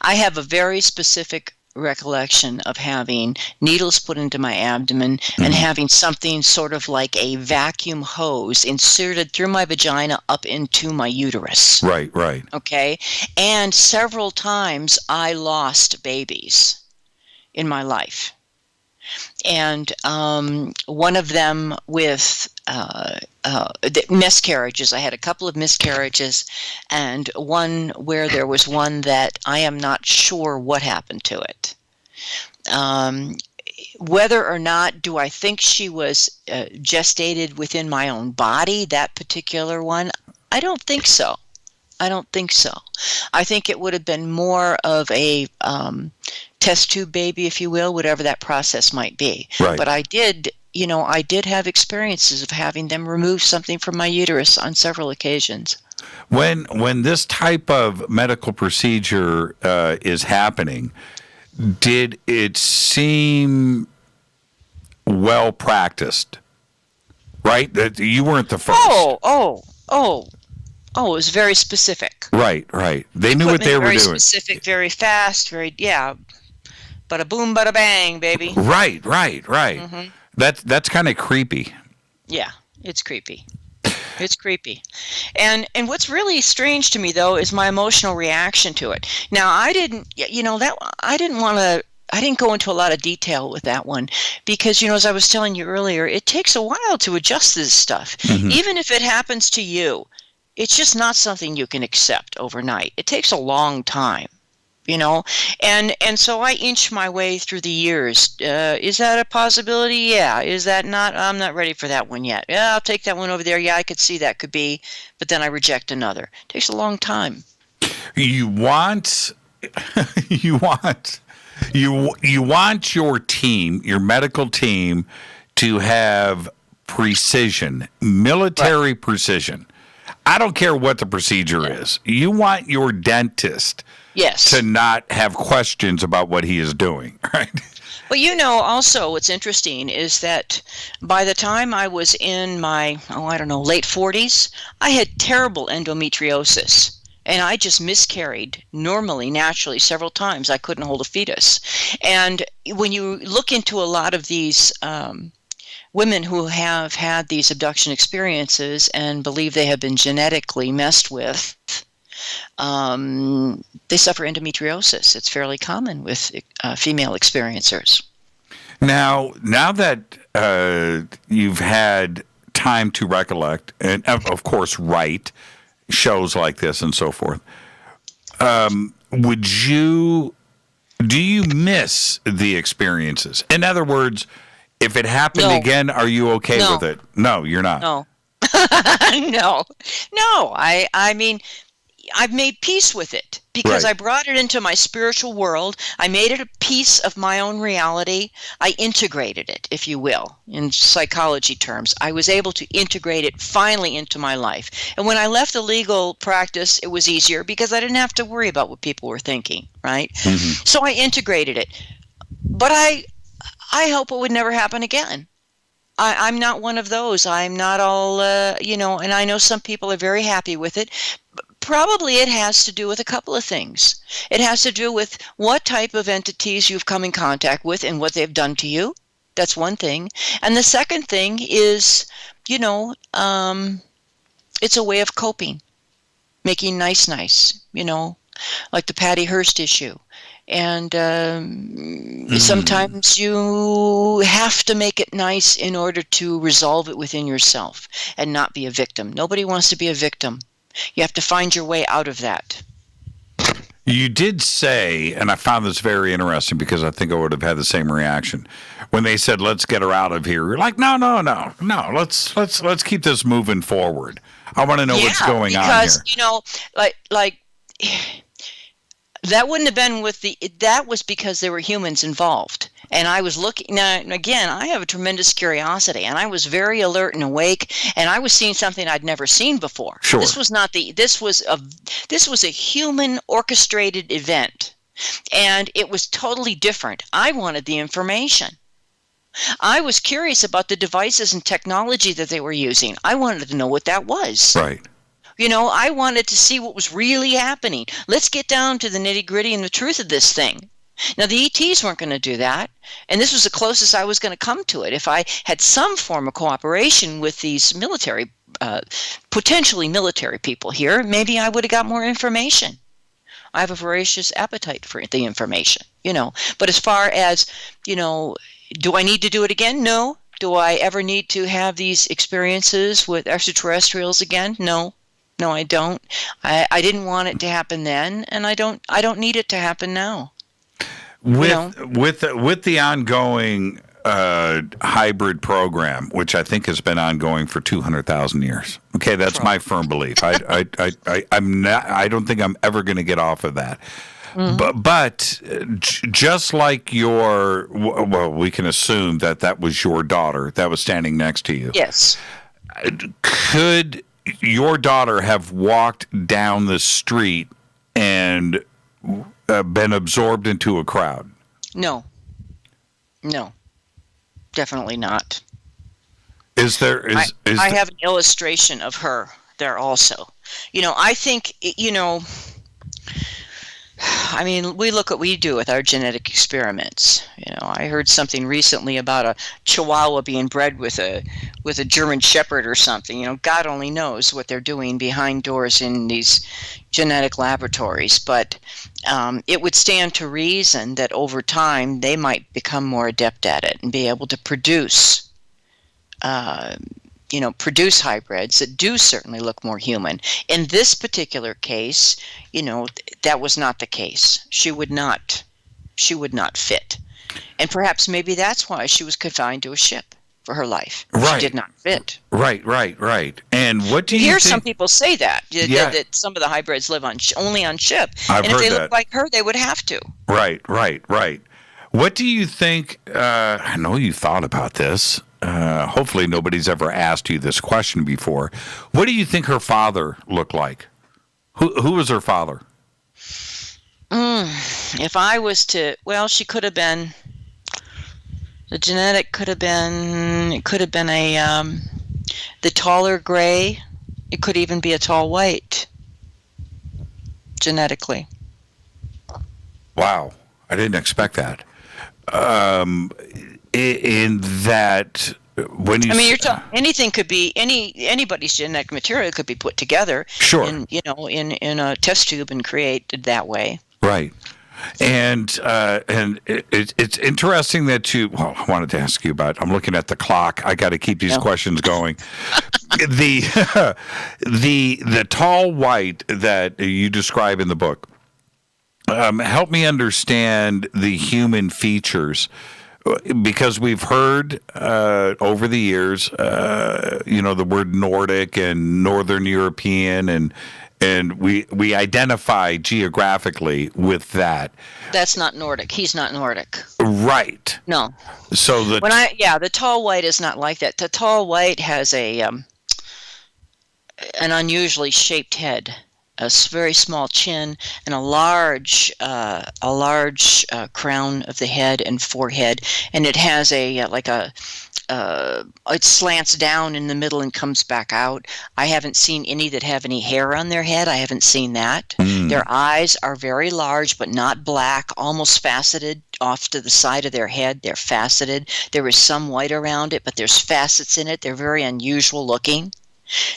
have a very specific recollection of having needles put into my abdomen and having something sort of like a vacuum hose inserted through my vagina up into my uterus. Right, right. Okay. And several times I lost babies in my life. And one of them with the miscarriages. I had a couple of miscarriages, and one where there was one that I am not sure what happened to it. whether or not do I think she was gestated within my own body, that particular one, I don't think so. I think it would have been more of a test tube baby, if you will, whatever that process might be. Right. But I did have experiences of having them remove something from my uterus on several occasions. When this type of medical procedure is happening, did it seem well practiced? Right? That you weren't the first. Oh, it was very specific. Right. They knew what they were doing. Very specific, very fast, bada boom, bada bang, baby. Right. Mm-hmm. That's kind of creepy. Yeah, it's creepy. It's creepy. And what's really strange to me, though, is my emotional reaction to it. Now, I didn't go into a lot of detail with that one because, as I was telling you earlier, it takes a while to adjust this stuff. Mm-hmm. Even if it happens to you, it's just not something you can accept overnight. It takes a long time. And so I inch my way through the years. Is that a possibility? Yeah. Is that not? I'm not ready for that one yet. Yeah, I'll take that one over there. Yeah, I could see that could be, but then I reject another. It takes a long time. You want your team, your medical team, to have precision, military precision. I don't care what the procedure is. You want your dentist to not have questions about what he is doing, right? Well, also what's interesting is that by the time I was in my, late 40s, I had terrible endometriosis. And I just miscarried naturally, several times. I couldn't hold a fetus. And when you look into a lot of these women who have had these abduction experiences and believe they have been genetically messed with, they suffer endometriosis. It's fairly common with female experiencers. Now that you've had time to recollect, and of course write shows like this and so forth, do you miss the experiences? In other words, if it happened again, are you okay with it? No, you're not. No. No. I mean, I've made peace with it because I brought it into my spiritual world. I made it a piece of my own reality. I integrated it, if you will, in psychology terms. I was able to integrate it finally into my life. And when I left the legal practice, it was easier because I didn't have to worry about what people were thinking, right? Mm-hmm. So I integrated it. But I hope it would never happen again. I'm not one of those. I'm not all, and I know some people are very happy with it. Probably it has to do with a couple of things. It has to do with what type of entities you've come in contact with and what they've done to you. That's one thing. And the second thing is, it's a way of coping, making nice, like the Patty Hearst issue. And sometimes you have to make it nice in order to resolve it within yourself and not be a victim. Nobody wants to be a victim. You have to find your way out of that. You did say, and I found this very interesting because I think I would have had the same reaction when they said, "Let's get her out of here." You're like, no. Let's keep this moving forward. I want to know what's going on here. Because that wouldn't have been that was because there were humans involved. And I was looking, now again, I have a tremendous curiosity, and I was very alert and awake, and I was seeing something I'd never seen before. Sure. This was a human orchestrated event, and it was totally different. I wanted the information. I was curious about the devices and technology that they were using. I wanted to know what that was. Right. I wanted to see what was really happening. Let's get down to the nitty-gritty and the truth of this thing. Now, the ETs weren't going to do that, and this was the closest I was going to come to it. If I had some form of cooperation with these military, potentially military people here, maybe I would have got more information. I have a voracious appetite for the information, But as far as, do I need to do it again? No. Do I ever need to have these experiences with extraterrestrials again? No. No, I don't. I didn't want it to happen then, and I don't need it to happen now. With the ongoing hybrid program, which I think has been ongoing for 200,000 years. Okay, that's my firm belief. I don't think I'm ever going to get off of that. Mm-hmm. But just like we can assume that was your daughter that was standing next to you. Yes. Could your daughter have walked down the street and been absorbed into a crowd? No, definitely not. I have an illustration of her there also. I think, we look what we do with our genetic experiments. I heard something recently about a Chihuahua being bred with a German Shepherd or something. God only knows what they're doing behind doors in these genetic laboratories. But it would stand to reason that over time they might become more adept at it and be able to produce hybrids that do certainly look more human. In this particular case, that was not the case. She would not fit. And perhaps maybe that's why she was confined to a ship for her life. Right. She did not fit. Right. And what do you hear think? Some people say that some of the hybrids live only on ship. And if they look like her, they would have to. Right. What do you think? I know you thought about this. Hopefully nobody's ever asked you this question before. What do you think her father looked like? Who was her father? If I was to, she could have been, the genetic could have been the taller gray. It could even be a tall white, genetically. Wow. I didn't expect that. In that, when you anything could be anybody's genetic material could be put together. Sure. In a test tube and created that way. Right. And it's interesting that I wanted to ask you about. I'm looking at the clock. I got to keep these questions going. The tall white that you describe in the book. Help me understand the human features, because we've heard over the years, the word Nordic and Northern European, and we identify geographically with that. That's not Nordic. He's not Nordic. Right. No. So the tall white is not like that. The tall white has an unusually shaped head, a very small chin, and a large crown of the head and forehead, and it has it slants down in the middle and comes back out. I haven't seen any that have any hair on their head. I haven't seen that. Their eyes are very large, but not black, almost faceted off to the side of their head. They're faceted. There is some white around it, but there's facets in it. They're very unusual looking.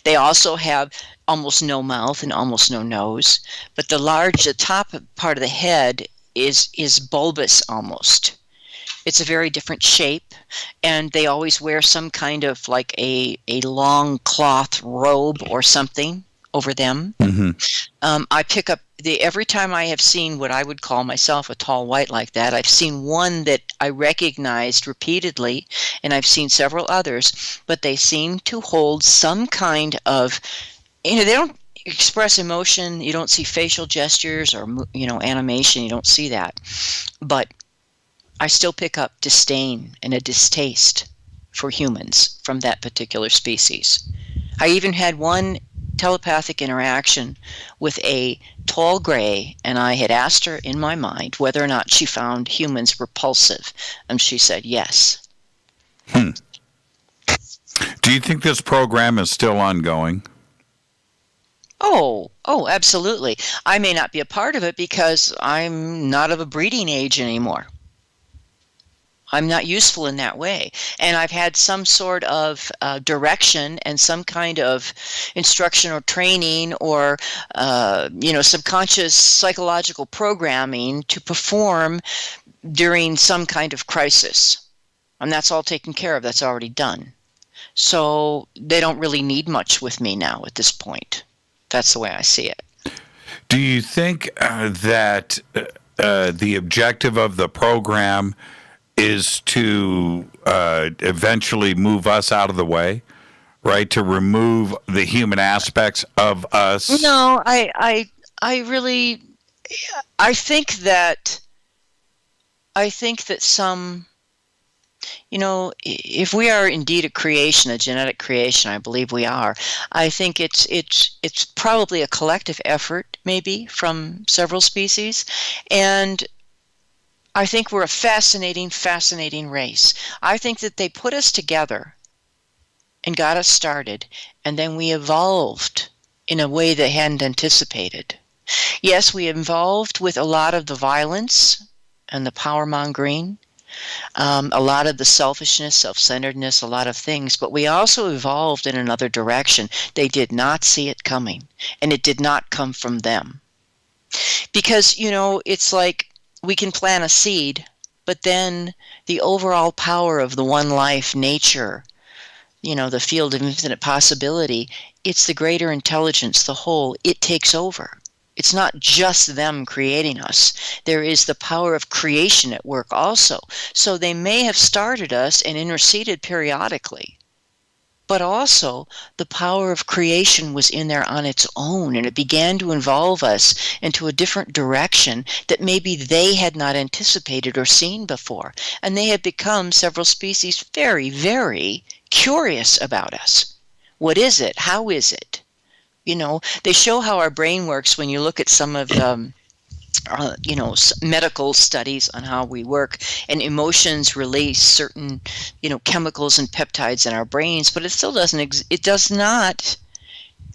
They also have almost no mouth and almost no nose, but the top part of the head is bulbous almost. It's a very different shape, and they always wear some kind of like a long cloth robe or something over them. Mm-hmm. I pick up every time I have seen what I would call myself a tall white like that, I've seen one that I recognized repeatedly, and I've seen several others, but they seem to hold some kind of, they don't express emotion. You don't see facial gestures or, animation. You don't see that. But I still pick up disdain and a distaste for humans from that particular species. I even had one telepathic interaction with a tall gray, and I had asked her in my mind whether or not she found humans repulsive, and she said yes. Do you think this program is still ongoing? Oh, absolutely. I may not be a part of it because I'm not of a breeding age anymore. I'm not useful in that way. And I've had some sort of direction and some kind of instruction or training or, subconscious psychological programming to perform during some kind of crisis. And that's all taken care of. That's already done. So they don't really need much with me now at this point. That's the way I see it. Do you think that the objective of the program is to eventually move us out of the way, right? To remove the human aspects of us. No, I think that some, if we are indeed a creation, a genetic creation, I believe we are. I think it's probably a collective effort, maybe from several species, and I think we're a fascinating race. I think that they put us together and got us started, and then we evolved in a way they hadn't anticipated. Yes, we evolved with a lot of the violence and the power-mongering, a lot of the selfishness, self-centeredness, a lot of things, but we also evolved in another direction. They did not see it coming, and it did not come from them. Because, it's like we can plant a seed, but then the overall power of the one life, nature, the field of infinite possibility, it's the greater intelligence, the whole, it takes over. It's not just them creating us. There is the power of creation at work also. So they may have started us and interceded periodically, but also the power of creation was in there on its own, and it began to involve us into a different direction that maybe they had not anticipated or seen before. And they have become, several species, very, very curious about us. What is it? How is it? They show how our brain works when you look at some of the medical studies on how we work, and emotions release certain, chemicals and peptides in our brains, but it still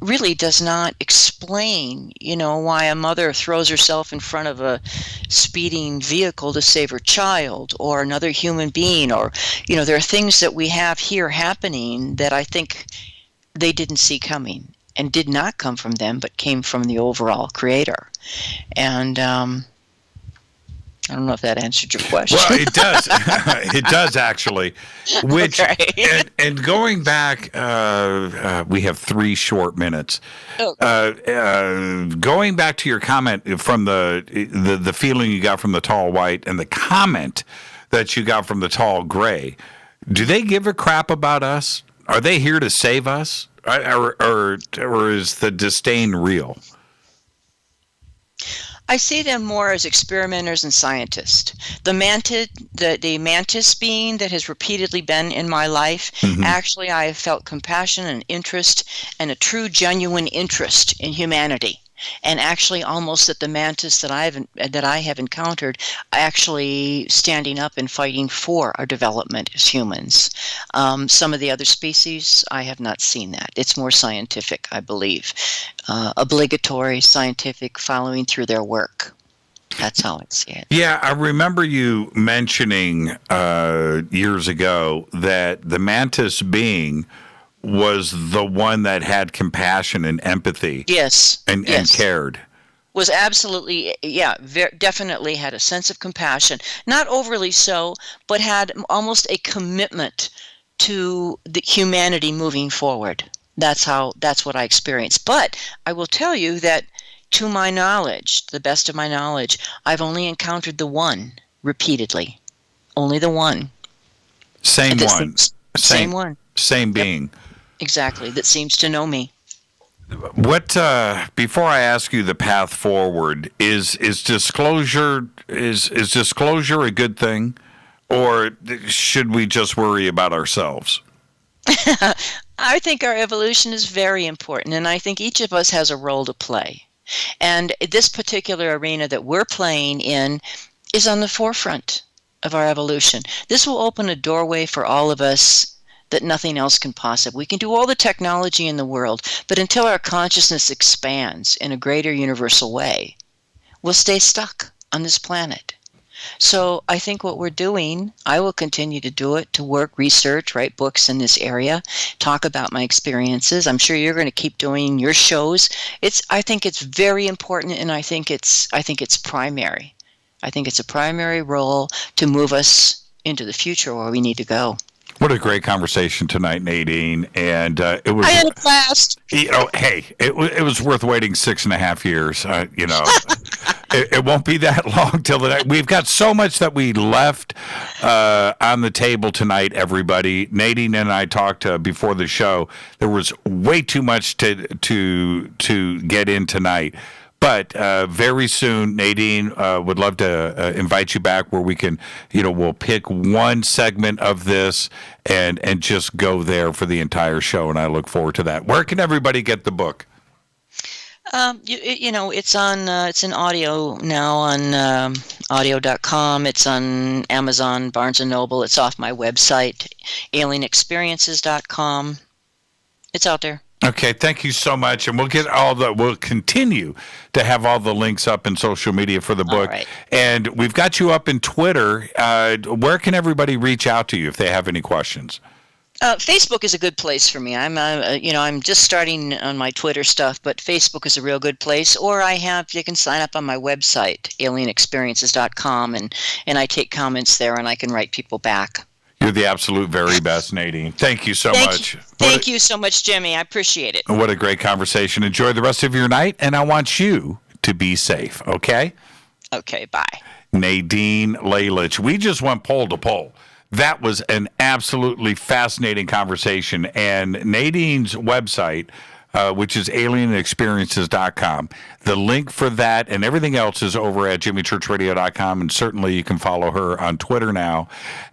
really does not explain, why a mother throws herself in front of a speeding vehicle to save her child or another human being, or, there are things that we have here happening that I think they didn't see coming. And did not come from them, but came from the overall creator. And I don't know if that answered your question. Well, it does. It does, actually. Which, okay. and going back, we have 3 short minutes. Okay. Going back to your comment from the feeling you got from the tall white and the comment that you got from the tall gray, do they give a crap about us? Are they here to save us? Or is the disdain real? I see them more as experimenters and scientists. The mantis being that has repeatedly been in my life, actually I have felt compassion and interest and a true, genuine interest in humanity. And actually almost that the mantis that I have encountered actually standing up and fighting for our development as humans. Some of the other species, I have not seen that. It's more scientific, I believe. Obligatory, scientific, following through their work. That's how I see it. Yeah, I remember you mentioning years ago that the mantis being was the one that had compassion and empathy. Yes. And cared. Was absolutely, definitely had a sense of compassion. Not overly so, but had almost a commitment to the humanity moving forward. That's what I experienced. But I will tell you that, to my knowledge, the best of my knowledge, I've only encountered the one repeatedly. Only the one. Same one. Same one. Same being. Yep. Exactly. That seems to know me. What before I ask you the path forward, is disclosure a good thing, or should we just worry about ourselves? I think our evolution is very important, and I think each of us has a role to play. And this particular arena that we're playing in is on the forefront of our evolution. This will open a doorway for all of us that nothing else can possibly. We can do all the technology in the world, but until our consciousness expands in a greater universal way, we'll stay stuck on this planet. So I think what we're doing, I will continue to do it, to work, research, write books in this area, talk about my experiences. I'm sure you're going to keep doing your shows. I think it's very important, and I think it's primary. I think it's a primary role to move us into the future where we need to go. What a great conversation tonight, Nadine. And it was. I had a blast. Hey, it was worth waiting 6.5 years. It won't be that long till the next. We've got so much that we left on the table tonight, everybody. Nadine and I talked before the show. There was way too much to get in tonight. But very soon, Nadine would love to invite you back where we can, we'll pick one segment of this and just go there for the entire show. And I look forward to that. Where can everybody get the book? It's in audio now on audio.com. It's on Amazon, Barnes & Noble. It's off my website, alienexperiences.com. It's out there. Okay, thank you so much, and we'll continue to have all the links up in social media for the book. Right. And we've got you up in Twitter. Where can everybody reach out to you if they have any questions? Facebook is a good place for me. I'm just starting on my Twitter stuff, but Facebook is a real good place. Or you can sign up on my website, alienexperiences.com, and I take comments there, and I can write people back. You're the absolute very best, Nadine. Thank you so much. Thank you so much, Jimmy. I appreciate it. What a great conversation. Enjoy the rest of your night, and I want you to be safe, okay? Okay, bye. Nadine Lalich. We just went pole to pole. That was an absolutely fascinating conversation, and Nadine's website, which is alienexperiences.com. The link for that and everything else is over at jimmychurchradio.com, and certainly you can follow her on Twitter now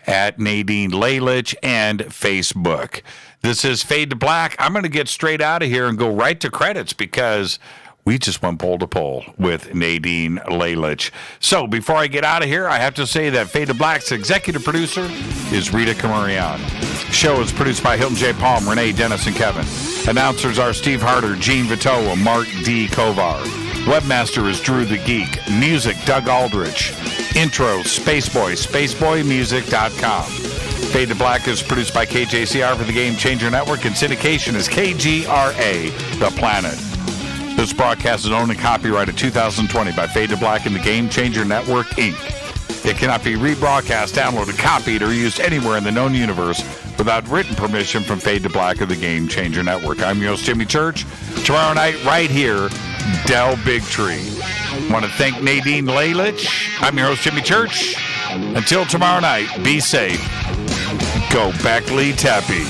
at Nadine Lalich and Facebook. This is Fade to Black. I'm going to get straight out of here and go right to credits because we just went pole to pole with Nadine Lalich. So before I get out of here, I have to say that Fade to Black's executive producer is Rita Camarion. The show is produced by Hilton J. Palm, Renee, Dennis, and Kevin. Announcers are Steve Harder, Gene Vitoa, Mark D. Kovar. Webmaster is Drew the Geek. Music, Doug Aldrich. Intro, Spaceboy, spaceboymusic.com. Fade to Black is produced by KJCR for the Game Changer Network, and syndication is KGRA, The Planet. This broadcast is owned and copyrighted 2020 by Fade to Black and the Game Changer Network, Inc. It cannot be rebroadcast, downloaded, copied, or used anywhere in the known universe without written permission from Fade to Black or the Game Changer Network. I'm your host, Jimmy Church. Tomorrow night, right here, Del Bigtree. I want to thank Nadine Lalich. I'm your host, Jimmy Church. Until tomorrow night, be safe. Go Beckley Tappy.